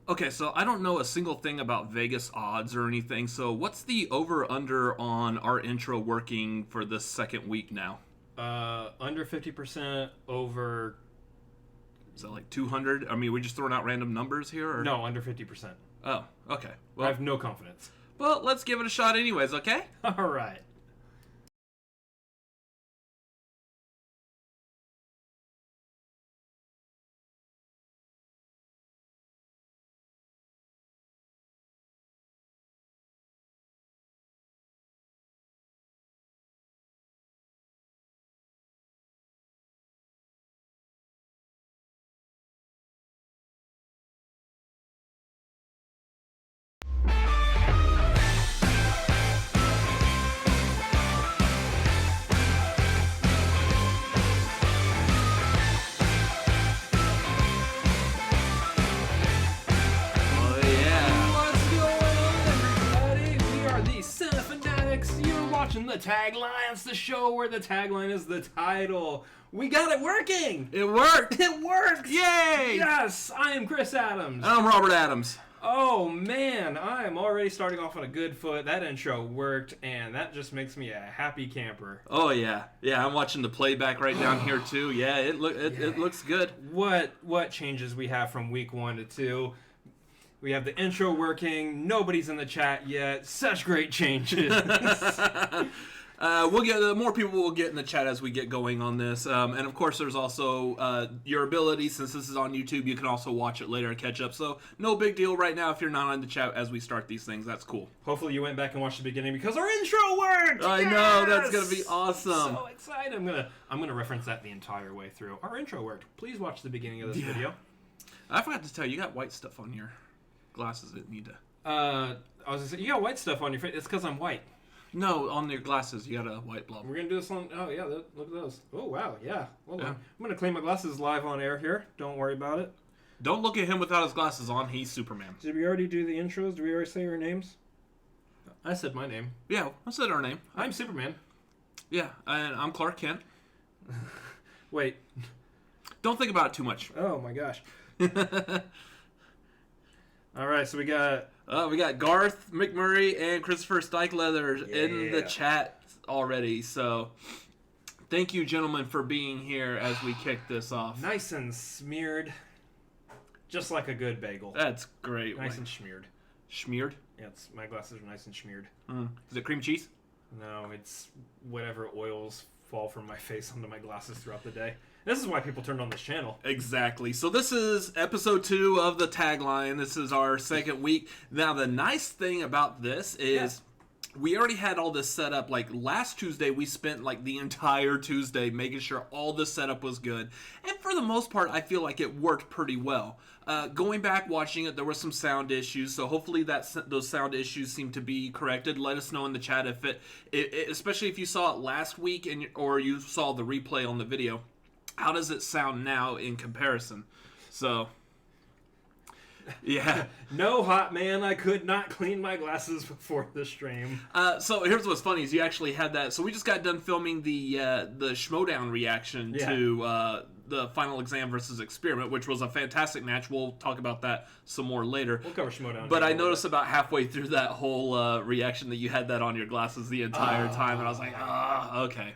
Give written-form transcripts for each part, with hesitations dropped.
Okay, so I don't know a single thing about Vegas odds or anything. So what's the over/under on our intro working for this second week now? Under 50% over. Is that like 200? I mean, we just throwing out random numbers here? Or? No, under 50%. Oh, okay. I Well, have no confidence. well, let's give it a shot anyways, okay? All right. Oh, yeah. What's going on, everybody? We are the Cinefanatics. You're watching the tagline. It's the show where the tagline is the title. We got it working. It worked! It worked. Yay! Yes, I am Chris Adams. I'm Robert Adams. Oh man, I am already starting off on a good foot. That intro worked, and that just makes me a happy camper. Oh, yeah. Yeah, I'm watching the playback right down here, too. Yeah, it looks good. What changes we have from week 1 to 2? We have the intro working. Nobody's in the chat yet. Such great changes. We'll get more people will get in the chat as we get going on this, and of course, there's also your ability. Since this is on YouTube, you can also watch it later and catch up. So no big deal right now if you're not on the chat as we start these things. That's cool. Hopefully, you went back and watched the beginning because our intro worked. I know, that's gonna be awesome. So excited! I'm gonna reference that the entire way through. Our intro worked. Please watch the beginning of this video. I forgot to tell you, you got white stuff on your glasses that need to. I was gonna say you got white stuff on your face. It's because I'm white. No, on your glasses, you got a white blob. We're gonna do this on. Oh yeah, look at those. Oh wow, yeah. Hold on. Yeah. I'm gonna clean my glasses live on air here. Don't worry about it. Don't look at him without his glasses on. He's Superman. Did we already do the intros? Did we already say our names? I said my name. Yeah, I said our name. I'm Superman. Yeah, and I'm Clark Kent. Wait. Don't think about it too much. Oh my gosh. All right, so we got. We got Garth McMurray and Christopher Stikelether in the chat already. So, thank you, gentlemen, for being here as we kick this off. Nice and smeared, just like a good bagel. That's great. Nice and smeared. Smeared? Yeah, my glasses are nice and smeared. Is it cream cheese? No, it's whatever oils fall from my face onto my glasses throughout the day. This is why people turned on this channel. Exactly. So this is episode 2 of the tagline. This is our second week. Now, the nice thing about this is we already had all this set up. Like, last Tuesday, we spent, like, the entire Tuesday making sure all the setup was good. And for the most part, I feel like it worked pretty well. Going back, watching it, there were some sound issues. So hopefully those sound issues seem to be corrected. Let us know in the chat if especially if you saw it last week or you saw the replay on the video. How does it sound now in comparison? So, yeah. No, hot man, I could not clean my glasses before the stream. So here's what's funny is you actually had that. So we just got done filming the Schmoedown reaction to the Final Exam versus Experiment, which was a fantastic match. We'll talk about that some more later. We'll cover Schmoedown. But I noticed about halfway through that whole reaction that you had that on your glasses the entire time, and I was like, okay.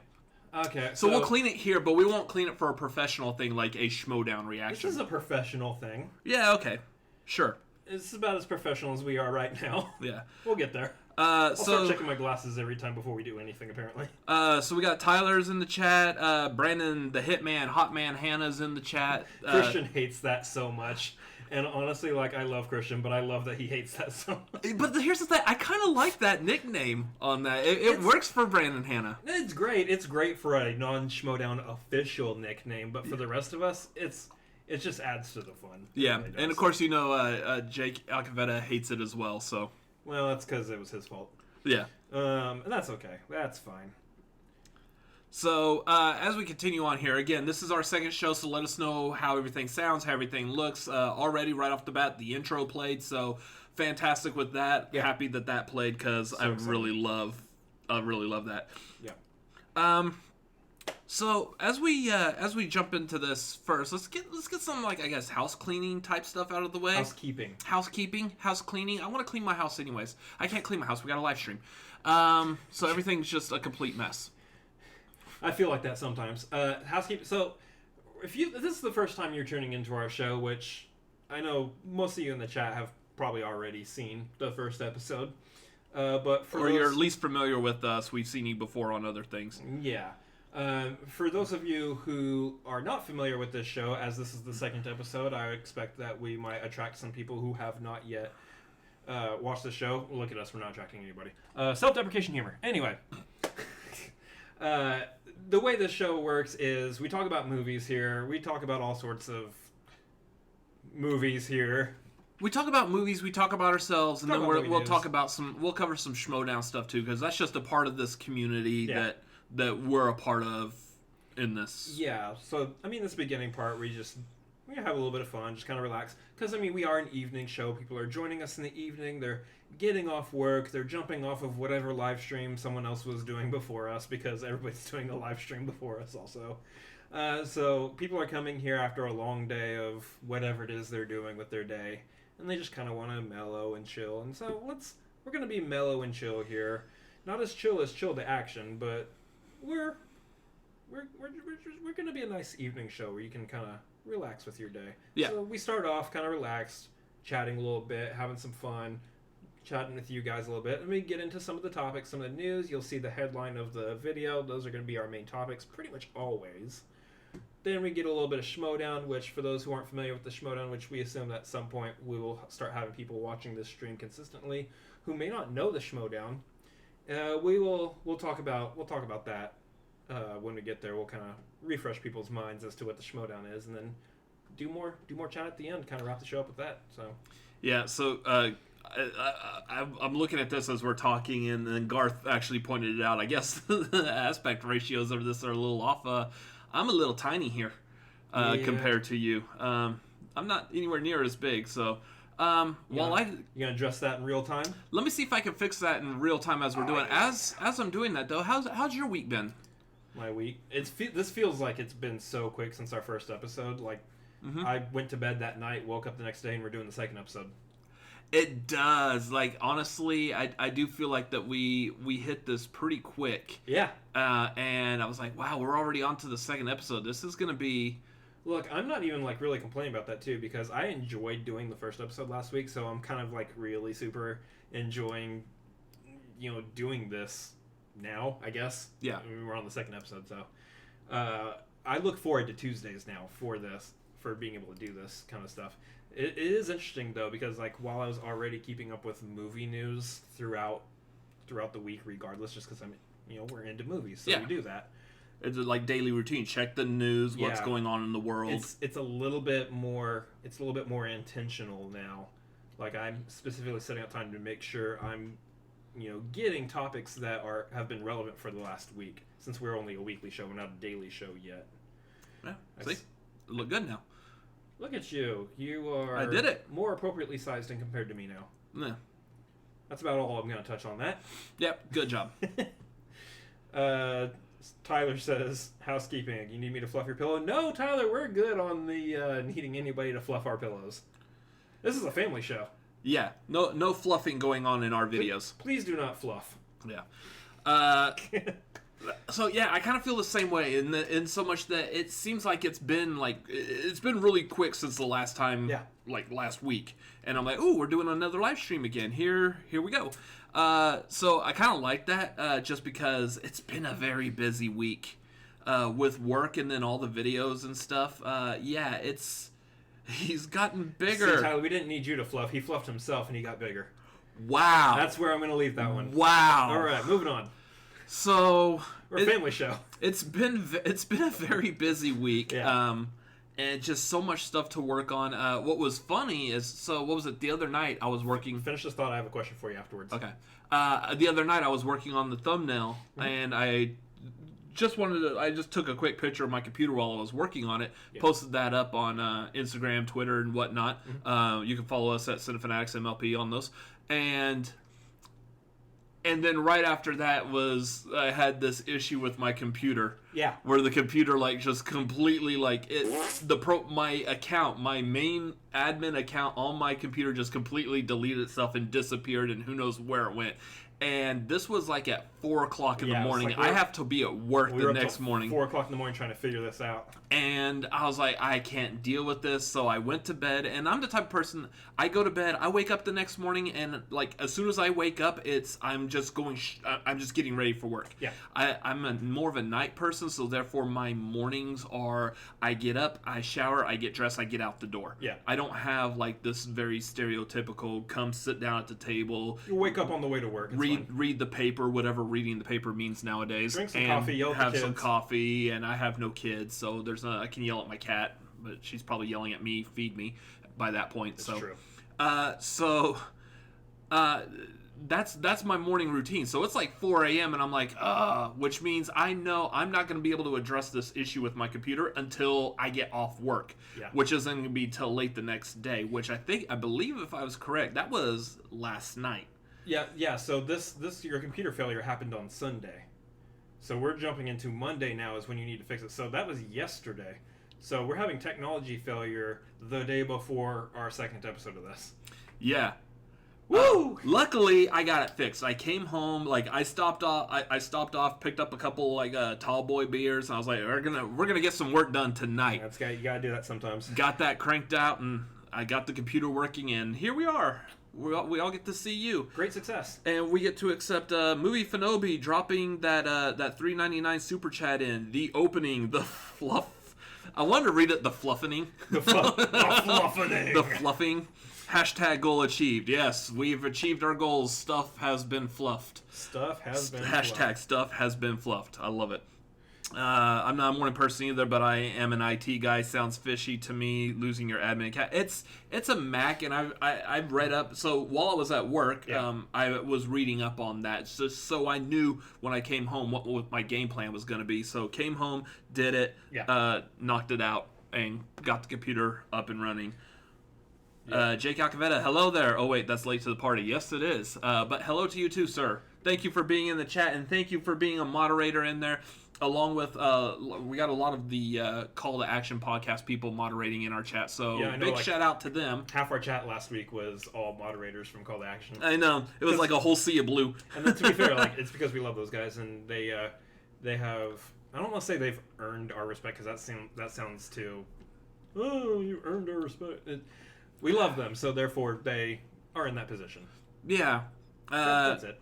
Okay, so we'll clean it here, but we won't clean it for a professional thing like a Schmoedown reaction. This is a professional thing. Yeah, okay. Sure. It's about as professional as we are right now. Yeah. We'll get there. I'll start checking my glasses every time before we do anything, apparently. So we got Tyler's in the chat. Brandon, the Hitman, Hotman Hannah's in the chat. Christian hates that so much. And honestly, like, I love Christian, but I love that he hates that so much. But here's the thing. I kind of like that nickname on that. It works for Brandon Hannah. It's great. It's great for a non-Schmoedown official nickname, but for the rest of us, it just adds to the fun. Yeah, really, and of course, you know, Jake Alcavetta hates it as well, so... Well, that's because it was his fault. Yeah. And that's okay. That's fine. So, as we continue on here, again, this is our second show, so let us know how everything sounds, how everything looks. Already, right off the bat, the intro played, so fantastic with that. Yeah. Happy that played, because I really love that. Yeah. So as we jump into this first, let's get some like, I guess, house cleaning type stuff out of the way. House cleaning. I want to clean my house anyways. I can't clean my house. We got a live stream, so everything's just a complete mess. I feel like that sometimes. Housekeeping. So if this is the first time you're tuning into our show, which I know most of you in the chat have probably already seen the first episode, but you're at least familiar with us. We've seen you before on other things. Yeah. For those of you who are not familiar with this show, as this is the second episode, I expect that we might attract some people who have not yet watched the show. Look at us, we're not attracting anybody. Self-deprecation humor. Anyway, the way this show works is we talk about movies here. We talk about all sorts of movies here. We talk about movies, we talk about ourselves, and then we'll talk about we'll cover some Schmoedown stuff too, because that's just a part of this community that we're a part of in this. Yeah, so, I mean, this beginning part, we have a little bit of fun, just kind of relax. Because, I mean, we are an evening show. People are joining us in the evening. They're getting off work. They're jumping off of whatever live stream someone else was doing before us, because everybody's doing a live stream before us also. So people are coming here after a long day of whatever it is they're doing with their day, and they just kind of want to mellow and chill. And so we're going to be mellow and chill here. Not as chill to action, but we're going to be a nice evening show where you can kind of relax with your day. Yeah. So we start off kind of relaxed, chatting a little bit, having some fun, chatting with you guys a little bit. And we get into some of the topics, some of the news. You'll see the headline of the video. Those are going to be our main topics pretty much always. Then we get a little bit of Schmoedown, which for those who aren't familiar with the Schmoedown, which we assume at some point we will start having people watching this stream consistently who may not know the Schmoedown. We'll talk about that when we get there. We'll kind of refresh people's minds as to what the Schmoedown is, and then do more chat at the end. Kind of wrap the show up with that. So yeah. So I'm looking at this as we're talking, and then Garth actually pointed it out. I guess the aspect ratios of this are a little off. I'm a little tiny here compared to you. I'm not anywhere near as big, so. You gonna address that in real time? Let me see if I can fix that in real time as we're doing. As I'm doing that though, how's your week been? My week? This feels like it's been so quick since our first episode. Like, I went to bed that night, woke up the next day, and we're doing the second episode. It does. Like, honestly, I do feel like that we hit this pretty quick. Yeah. And I was like, wow, we're already on to the second episode. This is gonna be. Look, I'm not even, like, really complaining about that, too, because I enjoyed doing the first episode last week, so I'm kind of, like, really super enjoying, doing this now, I guess. Yeah. I mean, we're on the second episode, so. I look forward to Tuesdays now for being able to do this kind of stuff. It is interesting, though, because, like, while I was already keeping up with movie news throughout the week, regardless, just because we're into movies, so we do that. It's like daily routine. Check the news. What's going on in the world? It's a little bit more. It's a little bit more intentional now. Like, I'm specifically setting up time to make sure I'm, getting topics that have been relevant for the last week. Since we're only a weekly show, we're not a daily show yet. Yeah. See, look good now. Look at you. You are. I did it. More appropriately sized and compared to me now. Yeah. That's about all I'm going to touch on that. Yep. Good job. Tyler says, housekeeping, you need me to fluff your pillow? No, Tyler, we're good on the needing anybody to fluff our pillows. This is a family show. Yeah, no fluffing going on in our videos. Please do not fluff. Yeah. So yeah, I kind of feel the same way in so much that it seems like it's been really quick since the last time, like last week, and I'm like, ooh, we're doing another live stream again. Here we go. So I kind of like that just because it's been a very busy week with work and then all the videos and stuff. He's gotten bigger. See, Tyler, we didn't need you to fluff. He fluffed himself and he got bigger. Wow. That's where I'm going to leave that one. Wow. All right, moving on. So we're a family show. It's been a very busy week. Yeah. And just so much stuff to work on. What was funny is, what was it? The other night I was working. Finish this thought. I have a question for you afterwards. Okay. The other night I was working on the thumbnail, and I just took a quick picture of my computer while I was working on it. Yep. Posted that up on Instagram, Twitter, and whatnot. You can follow us at Cinefanatics MLP on those. And And then right after that was I had this issue with my computer. Yeah. Where the computer like just completely like my main admin account on my computer just completely deleted itself and disappeared, and who knows where it went. And this was like at 4 o'clock in the morning. Like I have to be at work the next morning. 4 o'clock in the morning trying to figure this out. And I was like, I can't deal with this. So I went to bed. And I'm the type of person, I go to bed, I wake up the next morning, and like as soon as I wake up, I'm just getting ready for work. Yeah. I'm more of a night person, so therefore my mornings are, I get up, I shower, I get dressed, I get out the door. Yeah. I don't have like this very stereotypical, come sit down at the table. You wake up on the way to work. Read the paper, whatever reading the paper means nowadays. Drink some coffee, yell at the have kids. some coffee, and I have no kids, so I can yell at my cat, but she's probably yelling at me, feed me, by that point. That's true. That's my morning routine. So it's like 4 a.m. and I'm like, which means I know I'm not going to be able to address this issue with my computer until I get off work, which isn't going to be till late the next day, which I believe if I was correct, that was last night. Yeah. So this your computer failure happened on Sunday. So we're jumping into Monday now is when you need to fix it. So that was yesterday. So we're having technology failure the day before our second episode of this. Yeah. Woo! Luckily, I got it fixed. I came home, like I stopped off, picked up a couple like tall boy beers, and I was like, we're gonna get some work done tonight. You gotta do that sometimes. Got that cranked out, and I got the computer working, and here we are. We all get to see you. Great success. And we get to accept Movie Fanobi dropping that $3.99 super chat in the opening, the fluff. I wanted to read it, the fluffening. The flufferning. The fluffing. Hashtag goal achieved. Yes, we've achieved our goals. Stuff has been fluffed. Hashtag stuff has been fluffed. I love it. I'm not a morning person either, but I am an IT guy. Sounds fishy to me. Losing your admin account. It's a Mac, and I've read up. So while I was at work, I was reading up on that, just so I knew when I came home what my game plan was going to be. So came home, did it, knocked it out, and got the computer up and running. Jake Alcavetta, hello there. Oh wait, that's late to the party. Yes, it is. But hello to you too, sir. Thank you for being in the chat, and thank you for being a moderator in there. Along with, we got a lot of the Call to Action podcast people moderating in our chat, so big shout out to them. Half our chat last week was all moderators from Call to Action. I know. It was like a whole sea of blue. And then to be fair, it's because we love those guys, and they have, I don't want to say they've earned our respect, because that sounds too, you earned our respect. We love them, so therefore they are in that position. Yeah. That's it.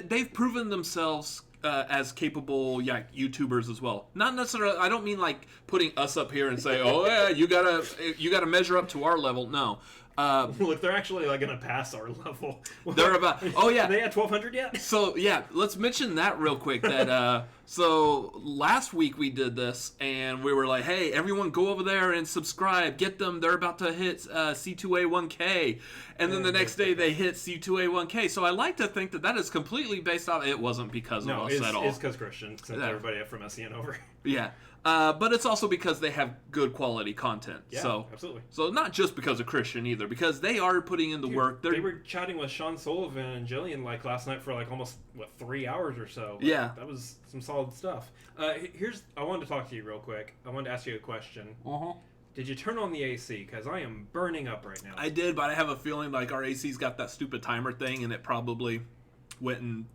They've proven themselves as capable YouTubers as well. Not necessarily, I don't mean like putting us up here and say, oh yeah, you gotta measure up to our level. No. Look, they're actually gonna pass our level. They're about, oh yeah. Are they at 1200 yet? So yeah, let's mention that real quick. That so last week we did this, and we were like, hey, everyone go over there and subscribe. Get them. They're about to hit C2A1K. And then the next day they hit C2A1K. So I like to think that is completely based off. It wasn't because of us at all. It's because Christian sent everybody from SEN over. Yeah. But it's also because they have good quality content. Yeah, so, absolutely. So not just because of Christian either, because they are putting in the work. They were chatting with Sean Sullivan and Jillian last night for almost 3 hours or so. Yeah, that was some solid stuff. I wanted to talk to you real quick. I wanted to ask you a question. Did you turn on the AC? Because I am burning up right now. I did, but I have a feeling our AC's got that stupid timer thing, and it probably went and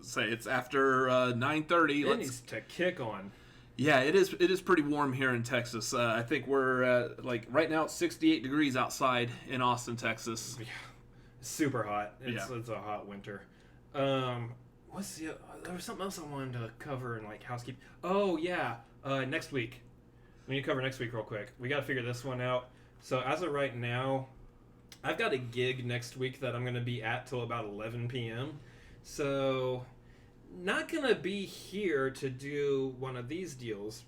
say it's after 9:30. It needs to kick on. Yeah, it is. It is pretty warm here in Texas. I think we're right now it's 68 degrees outside in Austin, Texas. Yeah, super hot. It's a hot winter. There was something else I wanted to cover in housekeeping. Oh yeah, next week. We need to cover next week real quick. We got to figure this one out. So as of right now, I've got a gig next week that I'm going to be at till about 11 p.m. So not going to be here to do one of these deals.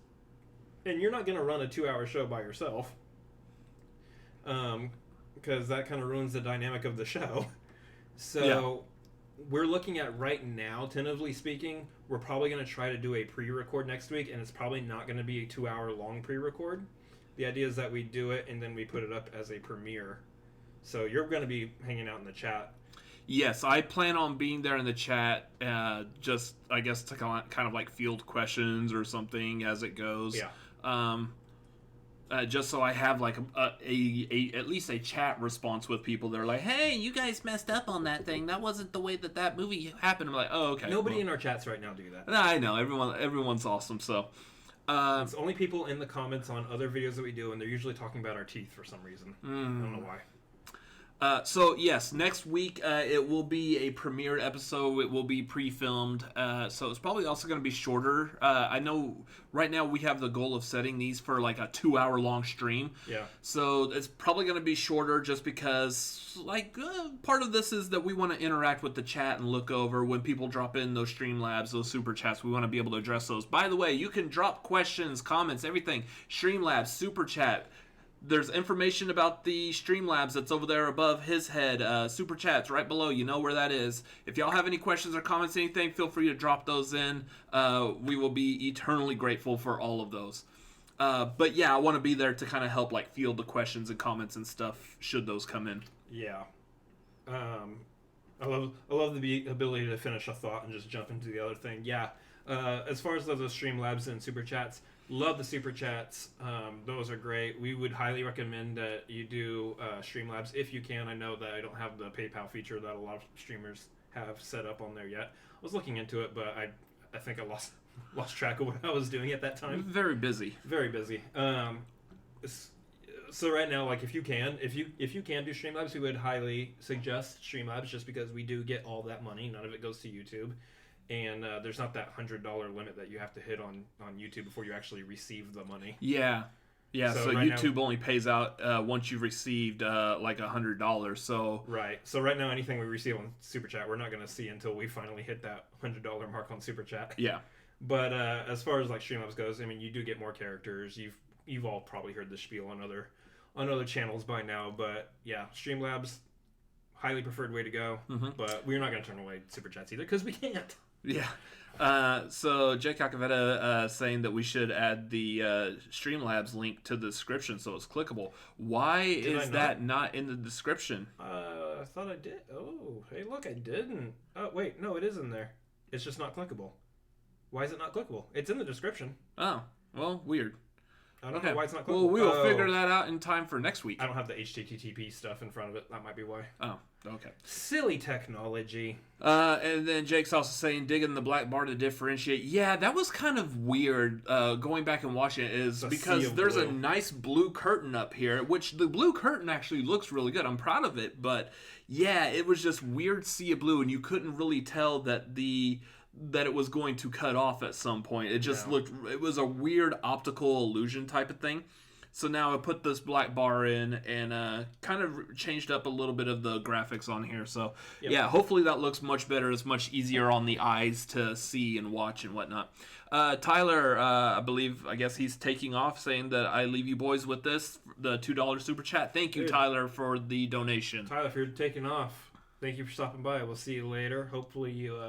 And you're not going to run a 2-hour show by yourself. Because that kind of ruins the dynamic of the show. So we're looking at right now, tentatively speaking, we're probably going to try to do a pre-record next week, and it's probably not going to be a 2-hour long pre-record. The idea is that we do it and then we put it up as a premiere. So you're going to be hanging out in the chat. Yes, I plan on being there in the chat. Just I guess to kind of like field questions or something as it goes. Yeah. Just so I have like a at least a chat response with people that are like, "Hey, you guys messed up on that thing. That wasn't the way that movie happened." I'm like, "Oh, okay." Nobody in our chats right now do that. Nah, I know everyone's awesome. So, It's only people in the comments on other videos that we do, and they're usually talking about our teeth for some reason. I don't know why. So yes, next week it will be a premiere episode. It will be pre-filmed, so it's probably also going to be shorter. I know right now we have the goal of setting these for like a 2-hour long stream. Yeah. So it's probably going to be shorter just because, like, part of this is that we want to interact with the chat and look over when people drop in those Streamlabs, those super chats. We want to be able to address those. By the way, you can drop questions, comments, everything. Streamlabs, super chat. There's information about the Streamlabs that's over there above his head. Super chats right below. You know where that is. If y'all have any questions or comments, anything, feel free to drop those in. We will be eternally grateful for all of those. But yeah, I want to be there to kind of help like field the questions and comments and stuff should those come in. Yeah. I love the ability to finish a thought and just jump into the other thing. Yeah. As far as those Streamlabs and super chats, love the super chats. Those are great. We would highly recommend that you do Streamlabs if you can. I know that I don't have the PayPal feature that a lot of streamers have set up on there yet. I was looking into it, but I think I lost track of what I was doing at that time. Very busy. Very busy. So right now, like if you can do Streamlabs, we would highly suggest Streamlabs just because we do get all that money. None of it goes to YouTube. And there's not that $100 limit that you have to hit on YouTube before you actually receive the money. Yeah. So right YouTube now, only pays out once you've received like $100. So right. So right now, anything we receive on Super Chat, we're not going to see until we finally hit that $100 mark on Super Chat. Yeah. But as far as like Streamlabs goes, I mean, you do get more characters. You've all probably heard the spiel on other channels by now. But yeah, Streamlabs, highly preferred way to go. Mm-hmm. But we're not going to turn away Super Chats either because we can't. Yeah. So Jake Acavetta saying that we should add the Streamlabs link to the description so it's clickable. Why is that not in the description? I thought I did. Oh, hey, look, I didn't. Oh, wait, no, it is in there. It's just not clickable. Why is it not clickable? It's in the description. Oh, well, weird. I don't know why it's not clickable. Well, we will figure that out in time for next week. I don't have the HTTP stuff in front of it. That might be why. Oh, okay. Silly technology. And then Jake's also saying digging the black bar to differentiate. Yeah, that was kind of weird going back and watching it is because there's a nice blue curtain up here, which the blue curtain actually looks really good. I'm proud of it. But yeah, it was just weird sea of blue and you couldn't really tell that it was going to cut off at some point. It just looked, it was a weird optical illusion type of thing. So now I put this black bar in and kind of changed up a little bit of the graphics on here. So yeah, hopefully that looks much better. It's much easier on the eyes to see and watch and whatnot. Tyler, I guess he's taking off saying that I leave you boys with this, the $2 super chat. Thank you, Tyler, for the donation. Tyler, if you're taking off, thank you for stopping by. We'll see you later. Hopefully you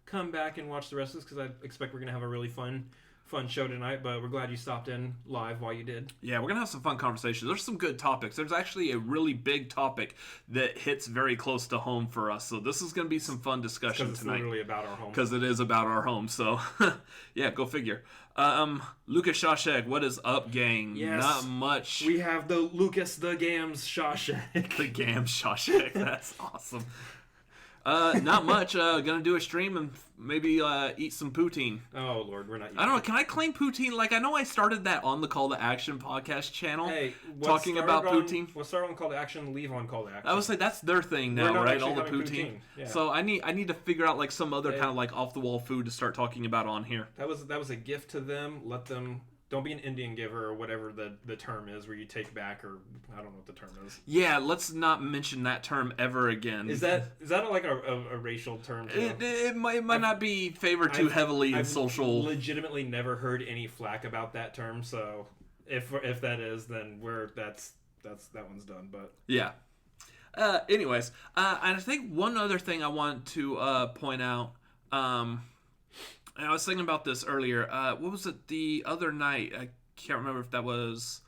come back and watch the rest of this because I expect we're going to have a really fun show tonight, but we're glad you stopped in live while you did. Yeah, we're going to have some fun conversations. There's some good topics. There's actually a really big topic that hits very close to home for us, so this is going to be some fun discussion tonight. Because it's literally about our home. Because it is about our home, so yeah, go figure. Lucas Shawshek, what is up, gang? Yes, not much. We have the Lucas the Gams Shawshek. The Gams Shawshek, that's awesome. Not much. Gonna do a stream and maybe eat some poutine. Oh Lord, we're not. I don't know. Can I claim poutine? Like I know I started that on the Call to Action podcast channel. Hey, talking about poutine. We'll start on Call to Action. Leave on Call to Action. I would say that's their thing now, right? All the poutine. Yeah. So I need to figure out like some other kind of like off the wall food to start talking about on here. That was a gift to them. Let them. Don't be an Indian giver or whatever the term is where you take back, or I don't know what the term is. Yeah, let's not mention that term ever again. Is that like a racial term too? It might not be favored too heavily in social. I've legitimately never heard any flack about that term, so if that is, then that one's done. But yeah. Anyways, and I think one other thing I want to point out. And I was thinking about this earlier. What was it the other night? I can't remember if that was...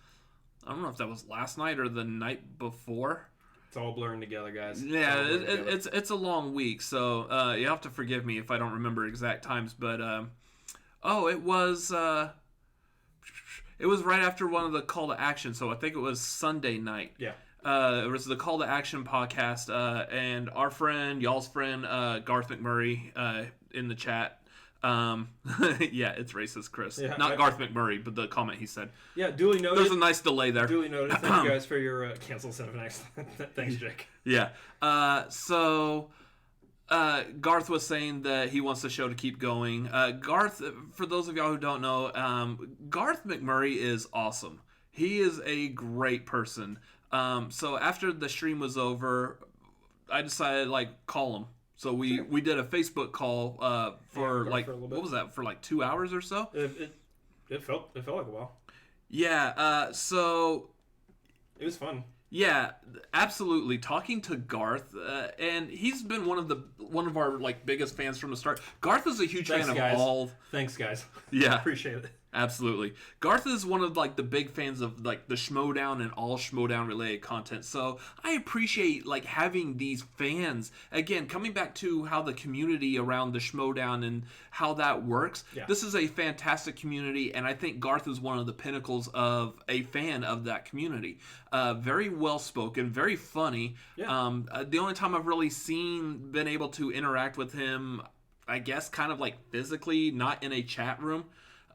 I don't know if that was last night or the night before. It's all blurring together, guys. Yeah, it's a long week, so you have to forgive me if I don't remember exact times. But it was right after one of the call to action, so I think it was Sunday night. Yeah. It was the Call to Action podcast, and our friend, y'all's friend, Garth McMurray, in the chat. Yeah, it's racist, Chris. Yeah, Not Garth McMurray, but the comment he said. Yeah, duly noted. There's a nice delay there. Duly noted. Thank you guys for your cancel Cinemax. Thanks, Jake. Yeah. So Garth was saying that he wants the show to keep going. Garth, for those of y'all who don't know, Garth McMurray is awesome. He is a great person. So after the stream was over, I decided call him. So we did a Facebook call for what was that, for 2 hours or so? It felt like a while. Yeah. So it was fun. Yeah, absolutely. Talking to Garth, and he's been one of our biggest fans from the start. Garth is a huge fan of all. Thanks, guys. Yeah, appreciate it. Absolutely. Garth is one of the big fans of the Schmoedown and all Schmoedown related content. So I appreciate having these fans. Again, coming back to how the community around the Schmoedown and how that works. Yeah. This is a fantastic community, and I think Garth is one of the pinnacles of a fan of that community. Very well spoken, very funny. Yeah. The only time I've really been able to interact with him, I guess kind of physically, not in a chat room,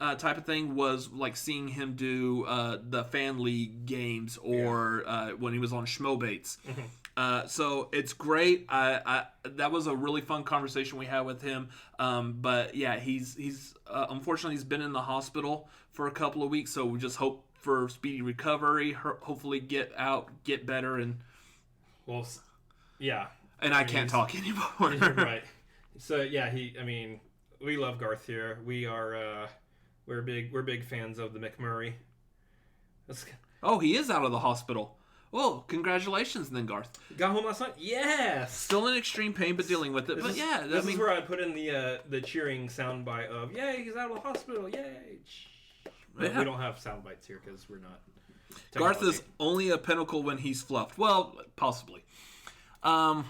type of thing, was seeing him do the fan league games or when he was on Schmoebaits. Mm-hmm. So it's great. That was a really fun conversation we had with him. But yeah, he's unfortunately he's been in the hospital for a couple of weeks. So we just hope for speedy recovery. Hopefully get out, get better, and yeah. And I can't talk anymore. Right. So yeah, we love Garth here. We are. We're big fans of the McMurray. Oh, he is out of the hospital. Well, congratulations then, Garth. Got home last night? Yes! Still in extreme pain, but dealing with it. This is where I put in the cheering soundbite of, yay, he's out of the hospital, yay! Yeah. We don't have sound bites here because we're not. Garth is only a pinnacle when he's fluffed. Well, possibly. I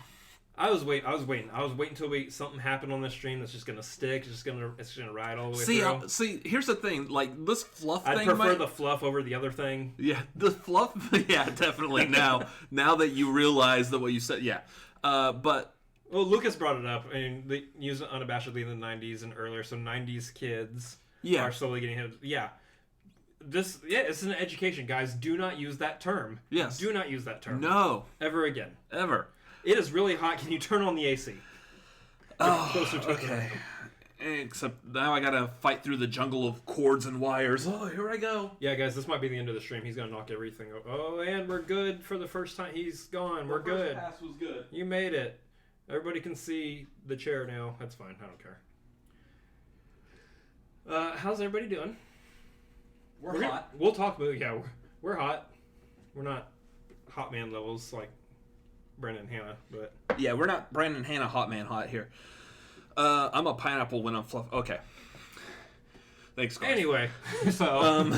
was waiting until something happened on the stream that's just gonna stick. It's gonna ride all the way through. See, here's the thing. This fluff thing. I prefer the fluff over the other thing. Yeah, the fluff. Yeah, definitely. Now that you realize that what you said, yeah. But Lucas brought it up. They used it unabashedly in the '90s and earlier. So '90s kids are slowly getting hit. Yeah. It's an education, guys. Do not use that term. Yes. Do not use that term. No. Ever again. Ever. It is really hot. Can you turn on the AC? Okay. Except now I gotta fight through the jungle of cords and wires. Oh, here I go. Yeah, guys, this might be the end of the stream. He's gonna knock everything over. Oh, and we're good for the first time. He's gone. We're good. The first pass was good. You made it. Everybody can see the chair now. That's fine. I don't care. How's everybody doing? We're hot. We'll talk about we're hot. We're not hot man levels like Brandon and Hannah, but yeah, we're not Brandon and Hannah hot man hot here. I'm a pineapple when I'm fluff. Okay. Thanks, guys. Anyway, so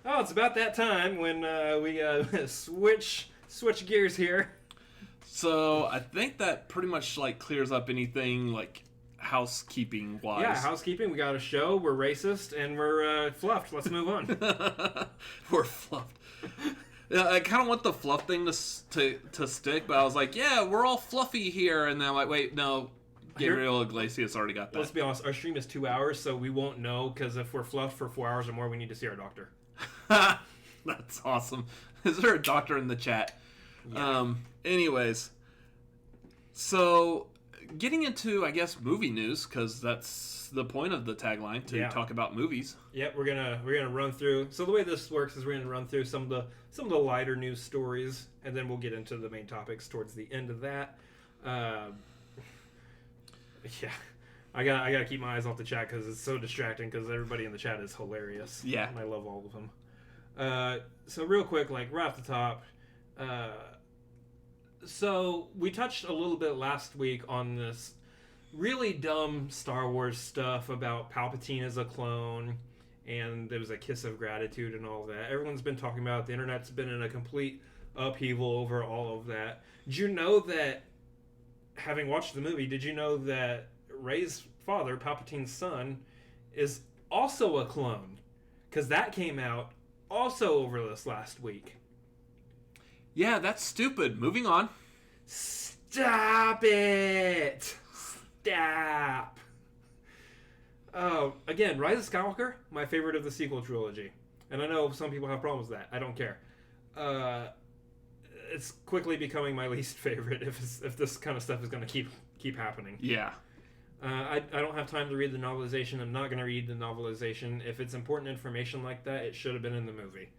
it's about that time when we switch gears here. So I think that pretty much clears up anything housekeeping wise. Yeah, housekeeping. We got a show. We're racist and we're fluffed. Let's move on. We're fluffed. Yeah, I kind of want the fluff thing to stick, but I was like, yeah, we're all fluffy here, and then I'm like, wait, no, Gabriel Iglesias already got that. Let's be honest, our stream is 2 hours, so we won't know, because if we're fluffed for 4 hours or more, we need to see our doctor. That's awesome. Is there a doctor in the chat? Yeah. Anyways, so getting into, I guess, movie news, because that's the point of the tagline, to talk about movies. Yep, we're gonna run through. So the way this works is we're gonna run through some of the lighter news stories, and then we'll get into the main topics towards the end of that. Yeah, I gotta keep my eyes off the chat because it's so distracting. Because everybody in the chat is hilarious. Yeah, and I love all of them. So real quick, right off the top. So we touched a little bit last week on this really dumb Star Wars stuff about Palpatine as a clone, and there was a kiss of gratitude and all that. Everyone's been talking about it. The internet's been in a complete upheaval over all of that. Did you know that, having watched the movie, did you know that Rey's father, Palpatine's son, is also a clone? Because that came out also over this last week. Yeah, that's stupid. Moving on. Stop it! Stop! Oh, again, Rise of Skywalker, my favorite of the sequel trilogy. And I know some people have problems with that. I don't care. It's quickly becoming my least favorite if this kind of stuff is going to keep happening. Yeah. I don't have time to read the novelization. I'm not going to read the novelization. If it's important information like that, it should have been in the movie.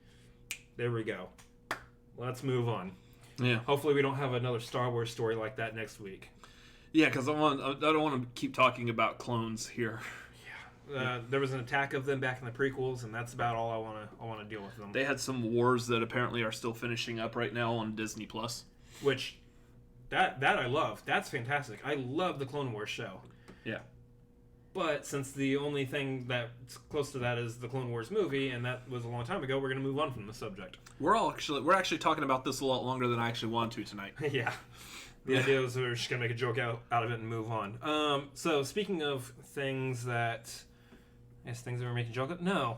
There we go. Let's move on. Yeah. Hopefully we don't have another Star Wars story like that next week. Yeah, because I don't want to keep talking about clones here. There was an attack of them back in the prequels, and that's about all I want to deal with them. They had some wars that apparently are still finishing up right now on Disney Plus. Which, that I love. That's fantastic. I love the Clone Wars show. Yeah. But since the only thing that's close to that is the Clone Wars movie, and that was a long time ago, we're going to move on from the subject. We're actually talking about this a lot longer than I actually wanted to tonight. Yeah. The idea was we're just going to make a joke out of it and move on. So speaking of things that... things that we're making a joke of? No.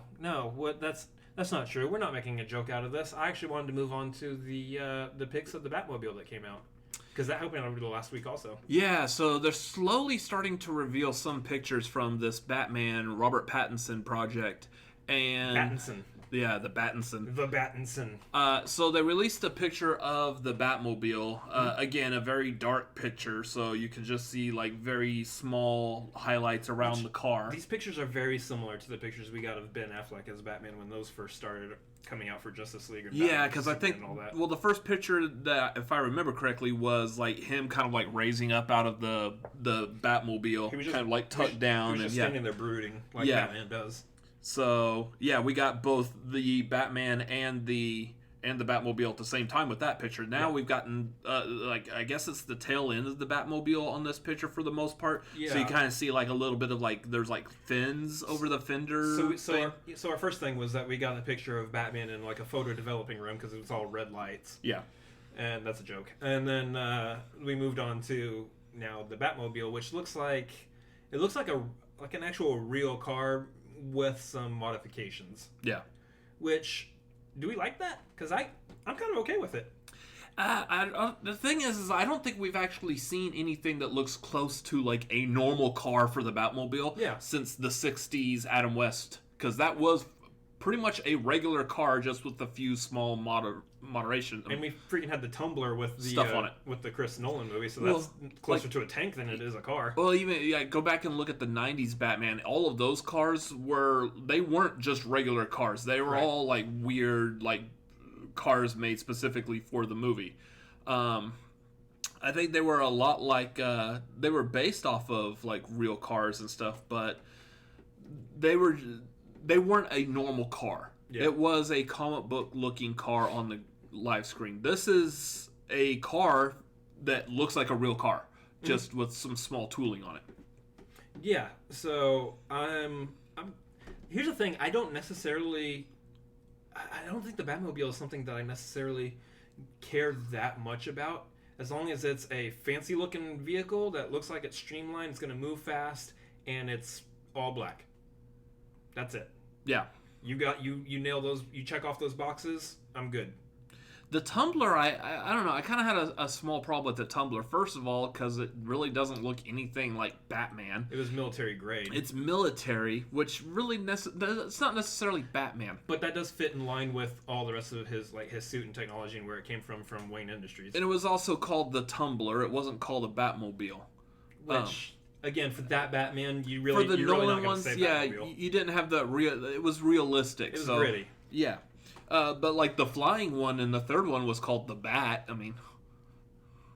That's not true. We're not making a joke out of this. I actually wanted to move on to the pics of the Batmobile that came out. Because that happened over the last week also. Yeah, so they're slowly starting to reveal some pictures from this Batman Robert Pattinson project. And Pattinson. Yeah, the Battinson. The Battinson. So they released a picture of the Batmobile. Again, a very dark picture, so you can just see like very small highlights around the car. These pictures are very similar to the pictures we got of Ben Affleck as Batman when those first started coming out for Justice League. Yeah, because I think, well, the first picture that, if I remember correctly, was like him kind of like raising up out of the Batmobile, he was just, kind of like tucked down. He was just standing there brooding like Batman does. So yeah, we got both the Batman and the Batmobile at the same time with that picture. Now we've gotten like, I guess it's the tail end of the Batmobile on this picture for the most part. Yeah. So you kind of see like a little bit of like there's like fins over the fender. So our first thing was that we got a picture of Batman in like a photo developing room because it was all red lights. Yeah, and that's a joke. And then we moved on to now the Batmobile, which looks like an actual real car with some modifications. Yeah. Which, do we like that? Because I'm kind of okay with it. The thing is I don't think we've actually seen anything that looks close to like a normal car for the Batmobile since the 60s Adam West. Because that was pretty much a regular car just with a few small moderation. And we freaking had the Tumbler with the stuff on it with the Chris Nolan movie, so that's closer to a tank than it is a car. Well, even go back and look at the 90s Batman. All of those cars weren't just regular cars. They were all like weird like cars made specifically for the movie. I think they were a lot like they were based off of like real cars and stuff, but they weren't a normal car. Yeah. It was a comic book looking car on the live screen. This is a car that looks like a real car, just with some small tooling on it. Yeah. So here's the thing. I don't think the Batmobile is something that I necessarily care that much about. As long as it's a fancy looking vehicle that looks like it's streamlined, it's going to move fast, and it's all black. That's it. Yeah. You nail those, you check off those boxes, I'm good. The Tumbler, I don't know, I kind of had a small problem with the Tumbler. First of all, because it really doesn't look anything like Batman. It was military grade. It's military, which really, it's not necessarily Batman. But that does fit in line with all the rest of his suit and technology and where it came from Wayne Industries. And it was also called the Tumbler. It wasn't called a Batmobile. Which... Again, for that Batman, you're really not going to say Batmobile. You didn't have the real. It was realistic. It was gritty. Yeah, but like the flying one and the third one was called the Bat. I mean,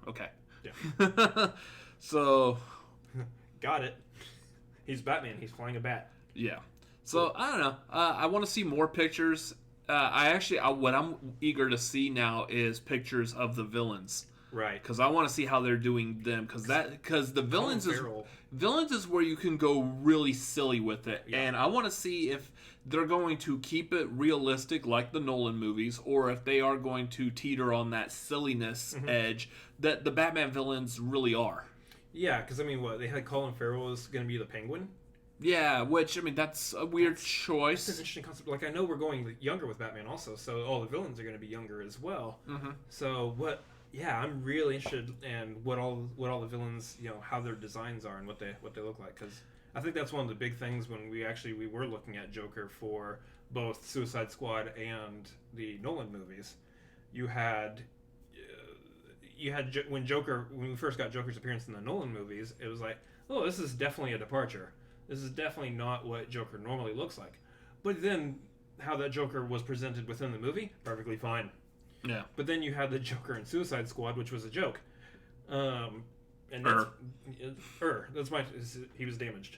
okay. Yeah. So, got it. He's Batman. He's flying a bat. Yeah. So I don't know. I want to see more pictures. What I'm eager to see now is pictures of the villains. Right. Because I want to see how they're doing them. Because the villains is where you can go really silly with it, and I want to see if they're going to keep it realistic like the Nolan movies, or if they are going to teeter on that silliness edge that the Batman villains really are. Yeah, because I mean, what they had Colin Farrell was going to be the Penguin. Yeah, which I mean that's a weird choice. That's an interesting concept. Like I know we're going younger with Batman also, so all the villains are going to be younger as well. So what? Yeah, I'm really interested in what all the villains, how their designs are and what they look like, because I think that's one of the big things when we were looking at Joker for both Suicide Squad and the Nolan movies. You had when we first got Joker's appearance in the Nolan movies, it was like, oh, this is definitely a departure. This is definitely not what Joker normally looks like. But then how that Joker was presented within the movie, perfectly fine. Yeah. But then you had the Joker in Suicide Squad, which was a joke. And that's he was damaged.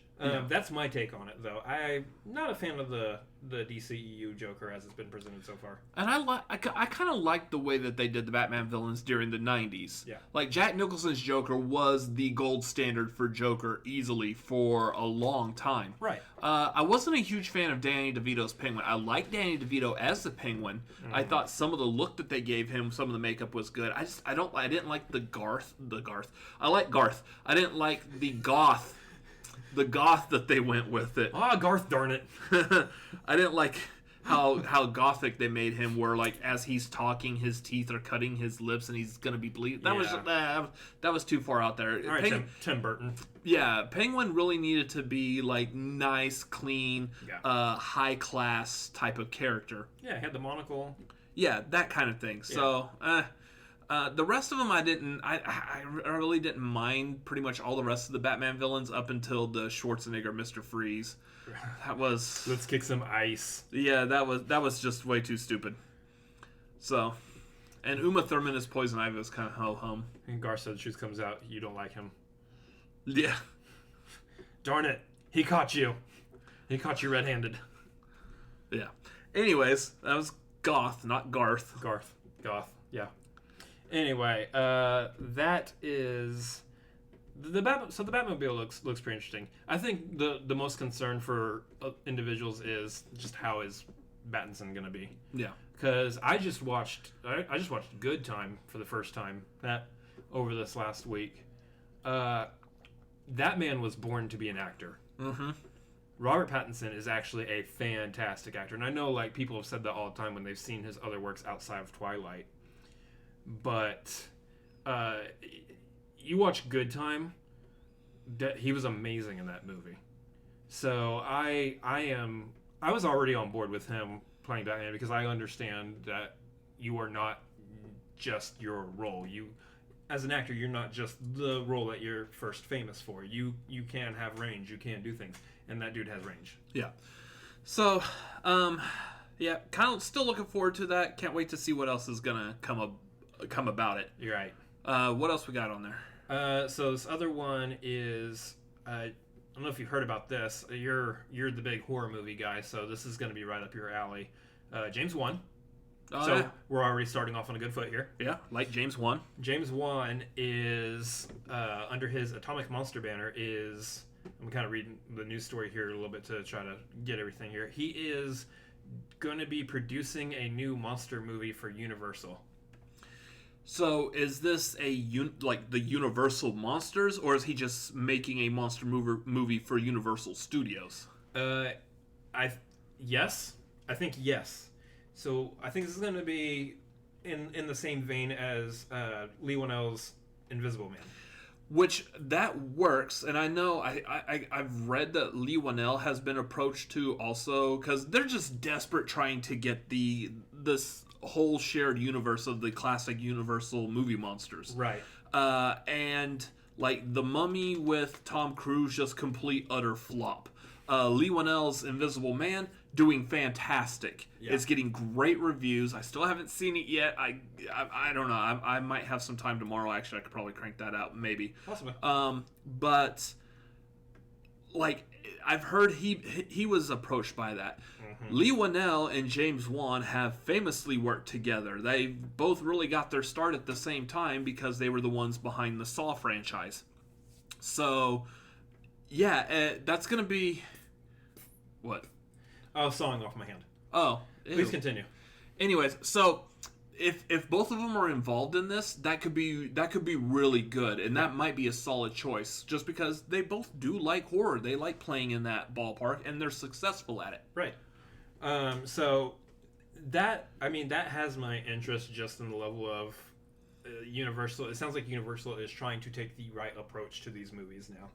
That's my take on it, though. I'm not a fan of the DCEU Joker as it's been presented so far. And I kind of like the way that they did the Batman villains during the 90s. Yeah. Like, Jack Nicholson's Joker was the gold standard for Joker easily for a long time. Right. I wasn't a huge fan of Danny DeVito's Penguin. I liked Danny DeVito as the Penguin. I thought some of the look that they gave him, some of the makeup was good. I didn't like the Garth. I like Garth. I didn't like the goth that they went with it. Garth, darn it. I didn't like how gothic they made him, where like as he's talking his teeth are cutting his lips and he's gonna be bleeding. That was too far out there. All right, Tim Burton. Yeah, Penguin really needed to be like nice, clean, high class type of character. Yeah, he had the monocle. Yeah, that kind of thing. So the rest of them I really didn't mind pretty much all the rest of the Batman villains up until the Schwarzenegger Mr. Freeze. That was... Let's kick some ice. Yeah, that was just way too stupid. So, and Uma Thurman as Poison Ivy was kind of ho-hum. And Garth said the truth comes out, you don't like him. Yeah. Darn it. He caught you. He caught you red-handed. Yeah. Anyways, that was Goth, not Garth. Goth. Yeah. Anyway, that is the Batmobile. So the Batmobile looks pretty interesting. I think the most concern for individuals is just how is Pattinson gonna be? Yeah. Because I just watched Good Time for the first time over this last week. That man was born to be an actor. Mm-hmm. Robert Pattinson is actually a fantastic actor, and I know like people have said that all the time when they've seen his other works outside of Twilight. But you watch Good Time, he was amazing in that movie. So I was already on board with him playing Batman because I understand that you are not just your role. You, as an actor, you're not just the role that you're first famous for. You can have range. You can do things, and that dude has range. Yeah. So, yeah, kind of still looking forward to that. Can't wait to see what else is gonna come about it. You're right. What else we got on there? So this other one is I don't know if you've heard about this. You're the big horror movie guy, so this is going to be right up your alley. James Wan. We're already starting off on a good foot here. Yeah, like James Wan. James Wan is under his Atomic Monster banner is. I'm kind of reading the news story here a little bit to try to get everything here. He is going to be producing a new monster movie for Universal. So is this like the Universal Monsters, or is he just making a monster movie for Universal Studios? Yes. I think yes. So I think this is going to be in the same vein as Lee Whannell's Invisible Man. Which that works, and I know I've read that Lee Whannell has been approached to also, because they're just desperate trying to get this whole shared universe of the classic Universal movie monsters. Right. And like The Mummy with Tom Cruise, just complete utter flop. Lee Whannell's Invisible Man doing fantastic. Yeah. It's getting great reviews. I still haven't seen it yet. I don't know. I might have some time tomorrow. Actually, I could probably crank that out, maybe. Possibly. But like I've heard he was approached by that. Lee Winnell and James Wan have famously worked together. They both really got their start at the same time because they were the ones behind the Saw franchise. So, yeah, that's going to be... What? Oh, sawing off my hand. Oh. Ew. Please continue. Anyways, so... If both of them are involved in this, that could be really good, and that might be a solid choice. Just because they both do like horror, they like playing in that ballpark, and they're successful at it. Right. So that has my interest just in the level of Universal. It sounds like Universal is trying to take the right approach to these movies now.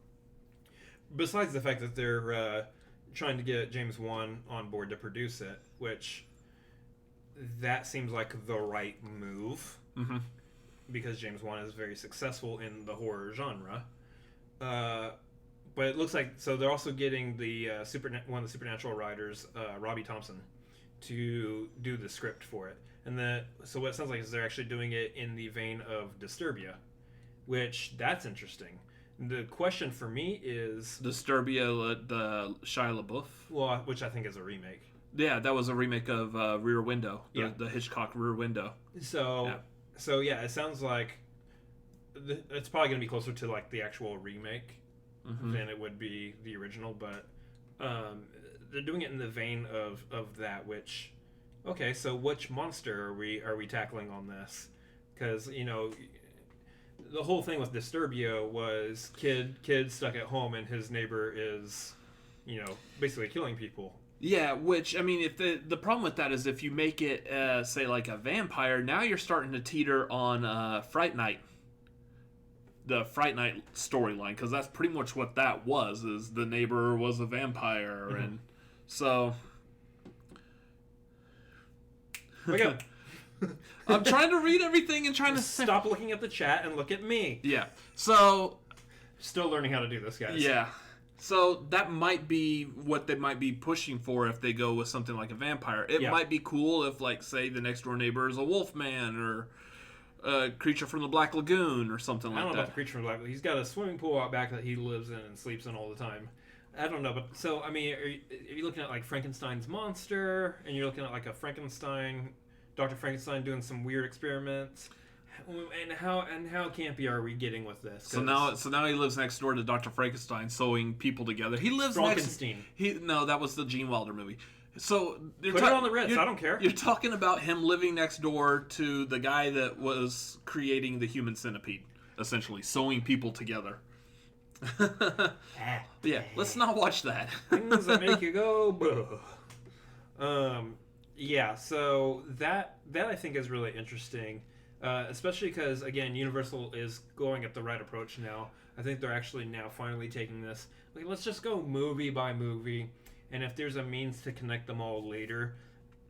Besides the fact that they're trying to get James Wan on board to produce it, which. That seems like the right move because James Wan is very successful in the horror genre. But it looks like they're also getting the one of the Supernatural writers, Robbie Thompson, to do the script for it. And so what it sounds like is they're actually doing it in the vein of Disturbia, which that's interesting. The question for me is Disturbia, the Shia LaBeouf, well, which I think is a remake. Yeah, that was a remake of Rear Window, the Hitchcock Rear Window. So it sounds like it's probably going to be closer to like the actual remake than it would be the original. But they're doing it in the vein of that. Which, okay, so which monster are we tackling on this? Because the whole thing with Disturbia was kid stuck at home and his neighbor is, basically killing people. Yeah, which, I mean, if the problem with that is if you make it, say, like a vampire, now you're starting to teeter on Fright Night. The Fright Night storyline, because that's pretty much what that was, is the neighbor was a vampire, and so... Wake up. I'm trying to read everything and trying to... Stop looking at the chat and look at me. Yeah, so... Still learning how to do this, guys. Yeah. So that might be what they might be pushing for if they go with something like a vampire. It might be cool if, like, say, the next door neighbor is a wolf man or a creature from the Black Lagoon or something like that. I don't know about the creature from the Black Lagoon. He's got a swimming pool out back that he lives in and sleeps in all the time. I don't know, but so, I mean, are you looking at, like, Frankenstein's monster, and you're looking at, like, a Dr. Frankenstein doing some weird experiments? And how campy are we getting with this? So now he lives next door to Dr. Frankenstein, sewing people together. He lives Frankenstein. No, that was the Gene Wilder movie. So put it on the Ritz. I don't care. You're talking about him living next door to the guy that was creating the human centipede, essentially sewing people together. Yeah, let's not watch that. Things that make you go. Yeah. So that I think is really interesting. Especially because, again, Universal is going at the right approach now. I think they're actually now finally taking this. Like, let's just go movie by movie, and if there's a means to connect them all later,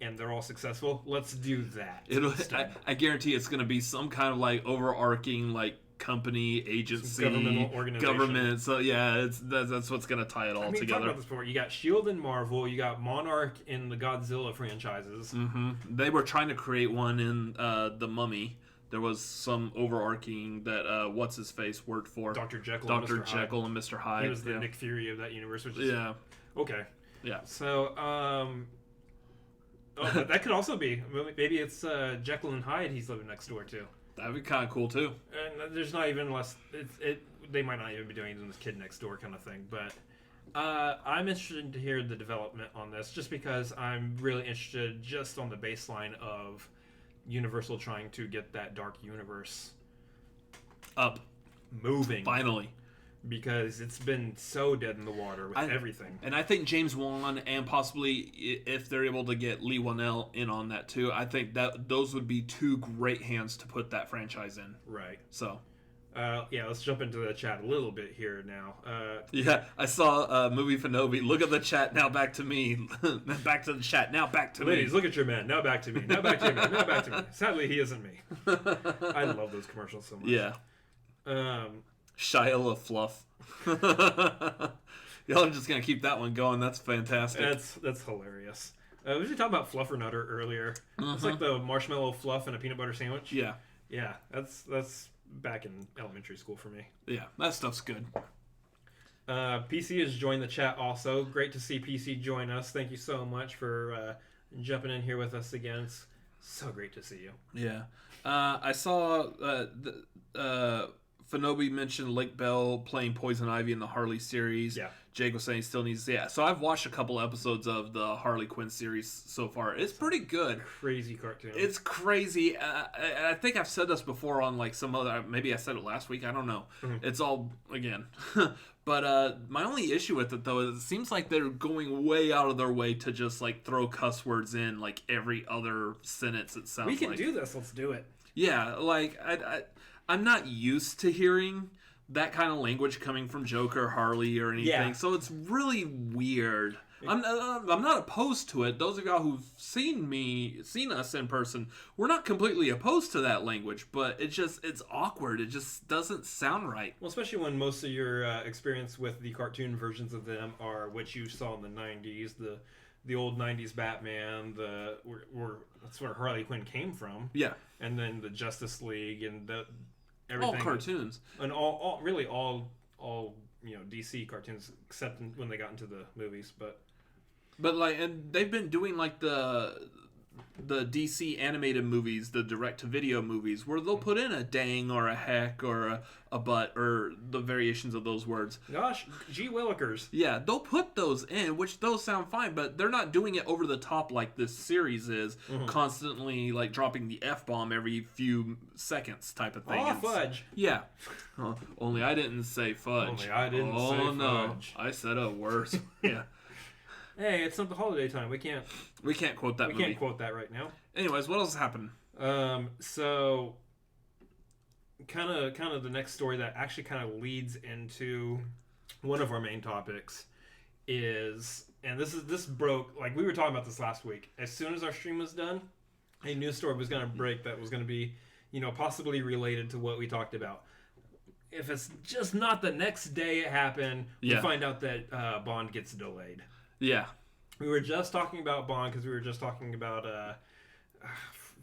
and they're all successful, let's do that. I guarantee it's going to be some kind of, like, overarching, like, company, agency, governmental organization. Government. So, yeah, that's what's going to tie it all together. Talk about this before. You got S.H.I.E.L.D. in Marvel. You got Monarch in the Godzilla franchises. They were trying to create one in The Mummy. There was some overarching that what's-his-face worked for. Dr. Jekyll and Mr. Hyde. He was the Nick Fury of that universe. Which is, okay. Yeah. So, but that could also be. Maybe it's Jekyll and Hyde he's living next door to. That'd be kind of cool, too. And there's not even less... They might not even be doing it in this kid next door kind of thing, but... I'm interested to hear the development on this, just because I'm really interested just on the baseline of Universal trying to get that dark universe up, moving, finally, because it's been so dead in the water with everything. And I think James Wan, and possibly if they're able to get Lee Winnell in on that too, I think that those would be two great hands to put that franchise in. Right. So. Let's jump into the chat a little bit here now. I saw Movie Fanobi. Look at the chat, now back to me. Back to the chat, now back to Ladies, me. Ladies, look at your man, now back to me. Now back to you, man, now back to me. Sadly, he isn't me. I love those commercials so much. Yeah. Shia LaFluff. Y'all are just going to keep that one going. That's fantastic. That's hilarious. We were talking about Fluffernutter earlier. It's like the marshmallow fluff in a peanut butter sandwich. Yeah. Yeah, that's back in elementary school for me. Yeah, that stuff's good. PC has joined the chat also. Great to see PC join us. Thank you so much for jumping in here with us again. It's so great to see you. Yeah. I saw Fanobi mentioned Lake Bell playing Poison Ivy in the Harley series. Yeah. Jake was saying he still needs... Yeah, so I've watched a couple episodes of the Harley Quinn series so far. It's pretty good. Crazy cartoon. It's crazy. I think I've said this before on like some other... Maybe I said it last week. I don't know. Mm-hmm. It's all... Again. But my only issue with it, though, is it seems like they're going way out of their way to just like throw cuss words in like every other sentence, it sounds like. We can do this. Let's do it. Yeah, like... I'm not used to hearing that kind of language coming from Joker, Harley, or anything. So it's really weird. I'm not opposed to it. Those of y'all who've seen us in person, we're not completely opposed to that language, but it's awkward. It just doesn't sound right. Well, especially when most of your experience with the cartoon versions of them are what you saw in the 90s, the old 90s Batman, that's where Harley Quinn came from. Yeah. And then the Justice League and everything. All cartoons. And all DC cartoons, except when they got into the movies, but like, and they've been doing like the DC animated movies, the direct-to-video movies, where they'll put in a dang or a heck or a butt or the variations of those words. Gosh, gee willikers. Yeah, they'll put those in, which those sound fine, but they're not doing it over the top like this series is, constantly like dropping the F-bomb every few seconds type of thing. Oh, fudge. Yeah. Only I didn't say fudge. Only I didn't say fudge. Oh, no. I said a worse. Yeah. Hey, it's not the holiday time. We can't quote that movie. We can't quote that right now. Anyways, what else happened? So kind of the next story that actually kind of leads into one of our main topics is, and this broke, like we were talking about this last week. As soon as our stream was done, a news story was going to break that was going to be, possibly related to what we talked about. If it's just not the next day it happened, we find out that Bond gets delayed. Yeah. We were just talking about Bond because we were just talking about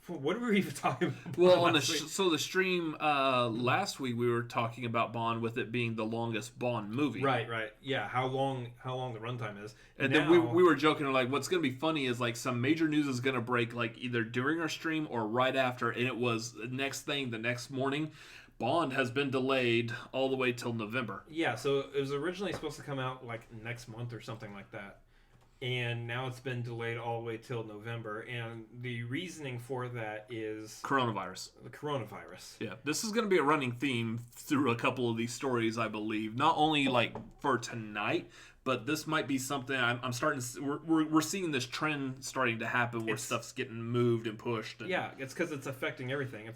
what were we even talking about? Well, the stream last week we were talking about Bond with it being the longest Bond movie. Right. Yeah, how long the runtime is. And now, then we were joking like what's going to be funny is like some major news is going to break like either during our stream or right after, and it was the next morning. Bond has been delayed all the way till November. Yeah, so it was originally supposed to come out like next month or something like that. And now it's been delayed all the way till November. And the reasoning for that is... Coronavirus. The coronavirus. Yeah, this is going to be a running theme through a couple of these stories, I believe. Not only like for tonight, but this might be something I'm starting to... We're seeing this trend starting to happen where stuff's getting moved and pushed. Yeah, it's because it's affecting everything.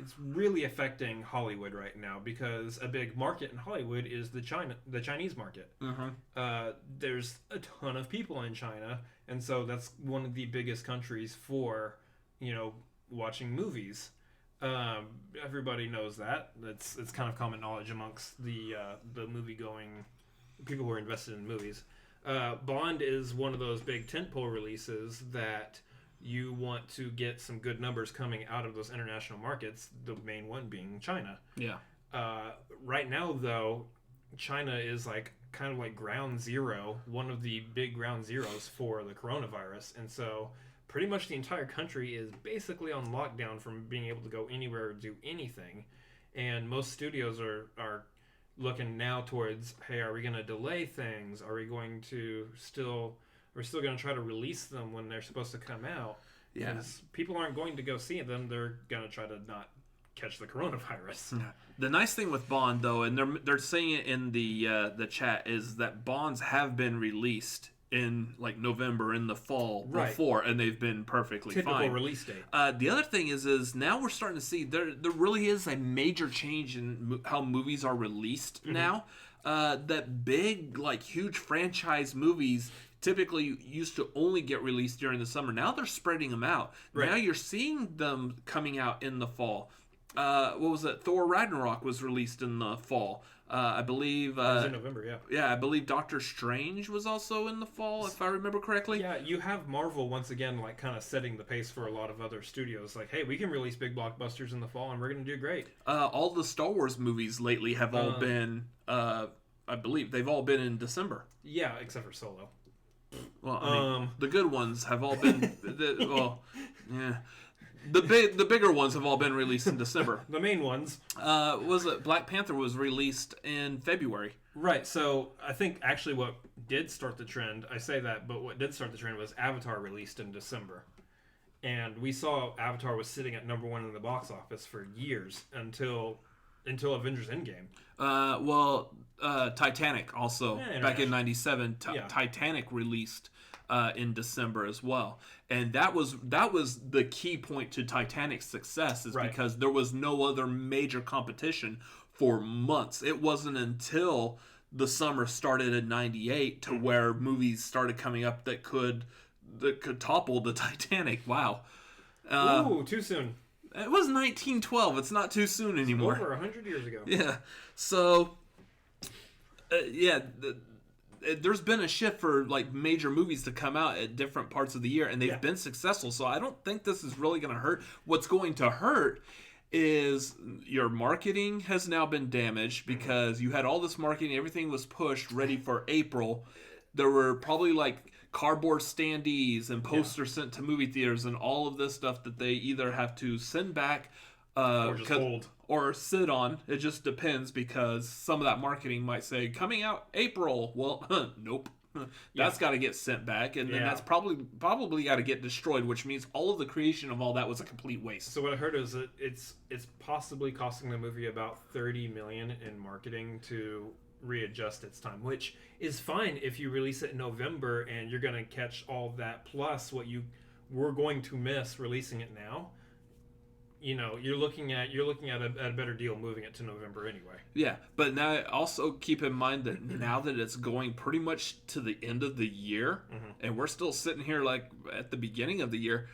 It's really affecting Hollywood right now because a big market in Hollywood is the Chinese market. Mm-hmm. There's a ton of people in China, and so that's one of the biggest countries for, watching movies. Everybody knows that. It's kind of common knowledge amongst the movie-going people who are invested in movies. Bond is one of those big tentpole releases that you want to get some good numbers coming out of those international markets, the main one being China. Yeah. Right now, though, China is kind of like ground zero, one of the big ground zeros for the coronavirus. And so pretty much the entire country is basically on lockdown from being able to go anywhere or do anything. And most studios are looking now towards, hey, are we going to delay things? Are we going to we're still going to try to release them when they're supposed to come out. Yeah. Because people aren't going to go see them. They're going to try to not catch the coronavirus. The nice thing with Bond, though, and they're saying it in the chat, is that Bonds have been released in like November in the fall before, and they've been perfectly Typical fine. Release date. The other thing is now we're starting to see there really is a major change in how movies are released now. That big, like, huge franchise movies typically used to only get released during the summer. Now they're spreading them out. Right. Now you're seeing them coming out in the fall. what was it? Thor Ragnarok was released in the fall. I believe. It was in November, yeah. Yeah, I believe Doctor Strange was also in the fall, if I remember correctly. Yeah, you have Marvel once again, like kind of setting the pace for a lot of other studios. Like, hey, we can release big blockbusters in the fall, and we're going to do great. All the Star Wars movies lately have all been. I believe they've all been in December. Yeah, except for Solo. Well, I mean, the good ones have all been. Yeah. The bigger ones have all been released in December. The main ones. Was it Black Panther was released in February? Right. So I think actually what did start the trend, I say that, but what did start the trend was Avatar released in December, and we saw Avatar was sitting at #1 in the box office for years until Avengers Endgame. Titanic also back in '97. Titanic released in December as well, and that was the key point to Titanic's success is because there was no other major competition for months. It wasn't until the summer started in '98 to where movies started coming up that could topple the Titanic. Wow. Ooh, too soon. It was 1912. It's not too soon anymore. Over 100 years ago. Yeah. So, there's been a shift for like major movies to come out at different parts of the year, and they've been successful. So I don't think this is really going to hurt. What's going to hurt is your marketing has now been damaged because you had all this marketing, everything was pushed ready for April. There were probably like cardboard standees and posters sent to movie theaters and all of this stuff that they either have to send back or just hold or sit on. It just depends because some of that marketing might say coming out April. Well, nope. That's got to get sent back, and then that's probably got to get destroyed, which means all of the creation of all that was a complete waste. So what I heard is that it's possibly costing the movie about $30 million in marketing to readjust its time, which is fine if you release it in November and you're going to catch all that plus what you were going to miss releasing it now. You know, you're looking at a better deal moving it to November anyway. Yeah, but now also keep in mind that now that it's going pretty much to the end of the year, and we're still sitting here like at the beginning of the year,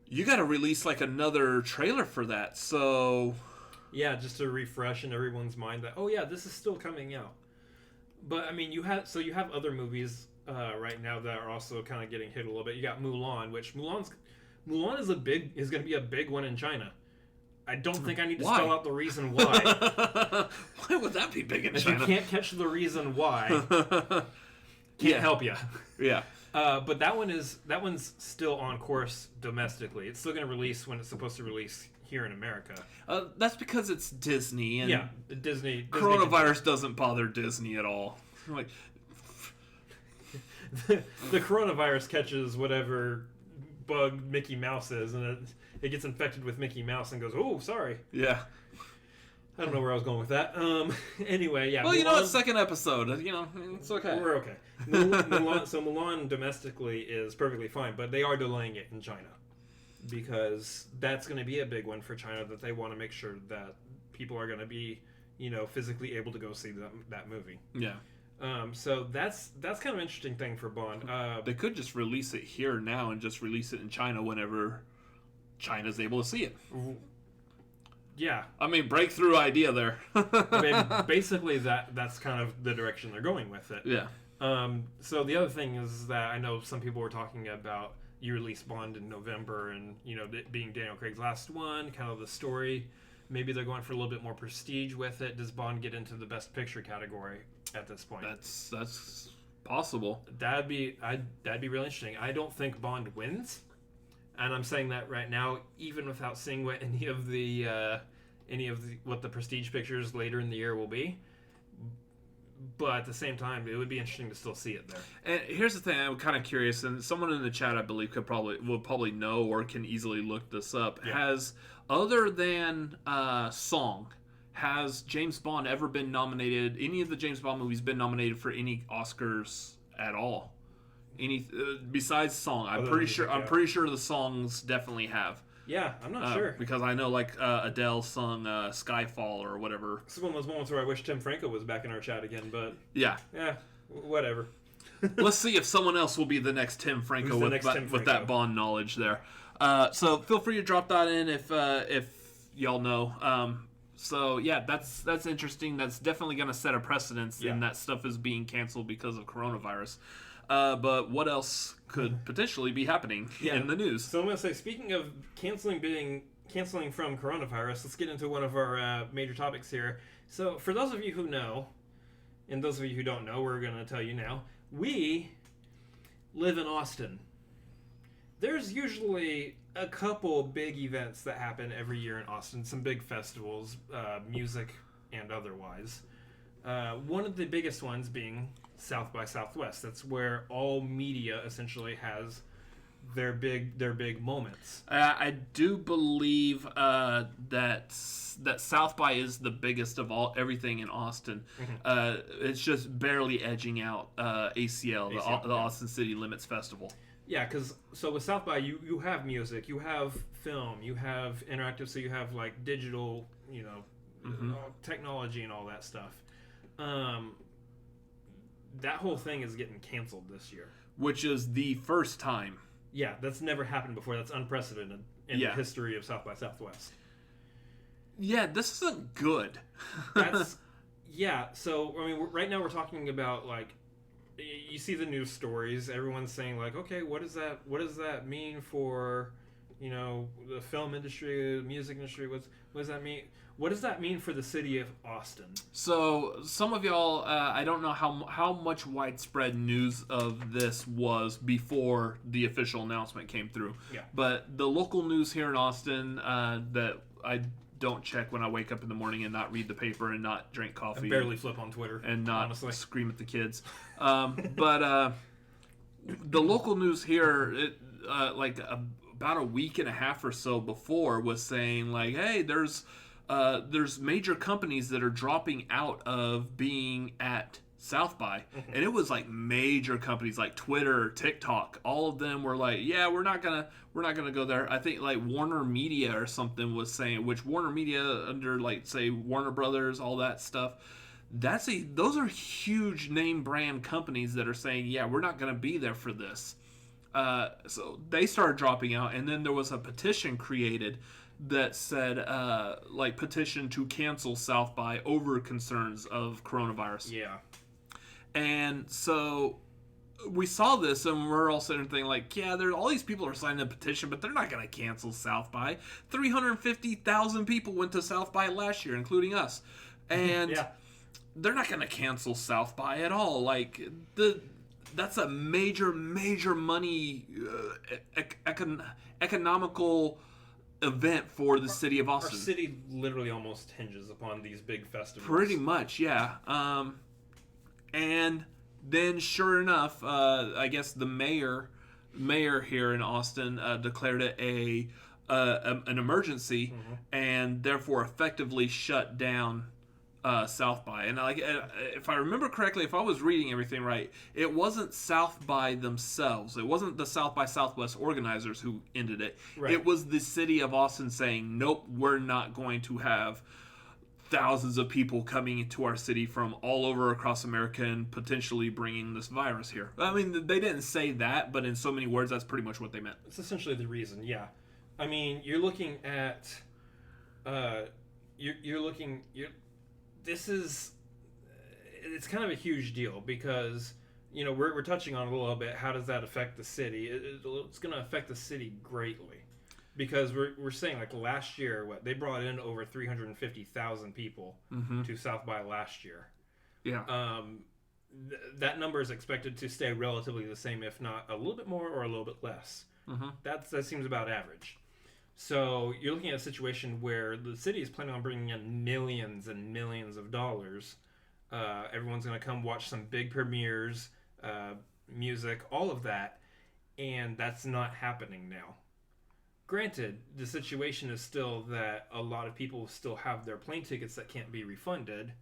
you got to release like another trailer for that. So yeah, just to refresh in everyone's mind that this is still coming out. But I mean, you have other movies right now that are also kind of getting hit a little bit. You got Mulan, which Mulan is going to be a big one in China. I don't think I need to spell out the reason why. Why would that be big in if China? If you can't catch the reason why, can't help you. Yeah. But that one's still on course domestically. It's still going to release when it's supposed to release here in America. That's because it's Disney, and Disney coronavirus doesn't bother Disney at all. Like the coronavirus catches whatever bug Mickey Mouse is, and it gets infected with Mickey Mouse and goes, oh, sorry. Yeah. I don't know where I was going with that. Anyway, yeah. Well, Mulan, it's second episode. It's okay. We're okay. Mulan domestically is perfectly fine, but they are delaying it in China because that's going to be a big one for China that they want to make sure that people are going to be, physically able to go see that movie. Yeah. So that's kind of an interesting thing for Bond. They could just release it here now and just release it in China whenever China's able to see it. Yeah. I mean, breakthrough idea there. Basically, that's kind of the direction they're going with it. Yeah. So the other thing is that I know some people were talking about you release Bond in November and, it being Daniel Craig's last one, kind of the story. Maybe they're going for a little bit more prestige with it. Does Bond get into the Best Picture category at this point? That's possible. That'd be really interesting. I don't think Bond wins, and I'm saying that right now, even without seeing what any of the what the prestige pictures later in the year will be. But at the same time, it would be interesting to still see it there. And here's the thing: I'm kind of curious, and someone in the chat, I believe, will probably know or can easily look this up. Yeah. Has other than song, has James Bond ever been nominated? Any of the James Bond movies been nominated for any Oscars at all? Any besides song? I'm pretty sure the songs definitely have. Yeah, I'm not sure. Because I know, like, Adele sung Skyfall or whatever. It's one of those moments where I wish Tim Franco was back in our chat again, but... Yeah, whatever. Let's see if someone else will be the next Tim Franco with that Bond knowledge there. So feel free to drop that in if y'all know. So yeah, that's interesting. That's definitely going to set a precedence, and that stuff is being canceled because of coronavirus. But what else could potentially be happening in the news? So I'm going to say, speaking of canceling from coronavirus, let's get into one of our major topics here. So for those of you who know, and those of you who don't know, we're going to tell you now. We live in Austin. There's usually a couple big events that happen every year in Austin, some big festivals, music and otherwise. One of the biggest ones being South by Southwest. That's where all media essentially has their big moments. I do believe that South by is the biggest of everything in Austin. It's just barely edging out ACL, the Austin City Limits Festival. Yeah, because so with South by, you have music, you have film, you have interactive, so you have like digital, technology and all that stuff. That whole thing is getting canceled this year, which is the first time. Yeah, that's never happened before. That's unprecedented in the history of South by Southwest. Yeah, this isn't good. So I mean, right now we're talking about like. You see the news stories. Everyone's saying like, okay, what does that mean for, the film industry, the music industry? What does that mean? What does that mean for the city of Austin? So some of y'all, I don't know how much widespread news of this was before the official announcement came through. Yeah. But the local news here in Austin that I don't check when I wake up in the morning and not read the paper and not drink coffee. I barely flip on Twitter. And not honestly scream at the kids. But the local news here, about a week and a half or so before was saying like, hey, there's major companies that are dropping out of being at South by. And it was like major companies like Twitter, TikTok, all of them were like, yeah, we're not gonna go there. I think like Warner Media or something was saying, which Warner Media under like say Warner Brothers, all that stuff, those are huge name brand companies that are saying, yeah, we're not gonna be there for this. So they started dropping out, and then there was a petition created that said petition to cancel South by over concerns of coronavirus. Yeah. And so we saw this, and we're all sitting there thinking, like, yeah, all these people are signing a petition, but they're not going to cancel South by. 350,000 people went to South by last year, including us. And they're not going to cancel South by at all. Like, that's a major money, economical event for the city of Austin. Our city literally almost hinges upon these big festivals. Pretty much, yeah. And then, sure enough, I guess the mayor here in Austin declared it an emergency, and therefore effectively shut down South by. And like, if I remember correctly, if I was reading everything right, it wasn't South by themselves. It wasn't the South by Southwest organizers who ended it. Right. It was the city of Austin saying, nope, we're not going to have thousands of people coming into our city from all over across America and potentially bringing this virus here. I mean, they didn't say that, but in so many words, that's pretty much what they meant. It's essentially the reason, yeah. I mean, you're looking at, it's kind of a huge deal because, we're touching on it a little bit. How does that affect the city? It's going to affect the city greatly. Because we're saying, like, last year, they brought in over 350,000 people to South by last year. Yeah. That number is expected to stay relatively the same, if not a little bit more or a little bit less. That seems about average. So you're looking at a situation where the city is planning on bringing in millions and millions of dollars. Everyone's going to come watch some big premieres, music, all of that, and that's not happening now. Granted, the situation is still that a lot of people still have their plane tickets that can't be refunded,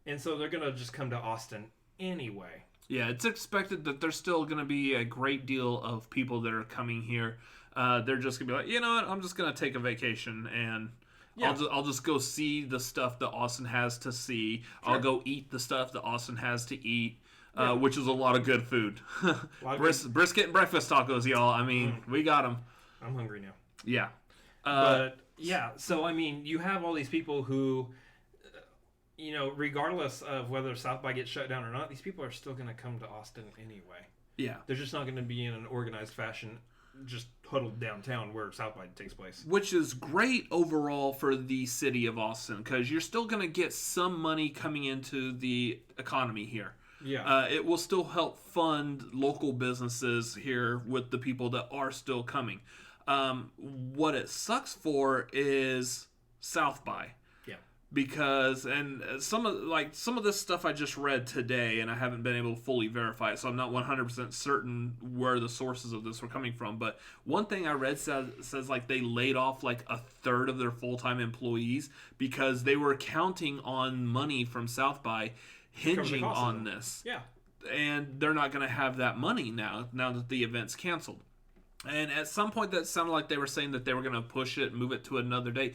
and so they're going to just come to Austin anyway. Yeah, it's expected that there's still going to be a great deal of people that are coming here. They're just going to be like, you know what, I'm just going to take a vacation, and I'll just go see the stuff that Austin has to see. Sure. I'll go eat the stuff that Austin has to eat. Which is a lot of good food. Brisket and breakfast tacos, y'all. I mean, we got them. I'm hungry now. Yeah. But Yeah, so I mean, you have all these people who, regardless of whether South by gets shut down or not, these people are still going to come to Austin anyway. Yeah. They're just not going to be in an organized fashion, just huddled downtown where South by takes place. Which is great overall for the city of Austin, because you're still going to get some money coming into the economy here. Yeah. It will still help fund local businesses here with the people that are still coming. What it sucks for is South by. Yeah. Because some of this stuff I just read today, and I haven't been able to fully verify it, so I'm not 100% certain where the sources of this were coming from. But one thing I read says like they laid off like a third of their full-time employees because they were counting on money from South by hinging on this. Yeah. And they're not going to have that money now that the event's canceled. And at some point that sounded like they were saying that they were going to push it, move it to another date.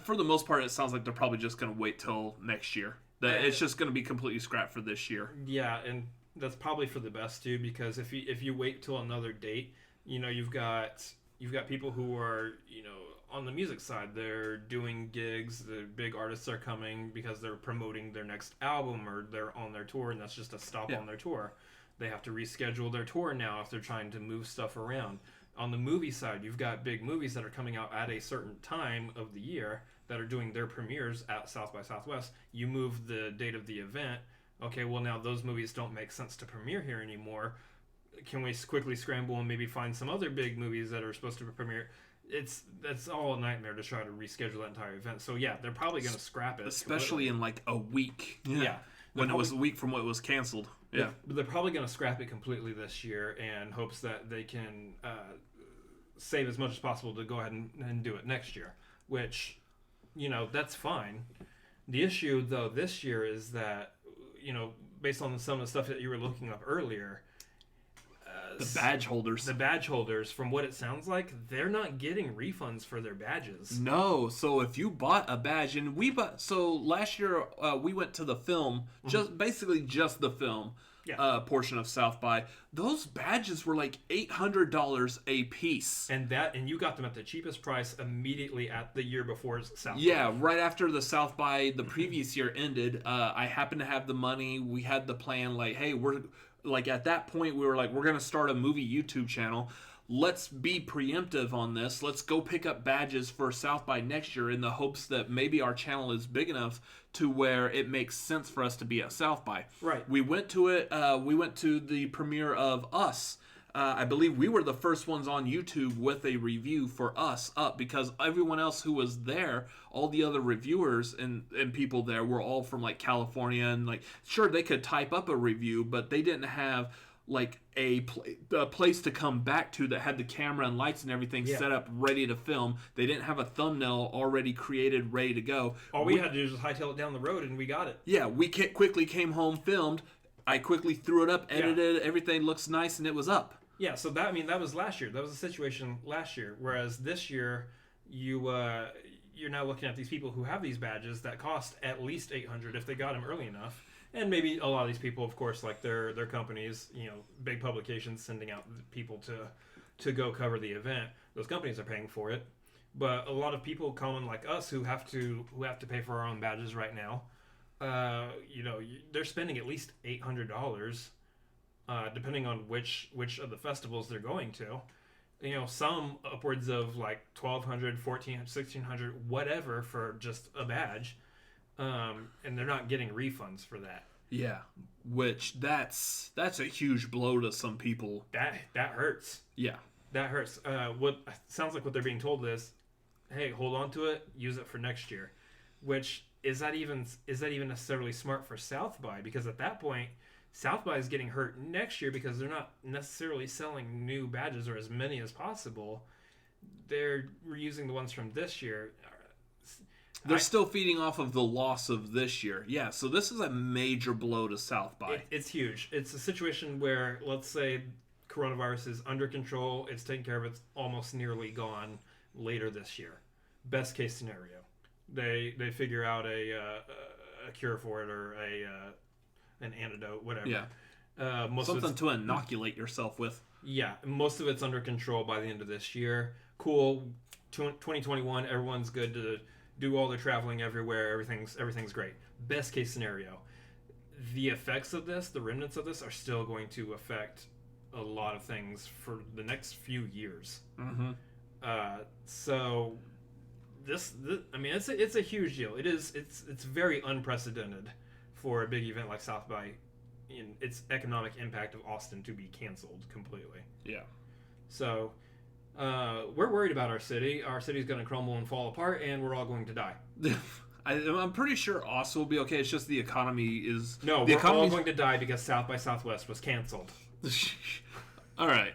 For the most part, it sounds like they're probably just going to wait till next year. That it's just going to be completely scrapped for this year. Yeah, and that's probably for the best too, because if you wait till another date, you've got people who are on the music side, they're doing gigs. The big artists are coming because they're promoting their next album or they're on their tour, and that's just a stop on their tour. They have to reschedule their tour now if they're trying to move stuff around. On the movie side, you've got big movies that are coming out at a certain time of the year that are doing their premieres at South by Southwest. You move the date of the event. Okay, well now those movies don't make sense to premiere here anymore. Can we quickly scramble and maybe find some other big movies that are supposed to premiere? That's all a nightmare to try to reschedule that entire event. So yeah, they're probably going to scrap it, especially in like a week. Yeah, when it was a week from when it was canceled. Yeah, but they're probably going to scrap it completely this year in hopes that they can save as much as possible to go ahead and do it next year. Which, that's fine. The issue though this year is that based on some of the stuff that you were looking up earlier. The badge holders, from what it sounds like, they're not getting refunds for their badges. No, so if you bought a badge, and so last year we went to the film, just the film portion of South by. Those badges were like $800 a piece, and you got them at the cheapest price immediately at the year before South by. Yeah, right after the South by the previous year ended. I happened to have the money. We had the plan, like, hey, at that point, we were like, we're going to start a movie YouTube channel. Let's be preemptive on this. Let's go pick up badges for South by next year in the hopes that maybe our channel is big enough to where it makes sense for us to be at South by. Right. We went to it. We went to the premiere of Us. I believe we were the first ones on YouTube with a review for Us up, because everyone else who was there, all the other reviewers and people there were all from like California, and like sure they could type up a review, but they didn't have like a place to come back to that had the camera and lights and everything set up ready to film. They didn't have a thumbnail already created, ready to go. All we had to do was just hightail it down the road and we got it. Yeah, we quickly came home, filmed. I quickly threw it up, edited, everything looks nice, and it was up. Yeah, so that was last year. That was the situation last year. Whereas this year, you're now looking at these people who have these badges that cost at least $800 if they got them early enough. And maybe a lot of these people, of course, like their companies, big publications sending out people to go cover the event. Those companies are paying for it. But a lot of people common like us who have to pay for our own badges right now, they're spending at least $800. Depending on which of the festivals they're going to. Some upwards of like $1,200, $1,400, $1,600, whatever for just a badge. And they're not getting refunds for that. Yeah, which that's a huge blow to some people. That hurts. Yeah. That hurts. What sounds like what they're being told is, hey, hold on to it, use it for next year. Which is that even necessarily smart for South by? Because at that point, South by is getting hurt next year because they're not necessarily selling new badges or as many as possible. They're reusing the ones from this year. They're still feeding off of the loss of this year. Yeah, so this is a major blow to South by. It's huge. It's a situation where, let's say, coronavirus is under control, it's taken care of, it's almost nearly gone later this year. Best case scenario. They figure out a cure for it or an antidote, whatever. Yeah. Something to inoculate yourself with. Yeah, most of it's under control by the end of this year. Cool. 2021, everyone's good to do all their traveling everywhere. Everything's great. Best case scenario, the effects of this, the remnants of this, are still going to affect a lot of things for the next few years. Mm-hmm. So this, I mean, it's a huge deal. It's very unprecedented for a big event like South by, in its economic impact of Austin to be canceled completely. Yeah. So we're worried about our city. Our city's going to crumble and fall apart, and we're all going to die. I'm pretty sure Austin will be okay. It's just the economy is... No, we're all going to die because South by Southwest was canceled. All right.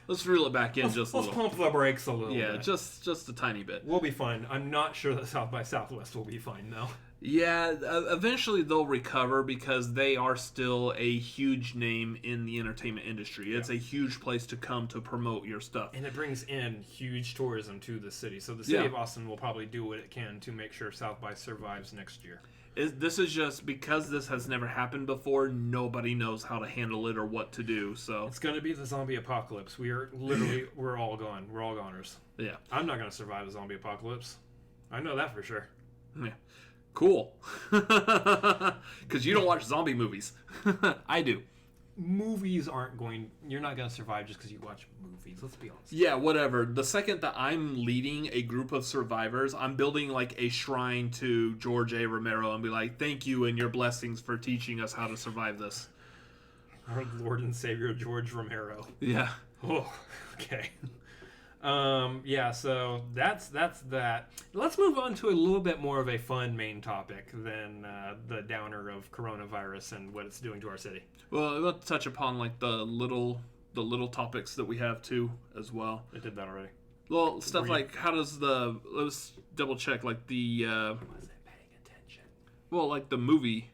Let's reel it back in just a little. Let's pump the brakes a little bit. Yeah, just a tiny bit. We'll be fine. I'm not sure that South by Southwest will be fine, though. Yeah, eventually they'll recover because they are still a huge name in the entertainment industry. It's a huge place to come to promote your stuff. And it brings in huge tourism to the city. So the city of Austin will probably do what it can to make sure South by survives next year. This is just because this has never happened before, nobody knows how to handle it or what to do. So it's going to be the zombie apocalypse. We're all gone. We're all goners. Yeah. I'm not going to survive a zombie apocalypse. I know that for sure. Yeah. Cool. Because you don't watch zombie movies. I do. Movies aren't going... You're not going to survive just because you watch movies. Let's be honest. Yeah, whatever. The second that I'm leading a group of survivors, I'm building like a shrine to George A. Romero and be like, thank you and your blessings for teaching us how to survive this. Our Lord and Savior, George Romero. Yeah. Oh, okay. Yeah, so that's that. Let's move on to a little bit more of a fun main topic than the downer of coronavirus and what it's doing to our city. Well, let's touch upon like the little topics that we have too as well. I did that already. Well, stuff like how does let's double check like the I wasn't paying attention. Well, like the movie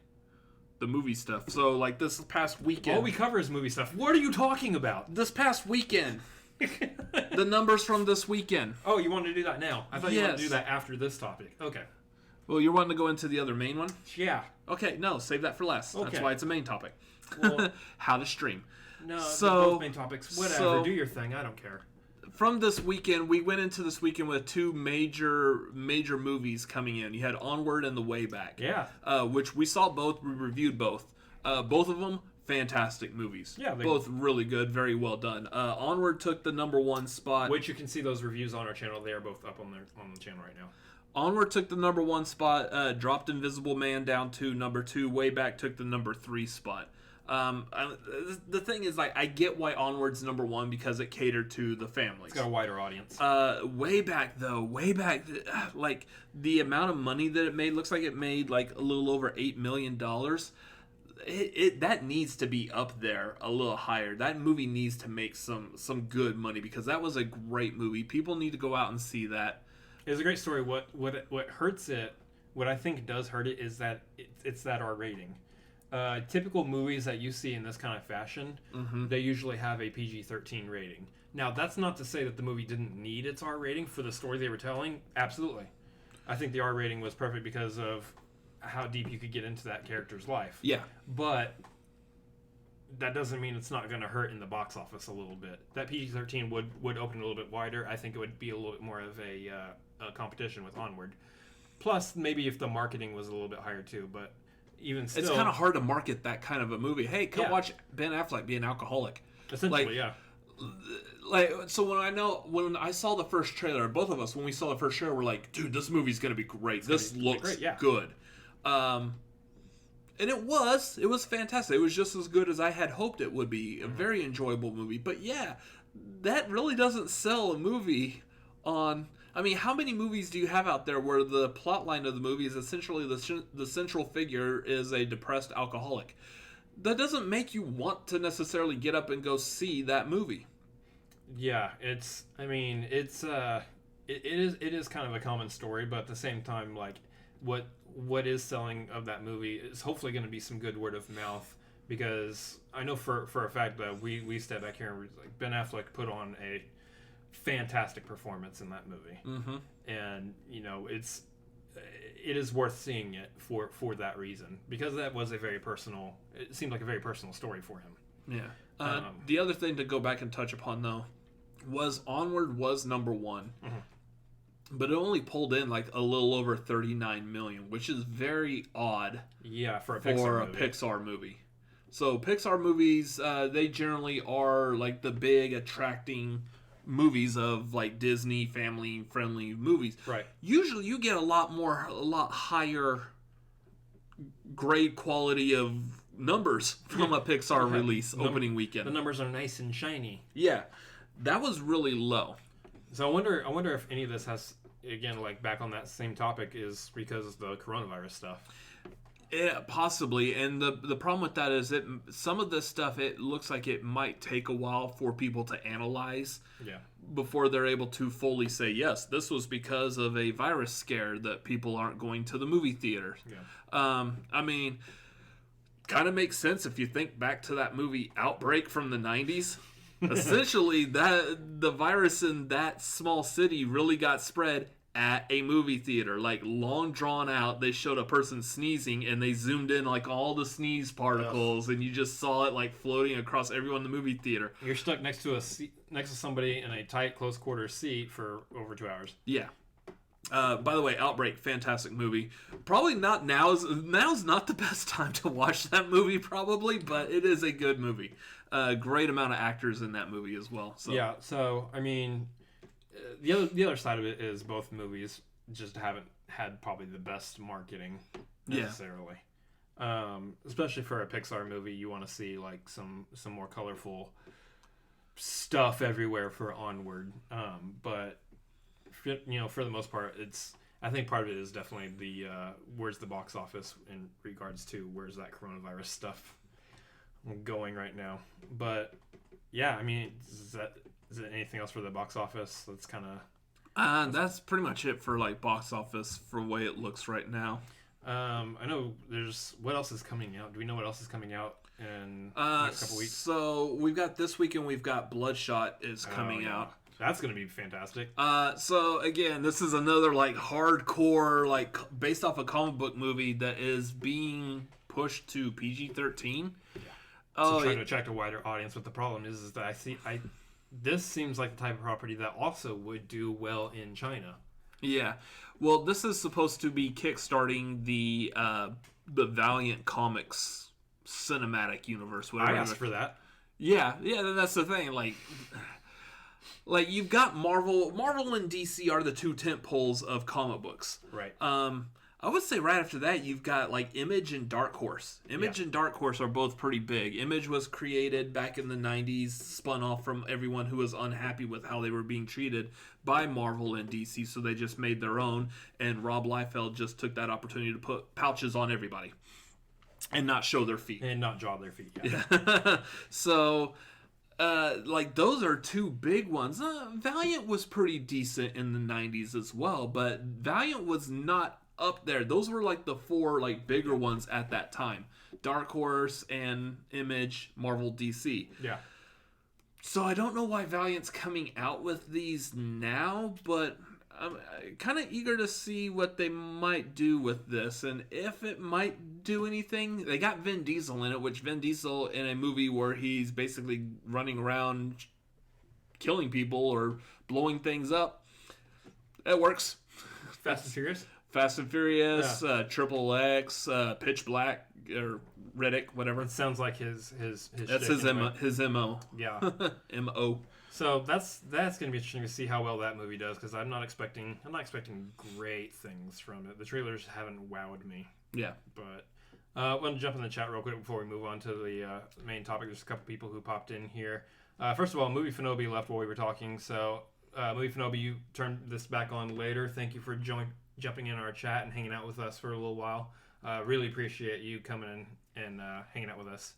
stuff. So like this past weekend. All we cover is movie stuff. What are you talking about? This past weekend. The numbers from this weekend. Oh, you wanted to do that now? I thought you wanted to do that after this topic. Okay. Well, you're wanting to go into the other main one? Yeah. Okay, no, save that for last. Okay. That's why it's a main topic. Well, how to stream. No, so both main topics. Whatever, do your thing. I don't care. From this weekend, we went into this weekend with two major movies coming in. You had Onward and The Way Back. Yeah. Which we saw both. We reviewed both. Both of them, fantastic movies. Yeah. Both really good, very well done. Onward took the #1 spot. Which you can see those reviews on our channel. They are both up on the channel right now. Onward took the #1 spot, dropped Invisible Man down to #2. Way Back took the #3 spot. The thing is, like, I get why Onward's #1 because it catered to the families. It's got a wider audience. Way Back, like, the amount of money that it made, looks like it made, like, a little over $8 million. That needs to be up there a little higher. That movie needs to make some good money because that was a great movie. People need to go out and see that. It was a great story. What hurts it, what I think does hurt it, is that it's that R rating. Typical movies that you see in this kind of fashion, they usually have a PG-13 rating. Now, that's not to say that the movie didn't need its R rating for the story they were telling. Absolutely. I think the R rating was perfect because of how deep you could get into that character's life. Yeah. But that doesn't mean it's not going to hurt in the box office a little bit. That PG-13 would open a little bit wider. I think it would be a little bit more of a competition with Onward. Plus, maybe if the marketing was a little bit higher too, but even still... It's kind of hard to market that kind of a movie. Hey, come watch Ben Affleck be an alcoholic. Essentially, So when I saw the first trailer, both of us, when we saw the first trailer, we're like, dude, this movie's going to be great. This looks good. And it was fantastic. It was just as good as I had hoped it would be. A very enjoyable movie. But yeah, that really doesn't sell a movie on... I mean, how many movies do you have out there where the plot line of the movie is essentially the central figure is a depressed alcoholic? That doesn't make you want to necessarily get up and go see that movie. Yeah, it is kind of a common story, but at the same time, like, what is selling of that movie is hopefully going to be some good word of mouth, because I know for a fact that we step back here and we're like, Ben Affleck put on a fantastic performance in that movie, and it is worth seeing it for that reason, because that was it seemed like a very personal story for him. Yeah. The other thing to go back and touch upon, though, was Onward was number one. Mm-hmm. But it only pulled in like a little over 39 million, which is very odd. Yeah, for a Pixar movie. So Pixar movies, they generally are like the big attracting movies of like Disney family friendly movies. Right. Usually you get a lot higher grade quality of numbers from a Pixar release opening weekend. The numbers are nice and shiny. Yeah. That was really low. So I wonder if any of this has, again, like back on that same topic, is because of the coronavirus stuff. Yeah, possibly. And the problem with that is that some of this stuff, it looks like it might take a while for people to analyze before they're able to fully say, yes, this was because of a virus scare that people aren't going to the movie theaters. Yeah. I mean, kind of makes sense if you think back to that movie Outbreak from the 90s. Essentially, the virus in that small city really got spread at a movie theater, like long drawn out. They showed a person sneezing and they zoomed in like all the sneeze particles, and you just saw it like floating across everyone in the movie theater. You're stuck next to somebody in a tight, close quarter seat for over 2 hours. Yeah. By the way, Outbreak, fantastic movie. Probably not now's not the best time to watch that movie, probably, but it is a good movie. Great amount of actors in that movie as well. So. Yeah, so I mean, the other side of it is both movies just haven't had probably the best marketing necessarily. Especially for a Pixar movie, you want to see like some more colorful stuff everywhere for Onward. But for the most part, I think part of it is definitely the where's the box office in regards to where's that coronavirus stuff going right now. But yeah, I mean, is there anything else for the box office? That's kind of that's pretty much it for like box office for the way it looks right now. I know what else is coming out? Do we know what else is coming out in the next couple weeks? So we've got this weekend, we've got Bloodshot is coming out. That's going to be fantastic. So again, this is another like hardcore, like based off a comic book movie that is being pushed to PG-13. Yeah. To try to attract a wider audience. But the problem is that this seems like the type of property that also would do well in China. Yeah. Well, this is supposed to be kickstarting the Valiant Comics cinematic universe. I asked for that. Yeah, that's the thing. Like you've got Marvel and DC are the two tent poles of comic books. Right. I would say right after that you've got like Image and Dark Horse. Image and Dark Horse are both pretty big. Image was created back in the 90s, spun off from everyone who was unhappy with how they were being treated by Marvel and DC, so they just made their own, and Rob Liefeld just took that opportunity to put pouches on everybody and not show their feet. And not draw their feet. Yeah. So like those are two big ones. Valiant was pretty decent in the 90s as well, but Valiant was not up there. Those were like the four like bigger ones at that time. Dark Horse and Image, Marvel, DC. Yeah. So I don't know why Valiant's coming out with these now, but I'm kind of eager to see what they might do with this and if it might do anything. They got Vin Diesel in it, which Vin Diesel in a movie where he's basically running around killing people or blowing things up. It works. Fast and Furious? Fast and Furious, Triple X, Pitch Black, or Riddick, whatever. It sounds like his That's his MO. Yeah. MO. So that's going to be interesting to see how well that movie does, because I'm not expecting great things from it. The trailers haven't wowed me. Yeah. But I want to jump in the chat real quick before we move on to the main topic. There's a couple people who popped in here. First of all, Movie Fanobi left while we were talking. So Movie Fanobi, you turned this back on later. Thank you for jumping in our chat and hanging out with us for a little while. Really appreciate you coming in and hanging out with us.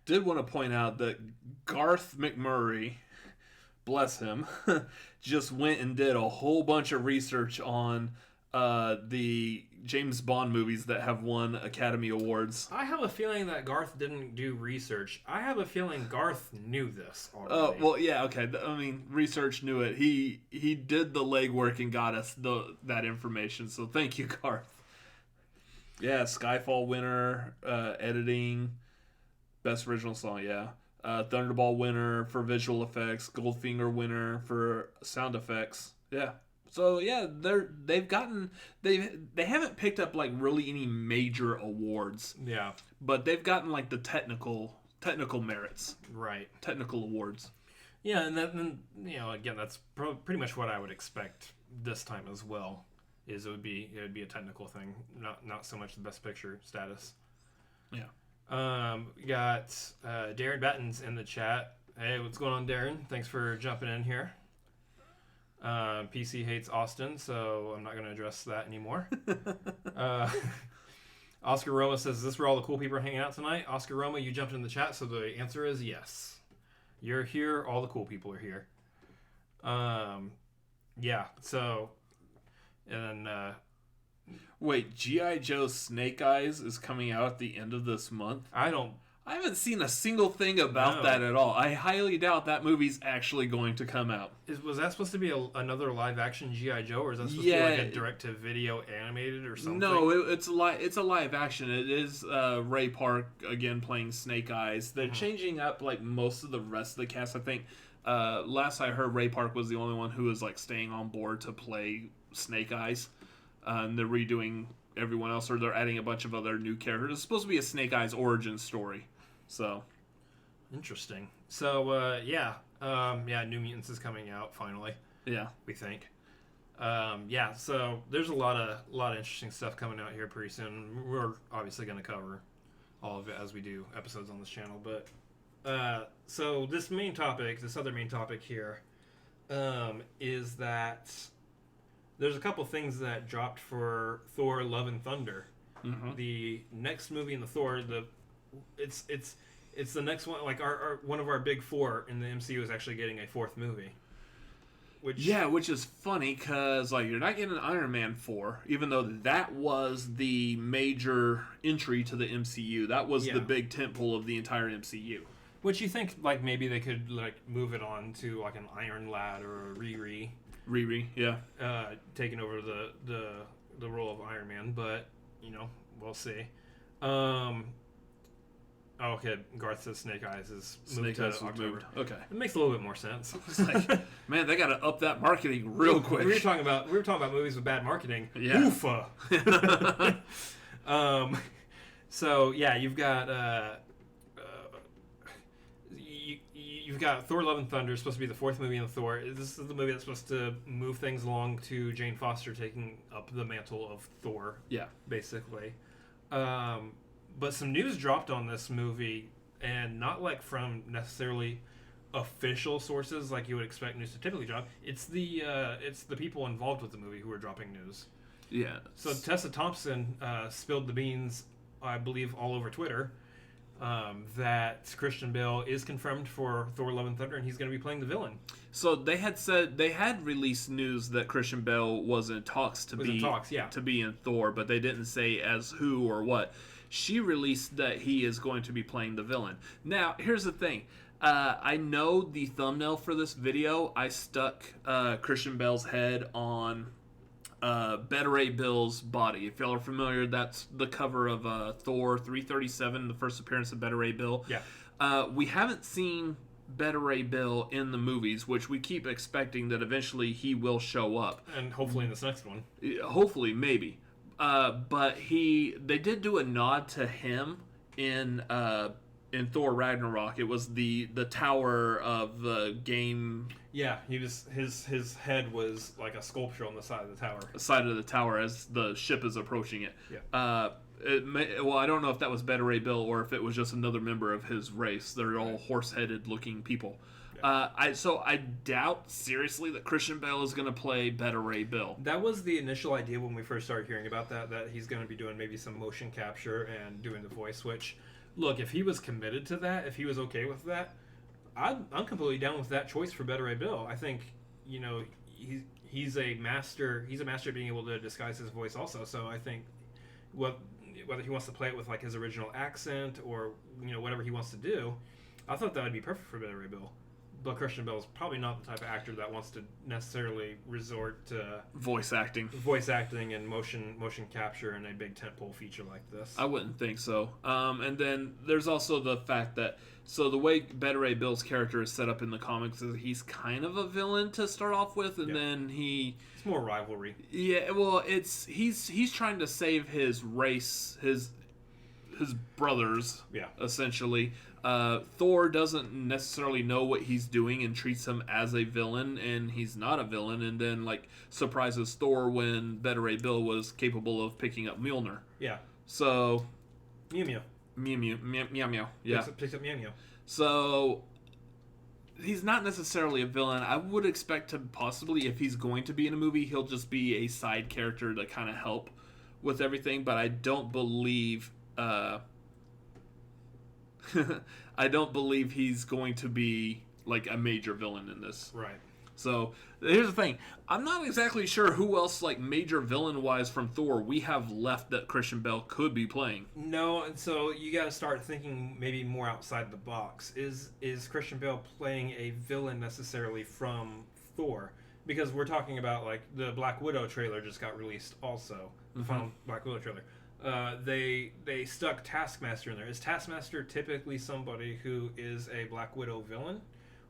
Did want to point out that Garth McMurray, bless him, just went and did a whole bunch of research on the James Bond movies that have won Academy Awards. I have a feeling that Garth didn't do research. I have a feeling Garth knew this already. Well, yeah, okay. I mean, research knew it. He did the legwork and got us that information. So thank you, Garth. Yeah, Skyfall winner, editing, best original song. Yeah, Thunderball winner for visual effects, Goldfinger winner for sound effects. Yeah. So yeah, they haven't picked up like really any major awards. Yeah. But they've gotten like the technical merits. Right. Technical awards. Yeah, and then again, that's pretty much what I would expect this time as well. It would be a technical thing, not so much the best picture status. Yeah. We got Darren Battens in the chat. Hey, what's going on, Darren? Thanks for jumping in here. PC hates Austin, so I'm not going to address that anymore. Oscar Roma says, "Is this where all the cool people are hanging out tonight?" Oscar Roma, you jumped in the chat, so the answer is yes. You're here. All the cool people are here. Yeah. So, and wait, G.I. Joe Snake Eyes is coming out at the end of this month? I haven't seen a single thing about that at all. I highly doubt that movie's actually going to come out. Was that supposed to be another live-action G.I. Joe, or is that supposed to be like a direct-to-video animated or something? No, it's a live action. It is Ray Park, again, playing Snake Eyes. They're changing up like most of the rest of the cast, I think. Last I heard, Ray Park was the only one who was like staying on board to play Snake Eyes. And they're redoing everyone else, or they're adding a bunch of other new characters. It's supposed to be a Snake Eyes origin story. So interesting. So New Mutants is coming out finally. Yeah, we think. So there's a lot of interesting stuff coming out here pretty soon. We're obviously going to cover all of it as we do episodes on this channel. But so this other main topic here, is that there's a couple things that dropped for Thor: Love and Thunder. Mm-hmm. The next movie in the Thor, it's the next one. Like our one of our big four in the MCU is actually getting a fourth movie. Which is funny because like you're not getting an Iron Man 4, even though that was the major entry to the MCU. That was the big tentpole of the entire MCU. Which you think like maybe they could like move it on to like an Iron Lad or a Riri, yeah, taking over the role of Iron Man, but we'll see. Okay, Garth says Snake Eyes is moved to October. Okay, it makes a little bit more sense. It's like, man, they got to up that marketing real quick. We were talking about movies with bad marketing. Yeah. Oofa. So yeah, you've got you've got Thor: Love and Thunder, supposed to be the fourth movie in Thor. This is the movie that's supposed to move things along to Jane Foster taking up the mantle of Thor. Yeah, basically. But some news dropped on this movie, and not like from necessarily official sources like you would expect news to typically drop. It's the people involved with the movie who are dropping news. Yeah. So Tessa Thompson spilled the beans, I believe, all over Twitter, that Christian Bale is confirmed for Thor: Love and Thunder, and he's going to be playing the villain. So they had released news that Christian Bale was in talks to be in Thor, but they didn't say as who or what. She released that he is going to be playing the villain. Now, here's the thing. I know the thumbnail for this video, I stuck Christian Bale's head on Beta Ray Bill's body. If y'all are familiar, that's the cover of Thor 337, the first appearance of Beta Ray Bill. Yeah. We haven't seen Beta Ray Bill in the movies, which we keep expecting that eventually he will show up. And hopefully in this next one. Hopefully, maybe. But they did do a nod to him in Thor Ragnarok. It was the tower of the game. Yeah, his head was like a sculpture on the side of the tower. The side of the tower as the ship is approaching it. Yeah. I don't know if that was Beta Ray Bill or if it was just another member of his race. They're all horse-headed looking people. Yeah. I doubt seriously that Christian Bale is going to play Beta Ray Bill. That was the initial idea when we first started hearing about that he's going to be doing maybe some motion capture and doing the voice switch. Look, if he was committed to that, if he was okay with that, I'm completely down with that choice for Beta Ray Bill. I think, he's a master. He's a master at being able to disguise his voice also. So I think whether he wants to play it with like his original accent or whatever he wants to do, I thought that would be perfect for Beta Ray Bill. But Christian Bale is probably not the type of actor that wants to necessarily resort to voice acting and motion capture in a big tentpole feature like this. I wouldn't think so. And then there's also the fact that the way Bette Ray Bill's character is set up in the comics is he's kind of a villain to start off with, and then it's more rivalry. Yeah, well, he's trying to save his race, his brothers, essentially. Thor doesn't necessarily know what he's doing and treats him as a villain, and he's not a villain, and then surprises Thor when Bette Ray Bill was capable of picking up Mjolnir. Yeah. So Mew Meow. Yeah. Picks up Mew. So he's not necessarily a villain. I would expect to possibly, if he's going to be in a movie, he'll just be a side character to kind of help with everything, but I don't believe I don't believe he's going to be a major villain in this. Right. So here's the thing: I'm not exactly sure who else, major villain-wise from Thor, we have left that Christian Bale could be playing. No, and so you got to start thinking maybe more outside the box. Is Christian Bale playing a villain necessarily from Thor? Because we're talking about the Black Widow trailer just got released. Also, the final Black Widow trailer. They stuck Taskmaster in there. Is Taskmaster typically somebody who is a Black Widow villain,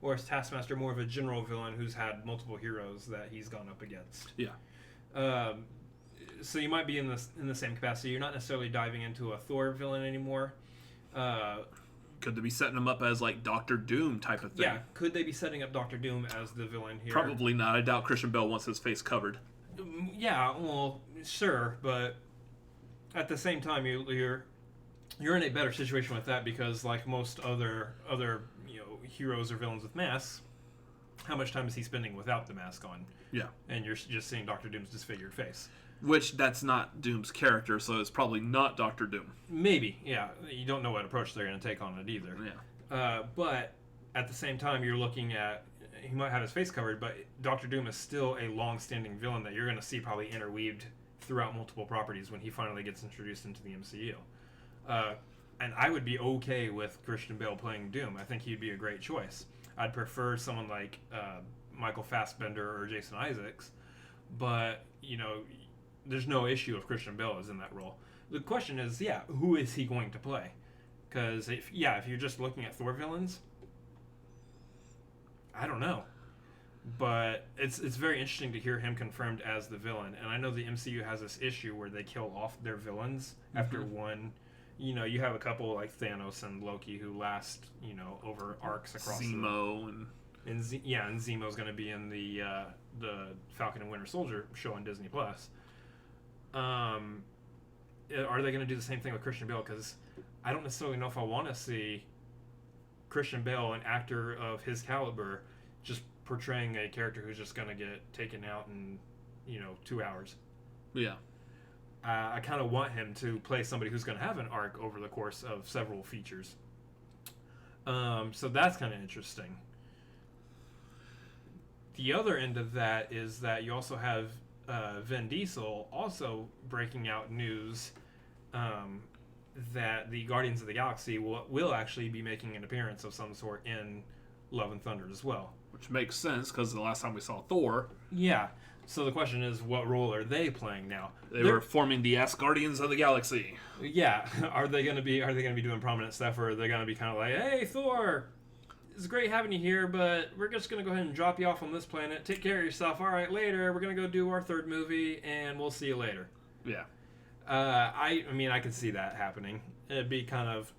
or is Taskmaster more of a general villain who's had multiple heroes that he's gone up against? Yeah. So you might be in the same capacity. You're not necessarily diving into a Thor villain anymore. Could they be setting him up as Doctor Doom type of thing? Yeah. Could they be setting up Doctor Doom as the villain here? Probably not. I doubt Christian Bale wants his face covered. Yeah. Well, sure, but at the same time, you're in a better situation with that because, like most other heroes or villains with masks, how much time is he spending without the mask on? Yeah, and you're just seeing Doctor Doom's disfigured face. Which that's not Doom's character, so it's probably not Doctor Doom. Maybe, yeah. You don't know what approach they're going to take on it either. Yeah. But at the same time, you're looking at he might have his face covered, but Doctor Doom is still a long-standing villain that you're going to see probably interweaved throughout multiple properties when he finally gets introduced into the MCU. And I would be okay with Christian Bale playing Doom. I think he'd be a great choice. I'd prefer someone like Michael Fassbender or Jason Isaacs, but there's no issue if Christian Bale is in that role. The question is, who is he going to play? Because if you're just looking at Thor villains, I don't know. But it's very interesting to hear him confirmed as the villain. And I know the MCU has this issue where they kill off their villains after one. You have a couple like Thanos and Loki who last, over arcs across Zemo and Zemo's going to be in the Falcon and Winter Soldier show on Disney Plus. Are they going to do the same thing with Christian Bale? Because I don't necessarily know if I want to see Christian Bale, an actor of his caliber, just portraying a character who's just going to get taken out in 2 hours. Yeah. I kind of want him to play somebody who's going to have an arc over the course of several features. So that's kind of interesting. The other end of that is that you also have Vin Diesel also breaking out news that the Guardians of the Galaxy will actually be making an appearance of some sort in Love and Thunder as well. Which makes sense because the last time we saw Thor. Yeah. So the question is, what role are they playing now? They were forming the Guardians of the Galaxy. Yeah. Are they going to be doing prominent stuff, or are they going to be kind of like, hey, Thor, it's great having you here, but we're just going to go ahead and drop you off on this planet. Take care of yourself. All right, later. We're going to go do our third movie, and we'll see you later. Yeah. I could see that happening. It'd be kind of...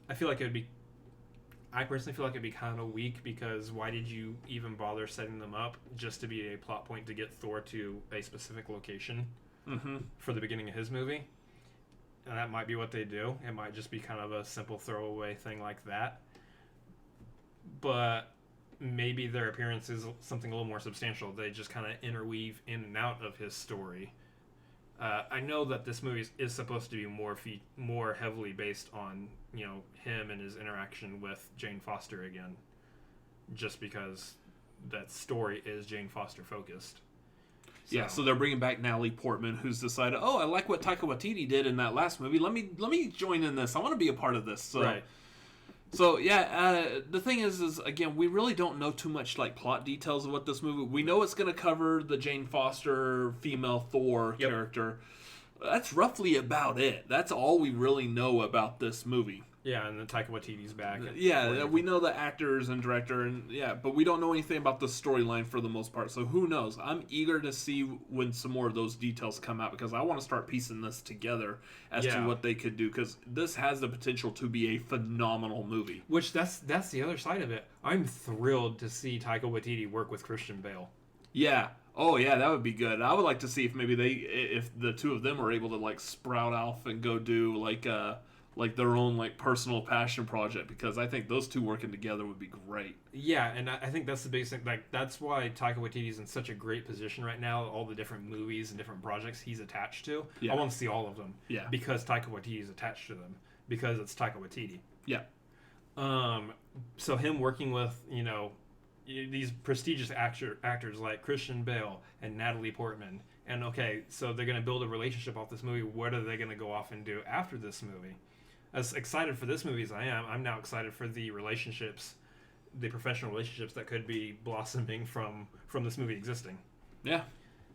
I personally feel like it'd be kind of weak, because why did you even bother setting them up just to be a plot point to get Thor to a specific location for the beginning of his movie? And that might be what they do. It might just be kind of a simple throwaway thing like that. But maybe their appearance is something a little more substantial. They just kind of interweave in and out of his story. I know that this movie is supposed to be more heavily based on him and his interaction with Jane Foster again, just because that story is Jane Foster focused. So they're bringing back Natalie Portman, who's decided, I like what Taika Waititi did in that last movie. Let me join in this. I want to be a part of this. So, right. So yeah, the thing is again, we really don't know too much like plot details of what this movie. We know it's going to cover the Jane Foster female Thor character. That's roughly about it. That's all we really know about this movie. Yeah, and then Taika Waititi's back. Yeah, we know the actors and director, and but we don't know anything about the storyline for the most part. So who knows? I'm eager to see when some more of those details come out because I want to start piecing this together as to what they could do because this has the potential to be a phenomenal movie. Which that's the other side of it. I'm thrilled to see Taika Waititi work with Christian Bale. Yeah. Oh yeah, that would be good. I would like to see if maybe if the two of them are able to like sprout off and go do like their own like personal passion project because I think those two working together would be great. Yeah, and I think that's the biggest thing. Like that's why Taika Waititi is in such a great position right now. All the different movies and different projects he's attached to. I want to see all of them. Yeah. Because Taika Waititi is attached to them because it's Taika Waititi. Yeah. So him working with these prestigious actors like Christian Bale and Natalie Portman, and so they're going to build a relationship off this movie. What are they going to go off and do after this movie? As excited for this movie as I am, I'm now excited for the relationships, the professional relationships that could be blossoming from this movie existing. Yeah.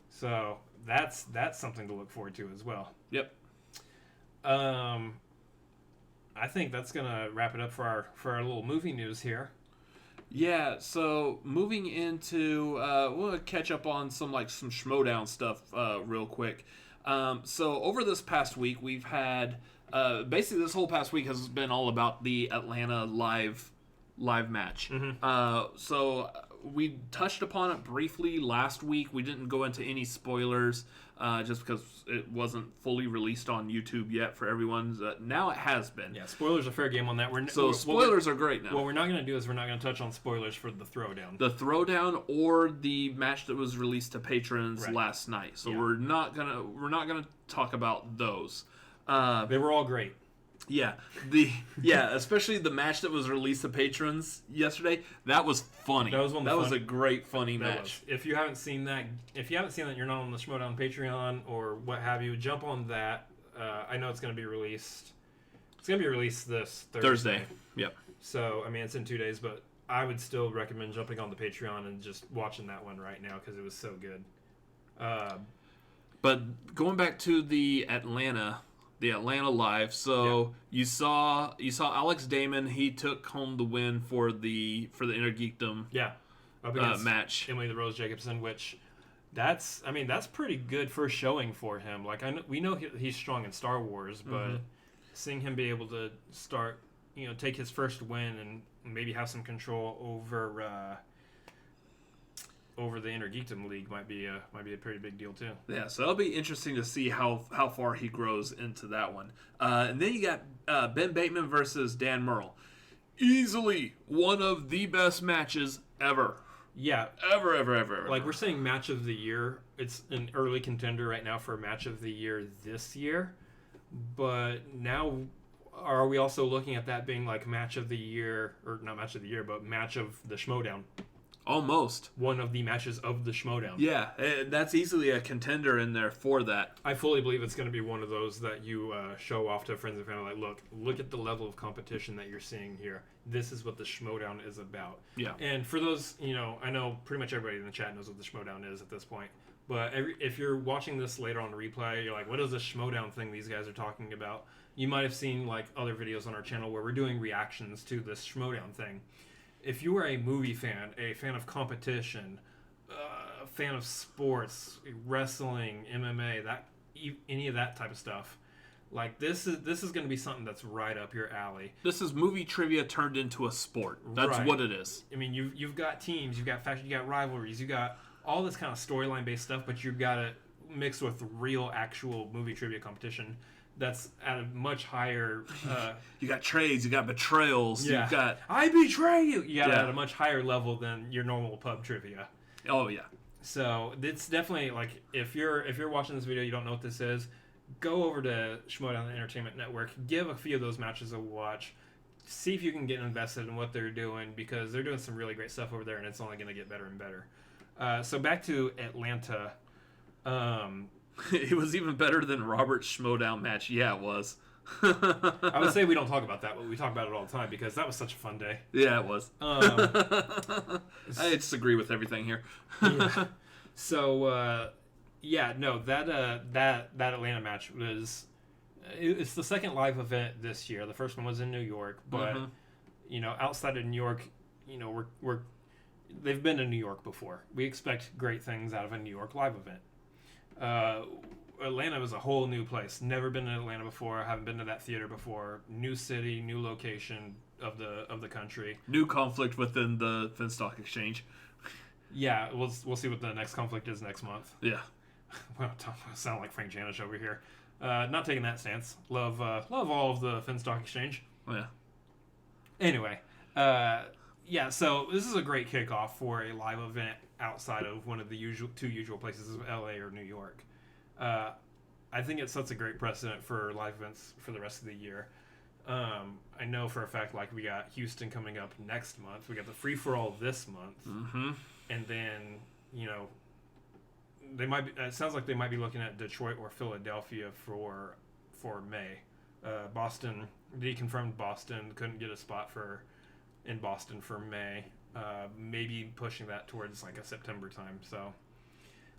So that's something to look forward to as well. Yep. I think that's gonna wrap it up for our little movie news here. Yeah, so moving into we'll catch up on some Schmoedown stuff real quick. So over this past week we've had basically this whole past week has been all about the Atlanta live match. Mm-hmm. So we touched upon it briefly last week. We didn't go into any spoilers just because it wasn't fully released on YouTube yet for everyone. Now it has been. Yeah, spoilers are fair game on that. Spoilers are great now. What we're not going to do is we're not going to touch on spoilers for the Throwdown. The Throwdown or the match that was released to patrons last night. So we're not gonna talk about those. They were all great. Yeah, especially the match that was released to patrons yesterday. That was funny. That was a great funny match. If you haven't seen that, you're not on the Schmoedown Patreon or what have you. Jump on that. I know it's going to be released. It's going to be released this Thursday. Yep. So I mean, it's in 2 days, but I would still recommend jumping on the Patreon and just watching that one right now because it was so good. But going back to the Atlanta live, so you saw Alex Damon. He took home the win for the Inner Geekdom up against match. Emily the Rose Jacobson, which that's pretty good first showing for him. Like we know he's strong in Star Wars, but seeing him be able to start take his first win and maybe have some control over the Inner Geekdom League might be a pretty big deal too. Yeah, so it'll be interesting to see how far he grows into that one. And then you got Ben Bateman versus Dan Murrell. Easily one of the best matches ever. Yeah. Ever. Like we're saying match of the year. It's an early contender right now for match of the year this year. But now are we also looking at that being like match of the year, or not match of the year, but match of the Schmoedown? Almost. One of the matches of the Schmoedown. Yeah, that's easily a contender in there for that. I fully believe it's going to be one of those that you show off to friends and family. Like, look at the level of competition that you're seeing here. This is what the Schmoedown is about. Yeah. And for those, I know pretty much everybody in the chat knows what the Schmoedown is at this point. But if you're watching this later on replay, you're like, what is this Schmoedown thing these guys are talking about? You might have seen like other videos on our channel where we're doing reactions to this Schmoedown thing. If you are a movie fan, a fan of competition, a fan of sports, wrestling, MMA, any of that type of stuff, like this is going to be something that's right up your alley. This is movie trivia turned into a sport. That's what it is. I mean, you've got teams, you've got fashion, you got rivalries, you got all this kind of storyline based stuff, but you've got it mixed with real, actual movie trivia competition. That's at a much higher... you got trades, you got betrayals, you got... I betray you! You got it at a much higher level than your normal pub trivia. Oh, yeah. So, it's definitely, like, if you're watching this video, you don't know what this is, go over to Schmoedown Entertainment Network, give a few of those matches a watch, see if you can get invested in what they're doing, because they're doing some really great stuff over there, and it's only going to get better and better. So, back to Atlanta... It was even better than Robert's Schmoedown match. Yeah, it was. I would say we don't talk about that, but we talk about it all the time because that was such a fun day. Yeah, it was. I just agree with everything here. Yeah. So, that Atlanta match was... It's the second live event this year. The first one was in New York, but, outside of New York, they've been to New York before. We expect great things out of a New York live event. Atlanta was a whole new place. Never been to Atlanta before. Haven't been to that theater before. New city, new location of the country. New conflict within the Finstock Exchange. Yeah, we'll see what the next conflict is next month. Yeah. Well, sound like Frank Janish over here. Not taking that stance. Love all of the Finstock Exchange. Oh, yeah. Anyway, so this is a great kickoff for a live event outside of one of the two usual places of LA or New York. I think it sets a great precedent for live events for the rest of the year. I know for a fact, like, we got Houston coming up next month. We got the free-for-all this month. Mm-hmm. And then, it sounds like they might be looking at Detroit or Philadelphia for May. Boston, they confirmed Boston, couldn't get a spot in Boston for May. Maybe pushing that towards like a September time. So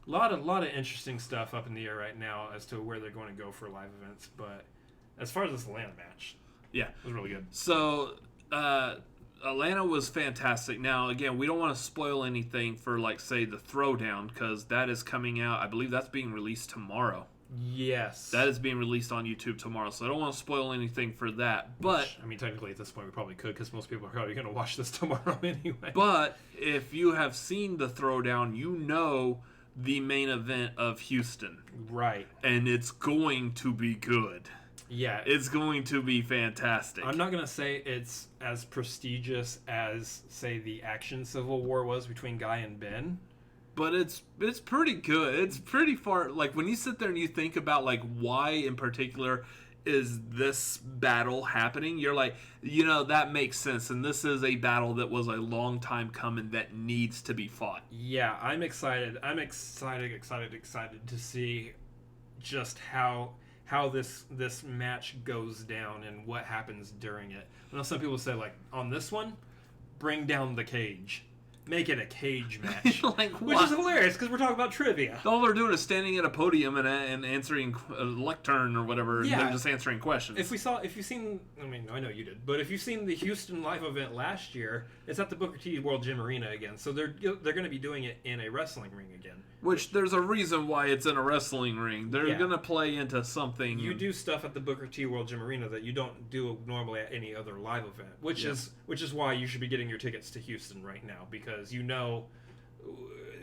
a lot of interesting stuff up in the air right now as to where they're going to go for live events. But as far as this Atlanta match, yeah, it was really good. So Atlanta was fantastic. Now, again, we don't want to spoil anything for, like, say, the Throwdown, because that is coming out. I believe that's being released tomorrow. Yes. That is being released on YouTube tomorrow, so I don't want to spoil anything for that. But I mean, technically, at this point, we probably could, because most people are probably going to watch this tomorrow anyway. But if you have seen the Throwdown, you know the main event of Houston. Right. And it's going to be good. Yeah. It's going to be fantastic. I'm not going to say it's as prestigious as, say, the action Civil War was between Guy and Ben. But it's pretty good. It's pretty far. Like, when you sit there and you think about, like, why in particular is this battle happening, you're like, that makes sense. And this is a battle that was a long time coming that needs to be fought. Yeah, I'm excited. I'm excited to see just how this match goes down and what happens during it. I know some people say, like, on this one, bring down the cage. Make it a cage match. Like, which is hilarious, because we're talking about trivia. All they're doing is standing at a podium and answering a lectern or whatever. Yeah. And they're just answering questions. If you've seen, I mean, I know you did, but if you've seen the Houston live event last year, it's at the Booker T World Gym Arena again. So they're going to be doing it in a wrestling ring again. Which there's a reason why it's in a wrestling ring. They're going to play into something. You do stuff at the Booker T World Gym Arena that you don't do normally at any other live event, which is why you should be getting your tickets to Houston right now, because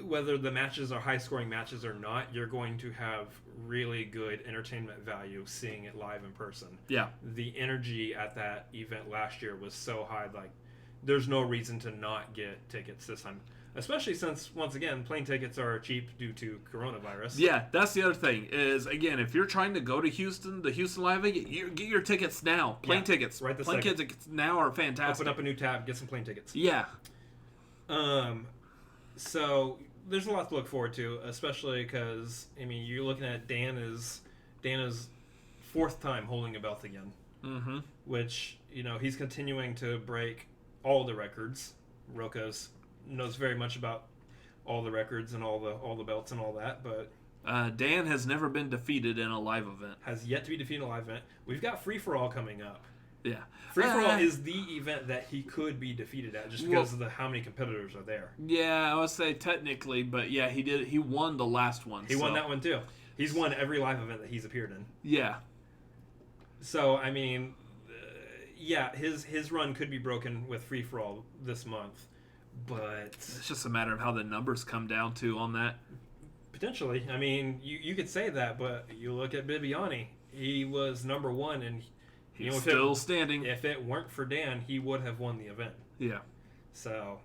whether the matches are high-scoring matches or not, you're going to have really good entertainment value seeing it live in person. Yeah. The energy at that event last year was so high, like, there's no reason to not get tickets this time. Especially since, once again, plane tickets are cheap due to coronavirus. Yeah, that's the other thing, is, again, if you're trying to go to Houston, the Houston Live event, get your tickets now. Plane tickets. Right this plane second. tickets now are fantastic. Open up a new tab, get some plane tickets. Yeah. So there's a lot to look forward to, especially because, I mean, you're looking at Dana's fourth time holding a belt again. Mm-hmm. Which, he's continuing to break all the records. Rokas knows very much about all the records and all the belts and all that, but Dan has never been defeated in a live event. Has yet to be defeated in a live event. We've got Free For All coming up. Yeah. Free For All is the event that he could be defeated at, just because of how many competitors are there. Yeah, I would say technically, but yeah, he did. He won the last one. He won that one too. He's won every live event that he's appeared in. Yeah. So I mean, his run could be broken with Free For All this month, but it's just a matter of how the numbers come down to on that. Potentially, I mean, you could say that, but you look at Bibiani. He was number one, and he's still standing. If it weren't for Dan, he would have won the event. Yeah. So,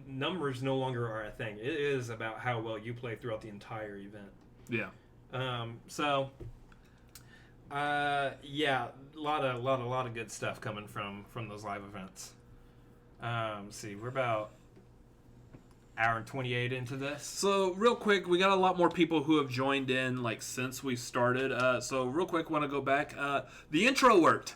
numbers no longer are a thing. It is about how well you play throughout the entire event. Yeah. A lot of good stuff coming from those live events. See, we're about hour and 28 into this. So real quick, we got a lot more people who have joined in like since we started. So real quick, want to go back. The intro worked.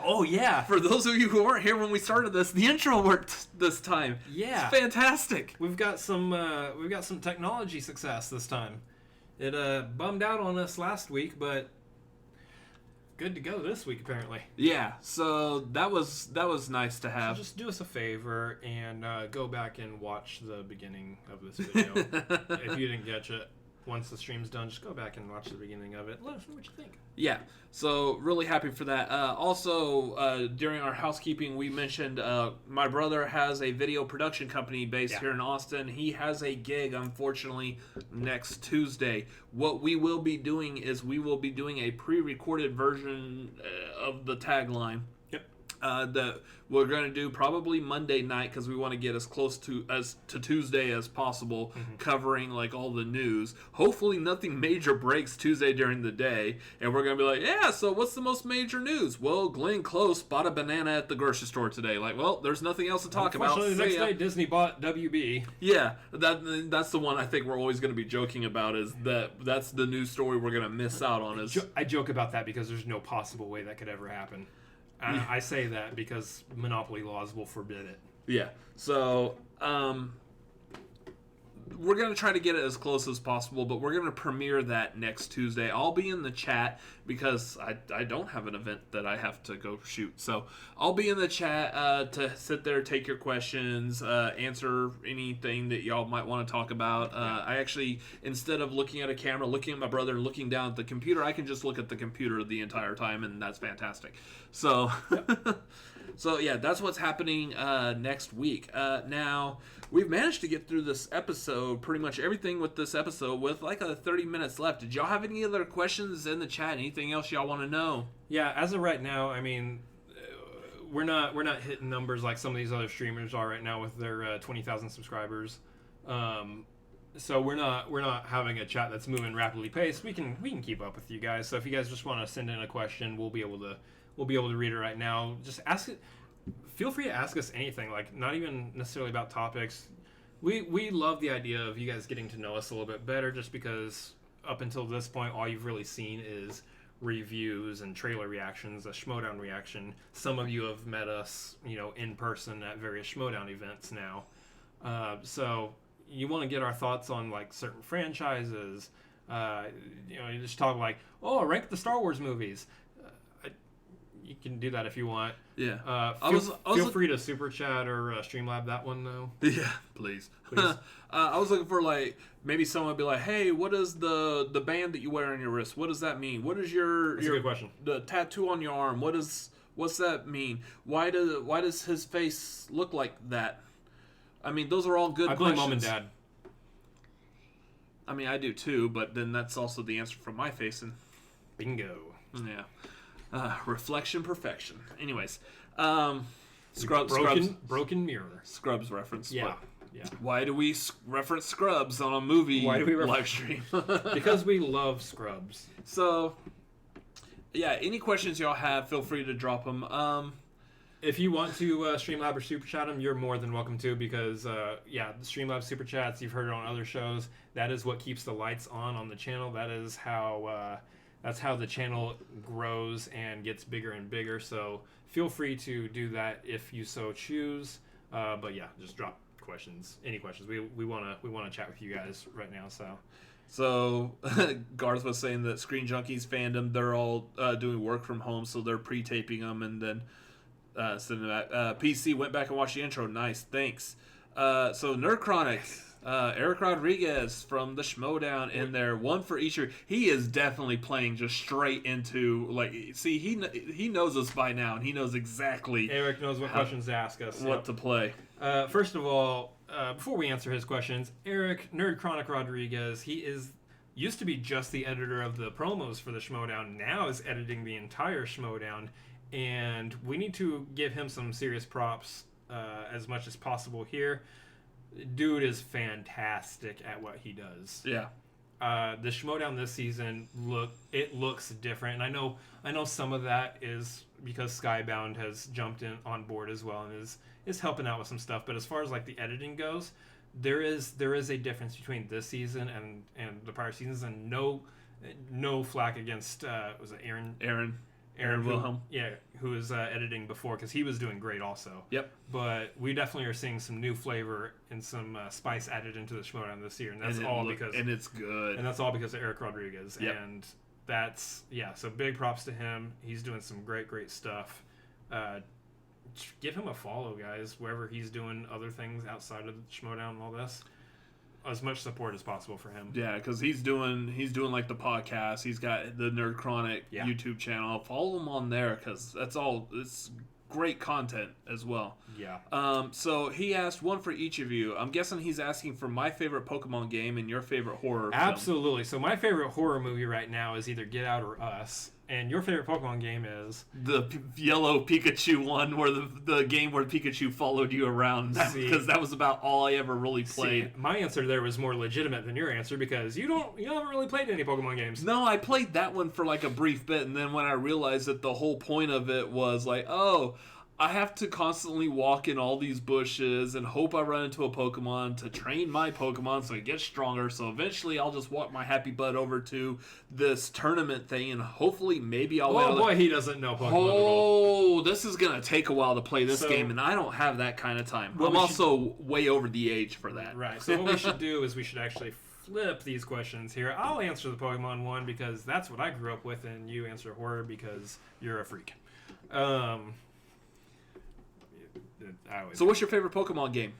Oh yeah. For those of you who weren't here when we started this, the intro worked this time. Yeah. It's fantastic. We've got some technology success this time. It bummed out on us last week, but good to go this week apparently. Yeah. So that was nice to have. So just do us a favor and go back and watch the beginning of this video. If you didn't catch it, once the stream's done, just go back and watch the beginning of it. Let us know what you think. Yeah, so really happy for that. Also, during our housekeeping, we mentioned my brother has a video production company based here in Austin. He has a gig, unfortunately, next Tuesday. What we will be doing is we will be doing a pre-recorded version of the tagline. That we're going to do probably Monday night because we want to get as close to Tuesday as possible, covering like all the news. Hopefully nothing major breaks Tuesday during the day, and we're going to be like, yeah, so what's the most major news? Well, Glenn Close bought a banana at the grocery store today. Like, well, there's nothing else to talk about. The next day, Disney bought WB. Yeah, that's the one I think we're always going to be joking about, is that's the news story we're going to miss out on. I joke about that because there's no possible way that could ever happen. I say that because monopoly laws will forbid it. Yeah. So, we're going to try to get it as close as possible, but we're going to premiere that next Tuesday. I'll be in the chat because I don't have an event that I have to go shoot. So I'll be in the chat to sit there, take your questions, answer anything that y'all might want to talk about. I actually, instead of looking at a camera, looking at my brother, and looking down at the computer, I can just look at the computer the entire time, and that's fantastic. So... So, yeah, that's what's happening next week. Now, we've managed to get through this episode, pretty much everything with this episode, with like 30 minutes left. Did y'all have any other questions in the chat? Anything else y'all want to know? Yeah, as of right now, I mean, we're not hitting numbers like some of these other streamers are right now with their 20,000 subscribers. So we're not having a chat that's moving rapidly paced. We can keep up with you guys. So if you guys just want to send in a question, we'll be able to read it right now. Just ask it. Feel free to ask us anything, like not even necessarily about topics. We love the idea of you guys getting to know us a little bit better, just because up until this point, all you've really seen is reviews and trailer reactions, a Schmoedown reaction. Some of you have met us, in person at various Schmoedown events now. So you want to get our thoughts on like certain franchises. You just talk like, rank the Star Wars movies. You can do that if you want. Yeah. Feel free to super chat or Streamlab that one though. Yeah, please. I was looking for like maybe someone would be like, "Hey, what is the band that you wear on your wrist? What does that mean? What is That's a good question. The tattoo on your arm? What's that mean? Why does his face look like that?" I mean, those are all good questions. I blame mom and dad. I mean, I do too, but then that's also the answer from my face. And bingo. Yeah. Reflection perfection. Anyways, broken mirror. Scrubs reference. Yeah. Why do we reference Scrubs on a movie live stream? Because we love Scrubs. So, yeah, any questions y'all have, feel free to drop them. If you want to Streamlab or Super Chat them, you're more than welcome to, because, the Streamlab Super Chats, you've heard it on other shows. That is what keeps the lights on the channel. That is how... That's how the channel grows and gets bigger and bigger. So feel free to do that if you so choose. But yeah, just drop questions, any questions. We wanna chat with you guys right now. So Garth was saying that Screen Junkies fandom, they're all doing work from home, so they're pre-taping them and then sending them back. PC went back and watched the intro. Nice, thanks. So Nerd Chronic. Eric Rodriguez from the Schmoedown in there, one for each year. He is definitely playing just straight into, like, see, he knows us by now, and he knows exactly. Eric knows what questions to ask us. What to play. First of all, before we answer his questions, Eric, Nerd Chronic Rodriguez, he used to be just the editor of the promos for the Schmoedown, now is editing the entire Schmoedown, and we need to give him some serious props as much as possible here. Dude is fantastic at what he does. Yeah. The Schmoedown this season looks different, and I know some of that is because Skybound has jumped in on board as well and is helping out with some stuff. But as far as like the editing goes, there is a difference between this season and the prior seasons, and no flack against was it Aaron Wilhelm? Who was editing before, because he was doing great also. Yep. But we definitely are seeing some new flavor and some spice added into the Schmoedown this year, and that's and it's good. And that's all because of Eric Rodriguez. Yep. And that's so big props to him. He's doing some great stuff. Give him a follow, guys, wherever he's doing other things outside of Schmoedown and all this. As much support as possible for him. Yeah, because he's doing like the podcast. He's got the Nerd Chronic YouTube channel. Follow him on there, because it's great content as well. Yeah. So he asked one for each of you. I'm guessing he's asking for my favorite Pokemon game and your favorite horror Absolutely. So my favorite horror movie right now is either Get Out or Us. And your favorite Pokemon game is? The yellow Pikachu one, where the game where Pikachu followed you around. Because that was about all I ever really played. My answer there was more legitimate than your answer, because you haven't really played any Pokemon games. No, I played that one for like a brief bit, and then when I realized that the whole point of it was like, oh, I have to constantly walk in all these bushes and hope I run into a Pokemon to train my Pokemon so it gets stronger. So eventually I'll just walk my happy butt over to this tournament thing, and hopefully maybe I'll... Oh boy, he doesn't know Pokemon at all. Oh, this is going to take a while to play this game, and I don't have that kind of time. I'm also way over the age for that. Right, so what we should do is we should actually flip these questions here. I'll answer the Pokemon one because that's what I grew up with, and you answer horror because you're a freak. So what's your favorite Pokemon game?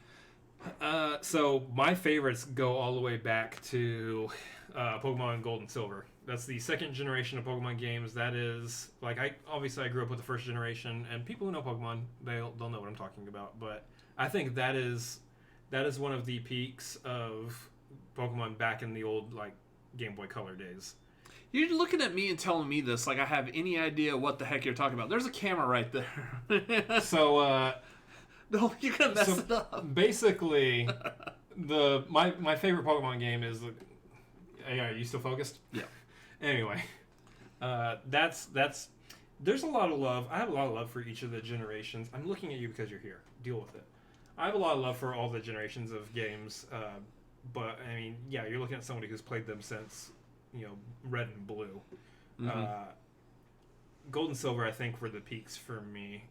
So my favorites go all the way back to Pokemon Gold and Silver. That's the second generation of Pokemon games. That is, like, I grew up with the first generation, and people who know Pokemon, they'll know what I'm talking about. But I think that is one of the peaks of Pokemon back in the old, like, Game Boy Color days. You're looking at me and telling me this like I have any idea what the heck you're talking about. There's a camera right there. So, no, you're gonna mess it up. Basically, my favorite Pokemon game is. Are you still focused? Yeah. Anyway, that's. There's a lot of love. I have a lot of love for each of the generations. I'm looking at you because you're here. Deal with it. I have a lot of love for all the generations of games, but I mean, yeah, you're looking at somebody who's played them since Red and Blue. Mm-hmm. Gold and Silver, I think, were the peaks for me.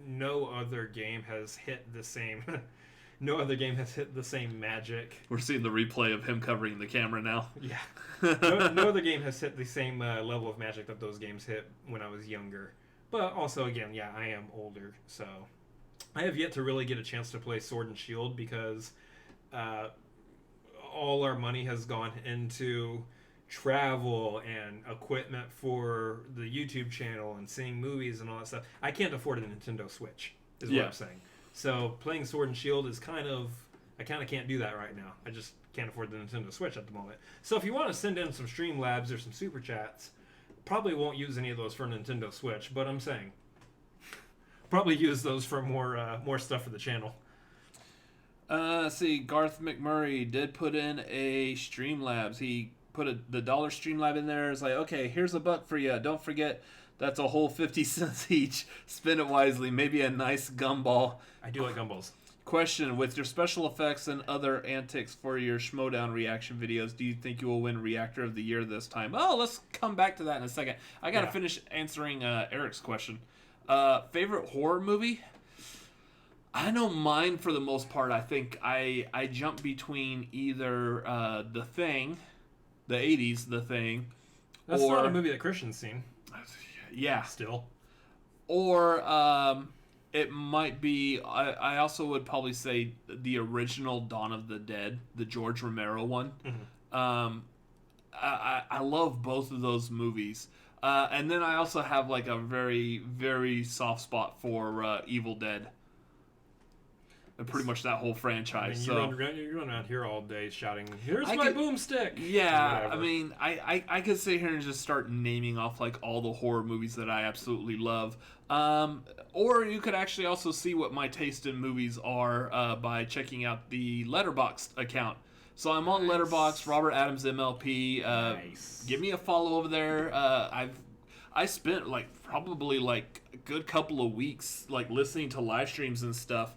No other game has hit the same. No other game has hit the same magic. We're seeing the replay of him covering the camera now. Yeah. No other game has hit the same level of magic that those games hit when I was younger. But also, again, yeah, I am older, so I have yet to really get a chance to play Sword and Shield because all our money has gone into travel and equipment for the YouTube channel and seeing movies and all that stuff. I can't afford a Nintendo Switch, is what I'm saying. So playing Sword and Shield is I kind of can't do that right now. I just can't afford the Nintendo Switch at the moment. So if you want to send in some Streamlabs or some Super Chats, probably won't use any of those for Nintendo Switch, but I'm saying probably use those for more stuff for the channel. See, Garth McMurray did put in a Streamlabs. He put the dollar Streamlab in there. It's like, okay, here's $1 for you. Don't forget, that's a whole 50 cents each. Spend it wisely. Maybe a nice gumball. I do like gumballs. Question: with your special effects and other antics for your Schmoedown reaction videos, do you think you will win Reactor of the Year this time? Oh, let's come back to that in a second. I gotta finish answering Eric's question. Favorite horror movie? I know mine for the most part. I think I jump between either The Thing, the 80s The Thing. That's not a movie that Christian's seen. Yeah. Still. Or it might be, I also would probably say the original Dawn of the Dead, the George Romero one. Mm-hmm. I love both of those movies. And then I also have like a very, very soft spot for Evil Dead. And pretty much that whole franchise. I mean, you run around here all day shouting, "Here's my boomstick!" Yeah, I mean, I could sit here and just start naming off like all the horror movies that I absolutely love. Or you could actually also see what my taste in movies are by checking out the Letterboxd account. So I'm on Letterboxd, Robert Adams MLP. Nice. Give me a follow over there. I spent probably a good couple of weeks listening to live streams and stuff,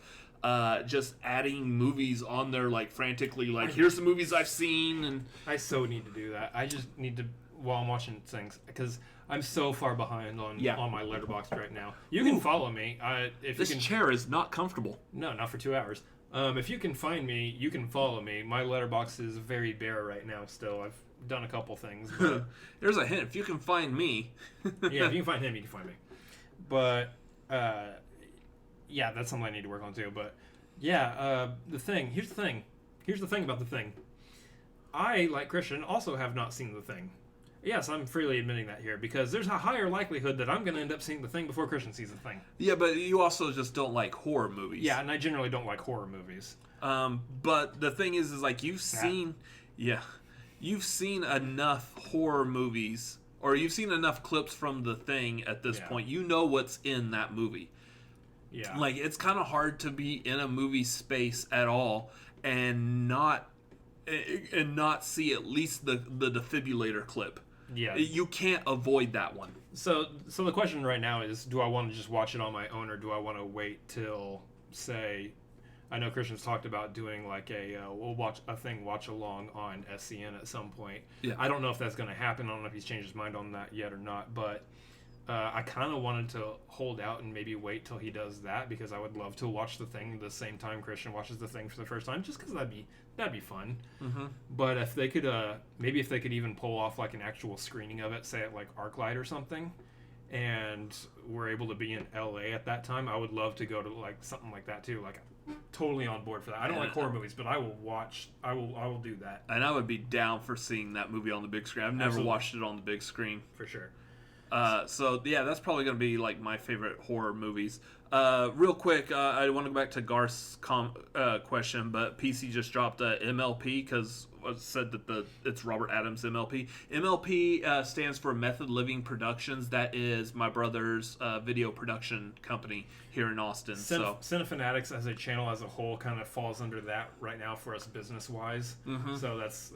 just adding movies on there frantically. Here's the movies I've seen, and I so need to do that. I just need to while I'm watching things because I'm so far behind on my Letterboxd right now. You can follow me. This chair is not comfortable. No, not for 2 hours. If you can find me, you can follow me. My Letterboxd is very bare right now still. I've done a couple things. But there's a hint. If you can find me. Yeah, if you can find him, you can find me. But, yeah, that's something I need to work on too. But, yeah, The Thing. Here's the thing. Here's the thing about The Thing. I, like Christian, also have not seen The Thing. Yes, I'm freely admitting that here because there's a higher likelihood that I'm going to end up seeing The Thing before Christian sees The Thing. Yeah, but you also just don't like horror movies. Yeah, and I generally don't like horror movies. But the thing is you've seen enough horror movies, or you've seen enough clips from The Thing at this point. You know what's in that movie. Yeah. It's kind of hard to be in a movie space at all and not see at least the defibrillator clip. Yeah. You can't avoid that one. So the question right now is, do I want to just watch it on my own, or do I want to wait till, say, I know Christian's talked about doing we'll watch along on SCN at some point. Yeah. I don't know if that's going to happen. I don't know if he's changed his mind on that yet or not, but I kind of wanted to hold out and maybe wait till he does that because I would love to watch The Thing the same time Christian watches The Thing for the first time, just because that'd be fun. Mm-hmm. But if they could, maybe if they could even pull off an actual screening of it, say at ArcLight or something, and we're able to be in LA at that time, I would love to go to something like that too. I'm totally on board for that. I don't like horror movies, but I will watch. I will do that. And I would be down for seeing that movie on the big screen. I've never watched it on the big screen for sure. So yeah, that's probably going to be my favorite horror movies. Real quick, I want to go back to Garth's question, but PC just dropped MLP because it said that it's Robert Adams MLP. MLP stands for Method Living Productions. That is my brother's video production company here in Austin. Cinefanatics as a channel as a whole kind of falls under that right now for us business wise. Mm-hmm. So that's.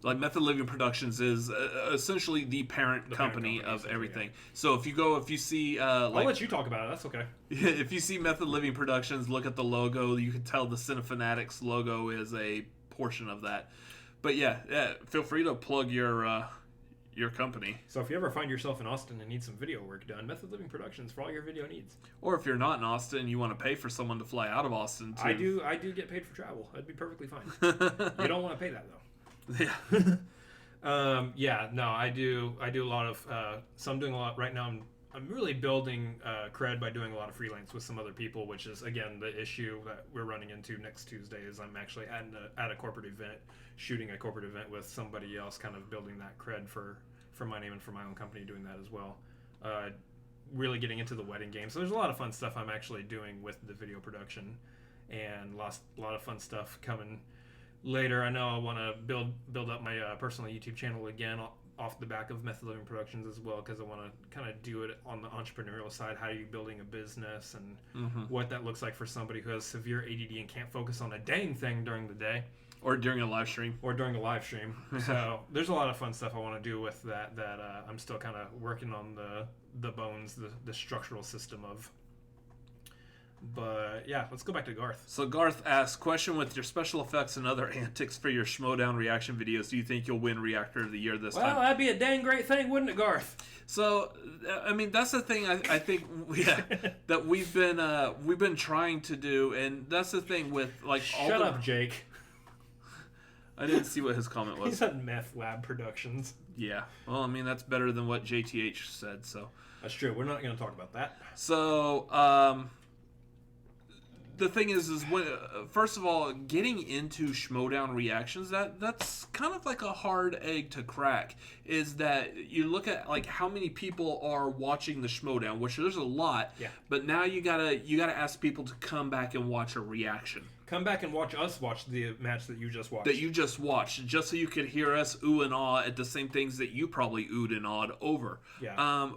Method Living Productions is essentially the parent company of everything. Yeah. So if you see... I'll let you talk about it. That's okay. If you see Method Living Productions, look at the logo. You can tell the Cinefanatics logo is a portion of that. But yeah, feel free to plug your company. So if you ever find yourself in Austin and need some video work done, Method Living Productions for all your video needs. Or if you're not in Austin and you want to pay for someone to fly out of Austin too. I do get paid for travel. That'd be perfectly fine. You don't want to pay that though. Yeah. I do a lot of so I'm doing a lot right now. I'm really building cred by doing a lot of freelance with some other people, which is again the issue that we're running into next Tuesday. Is I'm actually at a corporate event, shooting a corporate event with somebody else, kind of building that cred for my name and for my own company, doing that as well. Really getting into the wedding game. So there's a lot of fun stuff I'm actually doing with the video production, and a lot of fun stuff coming later. I know I want to build up my personal YouTube channel again off the back of Method Living Productions as well, because I want to kind of do it on the entrepreneurial side. How are you building a business, and what that looks like for somebody who has severe ADD and can't focus on a dang thing during the day. Or during a live stream. So there's a lot of fun stuff I want to do with that I'm still kind of working on the bones, the structural system of. But yeah, let's go back to Garth. So Garth asks, question: with your special effects and other antics for your Schmoedown reaction videos, do you think you'll win Reactor of the Year this time? Well, that'd be a dang great thing, wouldn't it, Garth? So, I mean, that's the thing I think that we've been trying to do, and that's the thing with Shut up, Jake. I didn't see what his comment was. He said Meth Lab Productions. Yeah. Well, I mean, that's better than what JTH said, so. That's true. We're not going to talk about that. So, the thing is when first of all, getting into Schmoedown reactions, that's kind of like a hard egg to crack. Is that you look at how many people are watching the Schmoedown, which there's a lot. Yeah. But now you gotta ask people to come back and watch a reaction. Come back and watch us watch the match that you just watched. Just so you could hear us ooh and ah at the same things that you probably oohed and awed over. Yeah.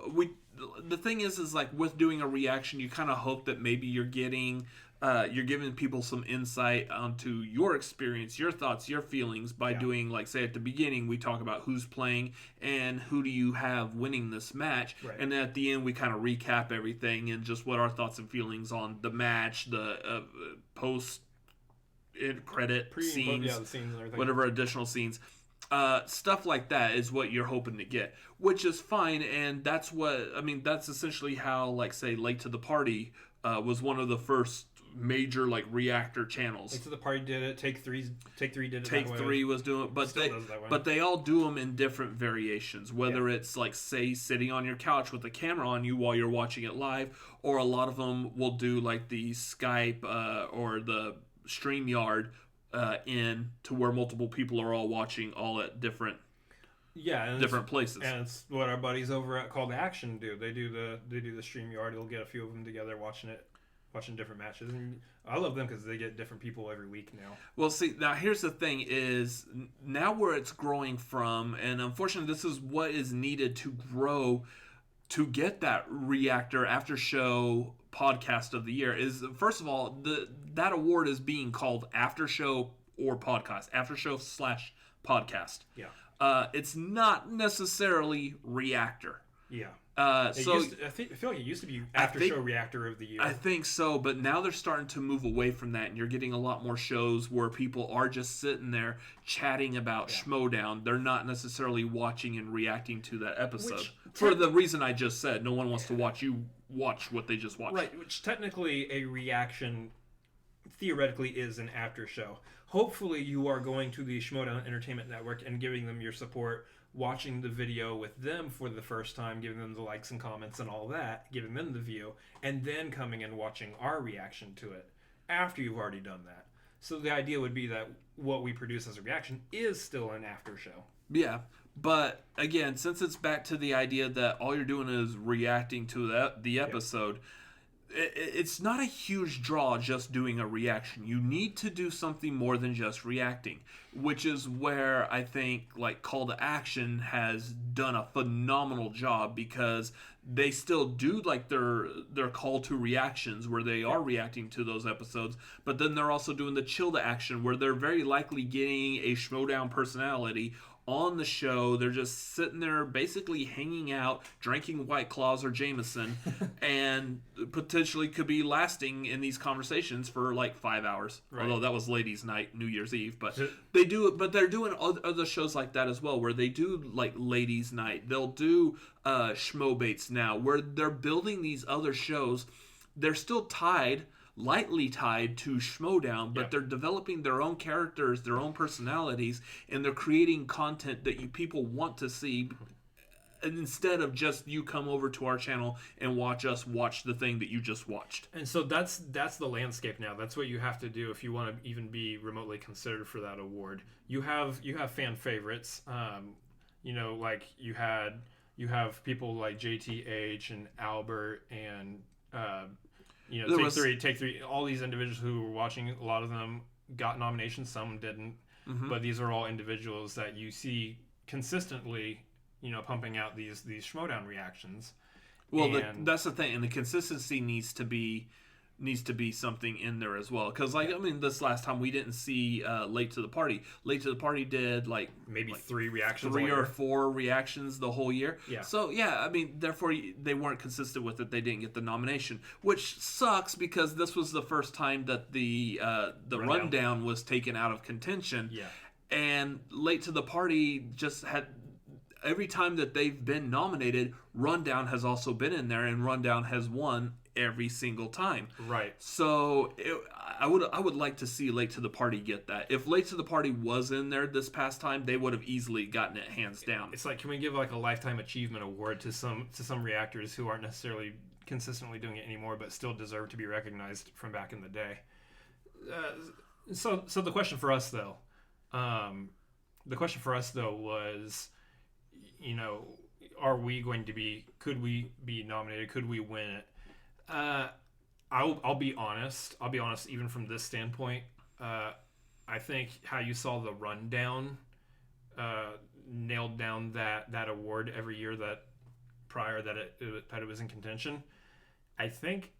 The thing is with doing a reaction, you kind of hope that maybe you're getting you're giving people some insight onto your experience, your thoughts, your feelings by doing, like, say at the beginning we talk about who's playing and who do you have winning this match, and then at the end we kind of recap everything and just what our thoughts and feelings on the match, the post credit scenes, the scenes and everything. whatever additional scenes. Stuff like that is what you're hoping to get, which is fine, and that's that's essentially how, like, say, Late to the Party was one of the first major, like, reactor channels. Late to the Party did it. Take Three did it. Take Three was doing it, but they all do them in different variations. Whether it's, like, say, sitting on your couch with the camera on you while you're watching it live, or a lot of them will do, like, the Skype or the StreamYard in to where multiple people are all watching all at different places. And it's what our buddies over at Call to Action do. They do the StreamYard. They'll get a few of them together watching different matches, and I love them because they get different people every week now. Well, see, now here's the thing: is now where it's growing from, and unfortunately, this is what is needed to grow to get that Reactor After Show Podcast of the Year. Is, first of all, that award is being called After Show or Podcast, After Show / Podcast. Yeah. It's not necessarily Reactor. Yeah. I feel like it used to be After Show Reactor of the Year. I think so, but now they're starting to move away from that, and you're getting a lot more shows where people are just sitting there chatting about Schmoedown. They're not necessarily watching and reacting to that episode. For the reason I just said, no one wants to watch you watch what they just watched. Right, which technically a reaction theoretically is an after show. Hopefully you are going to the Schmoedown Entertainment Network and giving them your support, watching the video with them for the first time, giving them the likes and comments and all that, giving them the view, and then coming and watching our reaction to it after you've already done that. So the idea would be that what we produce as a reaction is still an after show. Yeah, but again, since it's back to the idea that all you're doing is reacting to the episode, it's not a huge draw just doing a reaction. You need to do something more than just reacting, which is where I think, like, Call to Action has done a phenomenal job, because they still do, like, their call to reactions where they are reacting to those episodes, but then they're also doing the Chill to Action where they're very likely getting a Schmoedown personality on the show. They're just sitting there basically hanging out, drinking White Claws or Jameson, and potentially could be lasting in these conversations for like 5 hours. Right. Although that was ladies' night, New Year's Eve, but they do it. But they're doing other shows like that as well, where they do like ladies' night. They'll do Schmobates now, where they're building these other shows. They're still lightly tied to Schmoedown, but they're developing their own characters, their own personalities, and they're creating content that people want to see, instead of just you come over to our channel and watch us watch the thing that you just watched. And so that's the landscape now. That's what you have to do if you want to even be remotely considered for that award. You have fan favorites. Like you have people like JTH and Albert and Take Three, all these individuals who were watching, a lot of them got nominations, some didn't. Mm-hmm. But these are all individuals that you see consistently, pumping out these Schmoedown reactions. Well, that's the thing, and the consistency needs to be something in there as well. Because, this last time we didn't see Late to the Party. Late to the Party did, maybe 3 reactions. 3 or 4 reactions the whole year. Yeah. So, therefore, they weren't consistent with it. They didn't get the nomination. Which sucks, because this was the first time that the rundown was taken out of contention. Yeah. And Late to the Party just had... Every time that they've been nominated, Rundown has also been in there, and Rundown has won every single time. Right. So I would like to see Late to the Party get that. If Late to the Party was in there this past time, they would have easily gotten it hands down. It's like, can we give a lifetime achievement award to some reactors who aren't necessarily consistently doing it anymore, but still deserve to be recognized from back in the day? So the question for us though, was, could we be nominated? Could we win it? I'll be honest, even from this standpoint, I think how you saw the rundown, nailed down that award every year that it was in contention. I think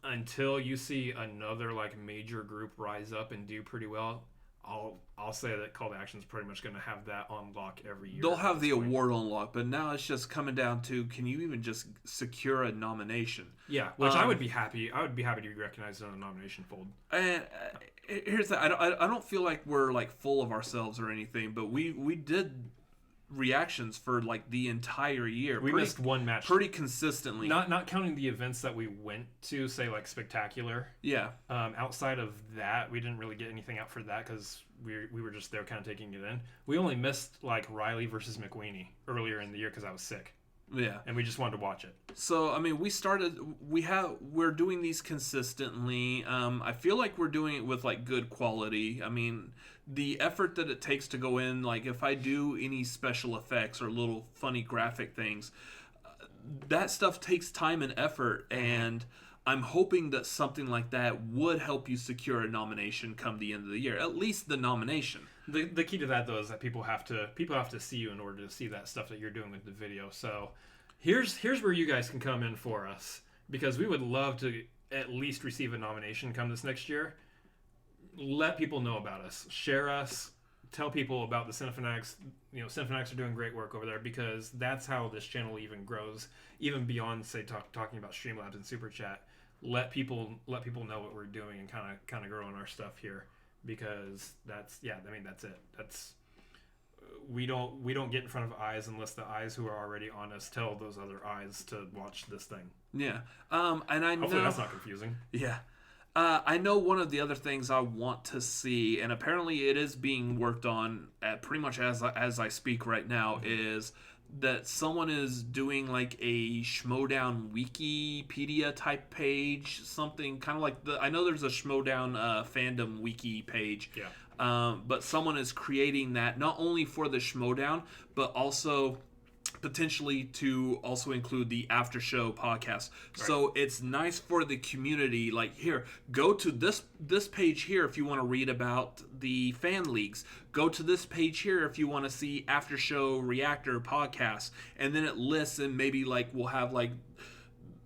until you see another like major group rise up and do pretty well, I'll say that Call to Action is pretty much going to have that on lock every year. They'll have the award on lock, but now it's just coming down to, can you even just secure a nomination? Yeah, which I would be happy. I would be happy to be recognized on a nomination fold. And here's the, I don't feel like we're like full of ourselves or anything, but we did reactions for like the entire year. We missed one match pretty consistently. Not counting the events that we went to, say like Spectacular. Yeah. Outside of that, we didn't really get anything out for that because we were just there kind of taking it in. We only missed like Riley versus McWeeny earlier in the year because I was sick. Yeah. And we just wanted to watch it. So, I mean, we're doing these consistently. I feel like we're doing it with like good quality. I mean, the effort that it takes to go in, like if I do any special effects or little funny graphic things, that stuff takes time and effort, and I'm hoping that something like that would help you secure a nomination come the end of the year, at least the nomination. The key to that though is that people have to see you in order to see that stuff that you're doing with the video. So here's where you guys can come in for us, because we would love to at least receive a nomination come this next year. Let people know about us, share us, tell people about the Cinefanatics. You know, Cinefanatics are doing great work over there, because that's how this channel even grows, even beyond say talking about Streamlabs and Super Chat. Let people know what we're doing and kind of growing our stuff here, because that's it. That's we don't get in front of eyes unless the eyes who are already on us tell those other eyes to watch this thing. Yeah. And I know hopefully that's not confusing. Yeah. I know one of the other things I want to see, and apparently it is being worked on at pretty much as I speak right now, is that someone is doing like a Schmoedown Wikipedia type page, something kind of like I know there's a Schmoedown fandom wiki page. Yeah. But someone is creating that not only for the Schmoedown, but also potentially to also include the after show podcast. Right. So it's nice for the community, like, here, go to this page here if you want to read about the fan leagues, go to this page here if you want to see after show reactor podcasts, and then it lists, and maybe like we'll have like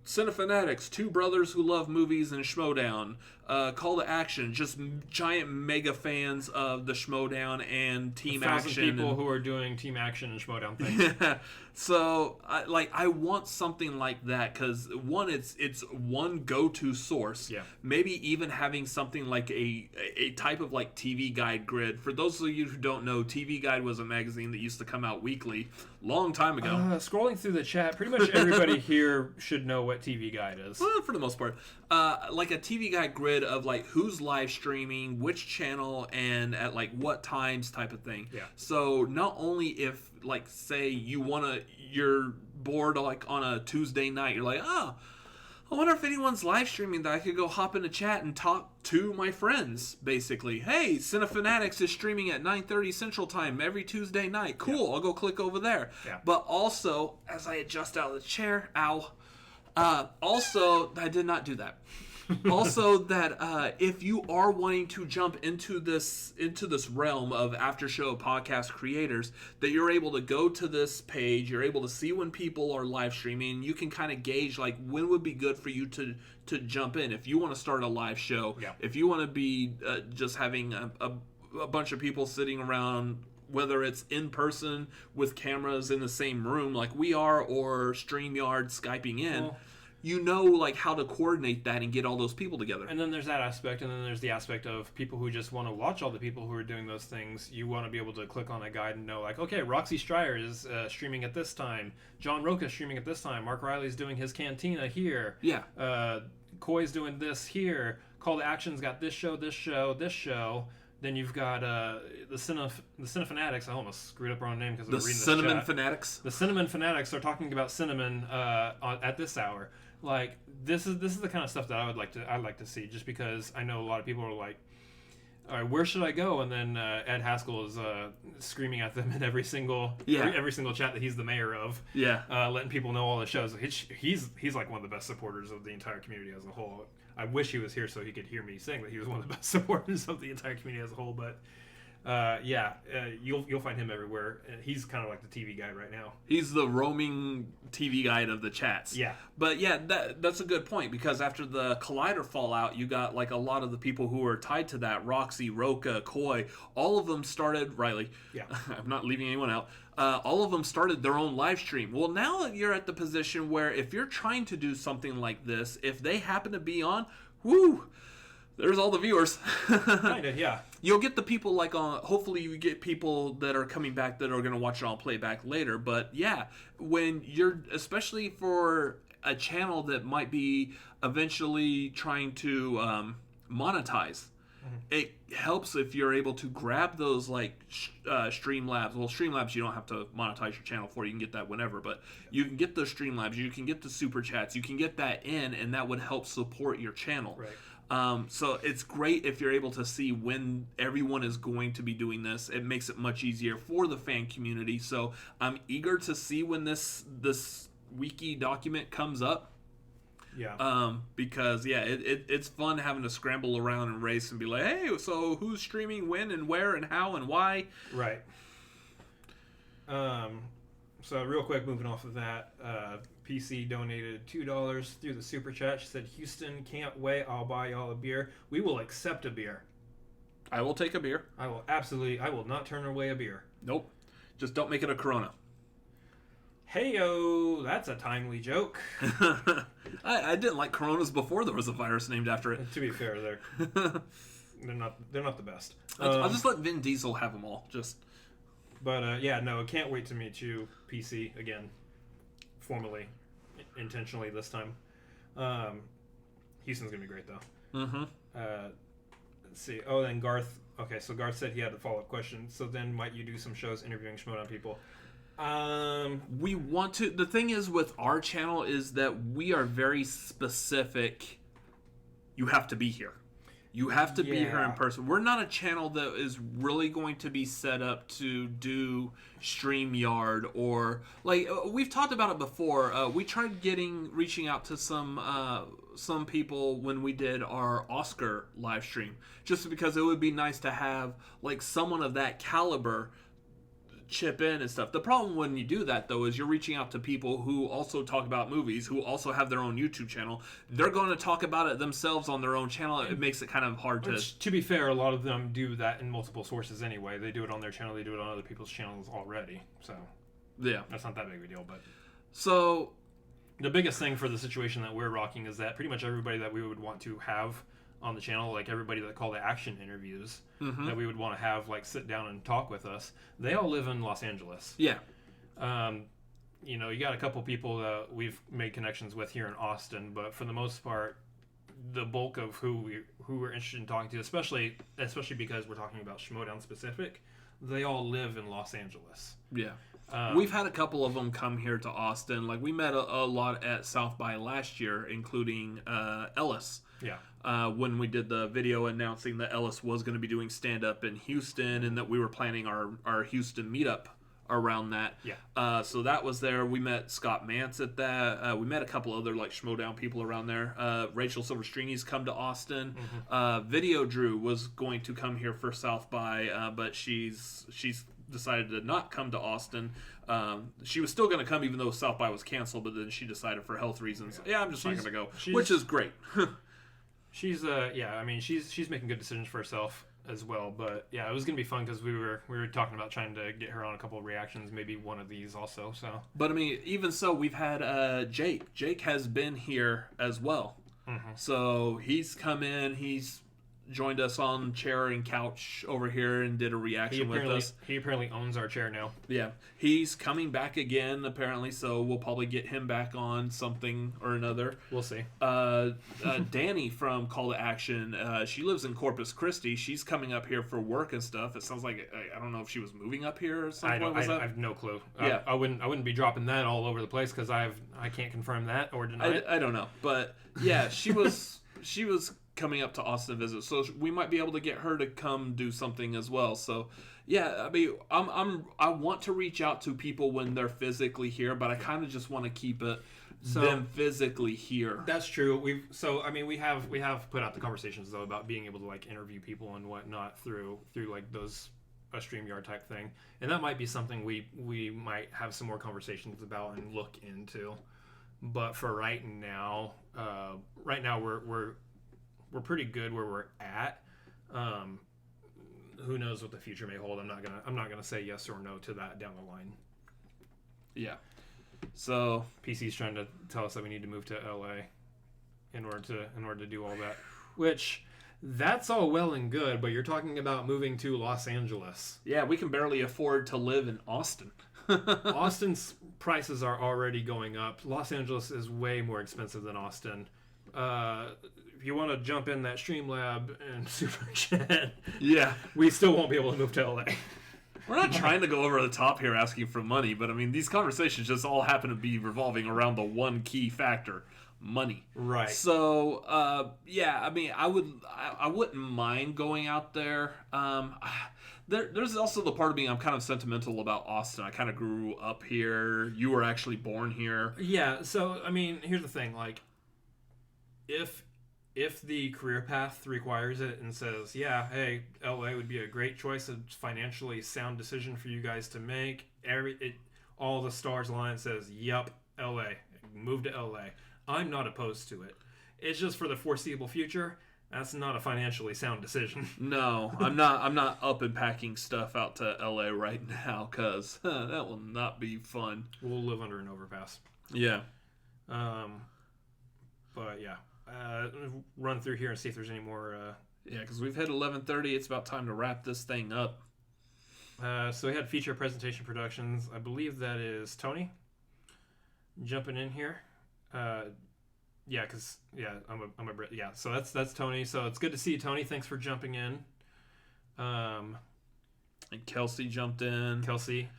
Cinefanatics, two brothers who love movies and Schmoedown, Call to Action, just giant mega fans of the Schmoedown and Team Action. People who are doing Team Action and Schmoedown things. Yeah. So, I want something like that, because one, it's one go-to source. Yeah. Maybe even having something like a type of like TV Guide grid. For those of you who don't know, TV Guide was a magazine that used to come out weekly, long time ago. Scrolling through the chat, pretty much everybody here should know what TV Guide is. Well, for the most part. Like a TV Guide grid of like who's live streaming, which channel, and at like what times type of thing. Yeah. So not only if like say you're bored like on a Tuesday night, you're like, oh, I wonder if anyone's live streaming that I could go hop in a chat and talk to my friends, basically. Hey, Cinefanatics is streaming at 9:30 Central Time every Tuesday night. Cool, yeah. I'll go click over there. Yeah. But also, as I adjust out of the chair, also, I did not do that. Also, that if you are wanting to jump into this realm of after show podcast creators, that you're able to go to this page, you're able to see when people are live streaming. You can kind of gauge like when would be good for you to jump in if you want to start a live show. Yeah. If you want to be just having a bunch of people sitting around, whether it's in person with cameras in the same room like we are, or StreamYard Skyping in. Well, you know, like how to coordinate that and get all those people together. And then there's that aspect, and then there's the aspect of people who just want to watch all the people who are doing those things. You want to be able to click on a guide and know, like, okay, Roxy Stryer is streaming at this time, John Roca is streaming at this time, Mark Riley's doing his Cantina here, yeah, Coy's doing this here, Call to Action's got this show. Then you've got the Cinefanatics. I almost screwed up our own name because I'm reading this chat. Cinnamon Fanatics. The Cinnamon Fanatics are talking about cinnamon at this hour. Like, this is the kind of stuff that I'd like to see, just because I know a lot of people are like, all right, where should I go? And then Ed Haskell is screaming at them in every single chat that he's the mayor of. Yeah, letting people know all the shows. He's like one of the best supporters of the entire community as a whole. I wish he was here so he could hear me saying that he was one of the best supporters of the entire community as a whole. But You'll find him everywhere. He's kind of like the TV guy right now. He's the roaming TV guide of the chats. Yeah. But yeah, that's a good point, because after the Collider fallout, you got like a lot of the people who were tied to that, Roxy, Roka, Koi, all of them started, Riley. Yeah. I'm not leaving anyone out. All of them started their own live stream. Well, now you're at the position where if you're trying to do something like this, if they happen to be on, whoo, there's all the viewers. Kind of, yeah. You'll get the people like on. Hopefully, you get people that are coming back that are going to watch it on playback later. But yeah, when you're, especially for a channel that might be eventually trying to monetize, it helps if you're able to grab those like Streamlabs. Well, Streamlabs you don't have to monetize your channel for. You can get that whenever, but you can get those Streamlabs. You can get the super chats. You can get that in, and that would help support your channel. Right. So it's great if you're able to see when everyone is going to be doing this. It makes it much easier for the fan community. So I'm eager to see when this wiki document comes up. Yeah. Because yeah, it's fun having to scramble around and race and be like, hey, so who's streaming when and where and how and why? Right. So real quick, moving off of that, PC donated $2 through the super chat. She said, "Houston, can't wait. I'll buy y'all a beer. We will accept a beer. I will take a beer. I will not turn away a beer." Nope. Just don't make it a Corona. Heyo, that's a timely joke. I didn't like Coronas before there was a virus named after it. To be fair, they're not the best. I'll just let Vin Diesel have them all. But yeah, no, I can't wait to meet you, PC, again, formally, intentionally this time. Houston's gonna be great though. Mm-hmm. Let's see. Oh, then Garth. Okay, so Garth said he had a follow-up question. So then, might you do some shows interviewing Schmoedown people? We want to. The thing is with our channel is that we are very specific. You have to be here. You have to be here in person. We're not a channel that is really going to be set up to do StreamYard or like we've talked about it before. We tried reaching out to some people when we did our Oscar live stream, just because it would be nice to have like someone of that caliber chip in and stuff. The problem when you do that though is you're reaching out to people who also talk about movies, who also have their own YouTube channel. They're going to talk about it themselves on their own channel. It makes it kind of hard to be fair, a lot of them do that in multiple sources anyway. They do it on their channel, they do it on other people's channels already. So yeah, that's not that big of a deal. But so the biggest thing for the situation that we're rocking is that pretty much everybody that we would want to have on the channel, like everybody that call the action interviews that we would want to have like sit down and talk with us, they all live in Los Angeles. Yeah. You know, you got a couple people that we've made connections with here in Austin, but for the most part, the bulk of who we're interested in talking to, especially because we're talking about Schmoedown specific, they all live in Los Angeles. Yeah. We've had a couple of them come here to Austin. Like we met a lot at South by last year, including Ellis. Yeah. When we did the video announcing that Ellis was going to be doing stand-up in Houston and that we were planning our Houston meetup around that. Yeah. So that was there. We met Scott Mance at that. We met a couple other like Schmoedown people around there. Rachel Silverstreamy's come to Austin. Video Drew was going to come here for South by, but she's decided to not come to Austin. She was still going to come even though South by was canceled, but then she decided for health reasons, I'm just not going to go, which is great. She's she's making good decisions for herself as well. But yeah, it was gonna be fun because we were talking about trying to get her on a couple of reactions, maybe one of these also. So, but I mean, even so, we've had Jake. Jake has been here as well. So he's come in. He's joined us on chair and couch over here and did a reaction with us. He apparently owns our chair now. Yeah, he's coming back again apparently, so we'll probably get him back on something or another. We'll see. Danny from Call to Action, she lives in Corpus Christi. She's coming up here for work and stuff. It sounds like I don't know if she was moving up here or something. I have no clue. Yeah, I wouldn't be dropping that all over the place because I can't confirm that or deny it. I don't know, but yeah, she was coming up to Austin to visit, so we might be able to get her to come do something as well. So yeah, I mean, I want to reach out to people when they're physically here, but I kind of just want to keep it them physically here. That's true. We have put out the conversations though about being able to like interview people and whatnot through like those a StreamYard type thing, and that might be something we might have some more conversations about and look into. But for right now, we're pretty good where we're at. Who knows what the future may hold? I'm not gonna say yes or no to that down the line. Yeah. So PC's trying to tell us that we need to move to LA in order to do all that. Which, that's all well and good, but you're talking about moving to Los Angeles. Yeah, we can barely afford to live in Austin. Austin's prices are already going up. Los Angeles is way more expensive than Austin. If you want to jump in that Streamlab and Superchat, yeah, we still won't be able to move to LA. We're not trying to go over the top here asking for money, but I mean, these conversations just all happen to be revolving around the one key factor: money. Right. So, yeah, I mean, I wouldn't mind going out there. There's also the part of me I'm kind of sentimental about Austin. I kind of grew up here. You were actually born here. Yeah. So, I mean, here's the thing. Like, if the career path requires it and says, yeah, hey, LA would be a great choice, a financially sound decision for you guys to make. All the stars align, says, yep, LA, move to LA. I'm not opposed to it. It's just for the foreseeable future. That's not a financially sound decision. No, I'm not up and packing stuff out to LA right now, because that will not be fun. We'll live under an overpass. Yeah. But yeah. Run through here and see if there's any more. Yeah, because we've hit 11:30. It's about time to wrap this thing up. So we had Feature Presentation Productions. I believe that is Tony jumping in here. Yeah, because I'm a Brit. Yeah, so that's Tony. So it's good to see you, Tony. Thanks for jumping in. And Kelsey jumped in. Kelsey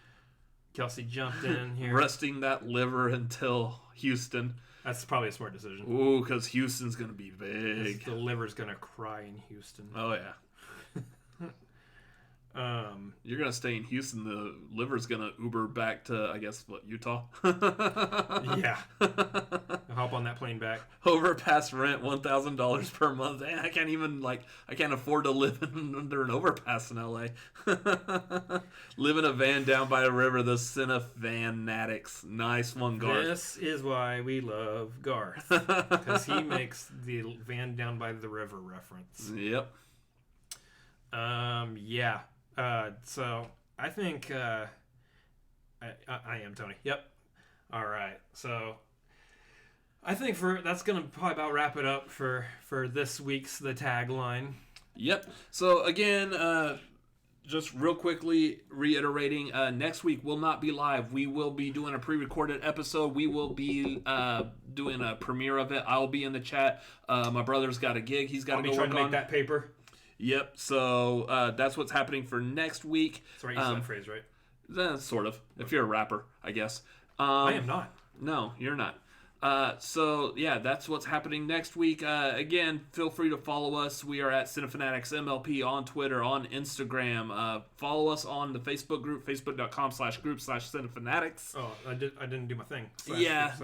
jumped in here. Resting that liver until Houston. That's probably a smart decision. Ooh, because Houston's going to be big. The liver's going to cry in Houston. Oh, yeah. You're going to stay in Houston. The liver's going to Uber back to, I guess, Utah? Yeah. Hop on that plane back. Overpass rent, $1,000 per month. And I can't afford to live under an overpass in LA. Live in a van down by a river, the Cinefanatics. Nice one, Garth. This is why we love Garth. Because he makes the van down by the river reference. Yep. Yeah. So I think I am Tony. Yep. All right. So I think that's gonna probably about wrap it up for this week's The Tagline. Yep. So again, just real quickly reiterating, next week will not be live. We will be doing a pre-recorded episode. We will be doing a premiere of it. I'll be in the chat. My brother's got a gig. He's got to go work on. I'll be trying to make that paper. Yep. So that's what's happening for next week. That's right. You said that phrase, right? Sort of. If you're a rapper, I guess. I am not. No, you're not. So yeah, that's what's happening next week. Again, feel free to follow us. We are at Cinefanatics MLP on Twitter, on Instagram. Follow us on the Facebook group, facebook.com/group/Cinefanatics. Oh, I didn't do my thing.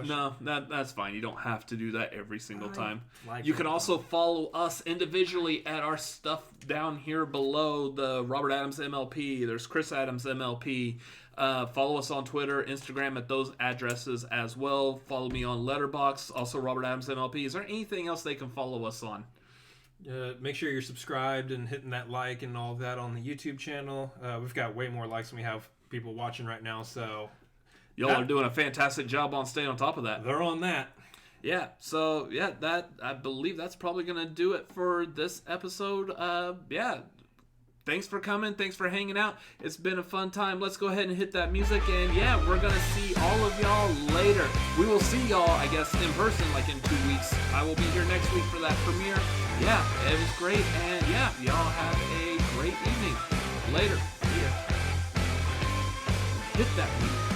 No, that's fine. You don't have to do that every single time. You can also follow us individually at our stuff down here below, the Robert Adams MLP. There's Chris Adams MLP. Follow us on Twitter, Instagram at those addresses as well. Follow me on Letterboxd, also Robert Adams MLP. Is there anything else they can follow us on? Make sure you're subscribed and hitting that like and all of that on the YouTube channel. We've got way more likes than we have people watching right now, so y'all are doing a fantastic job on staying on top of that. They're on that. Yeah, so yeah, I believe that's probably gonna do it for this episode. Yeah. Thanks for coming. Thanks for hanging out. It's been a fun time. Let's go ahead and hit that music. And yeah, we're going to see all of y'all later. We will see y'all, I guess, in person like in 2 weeks. I will be here next week for that premiere. Yeah, it was great. And yeah, y'all have a great evening. Later. See ya. Hit that music.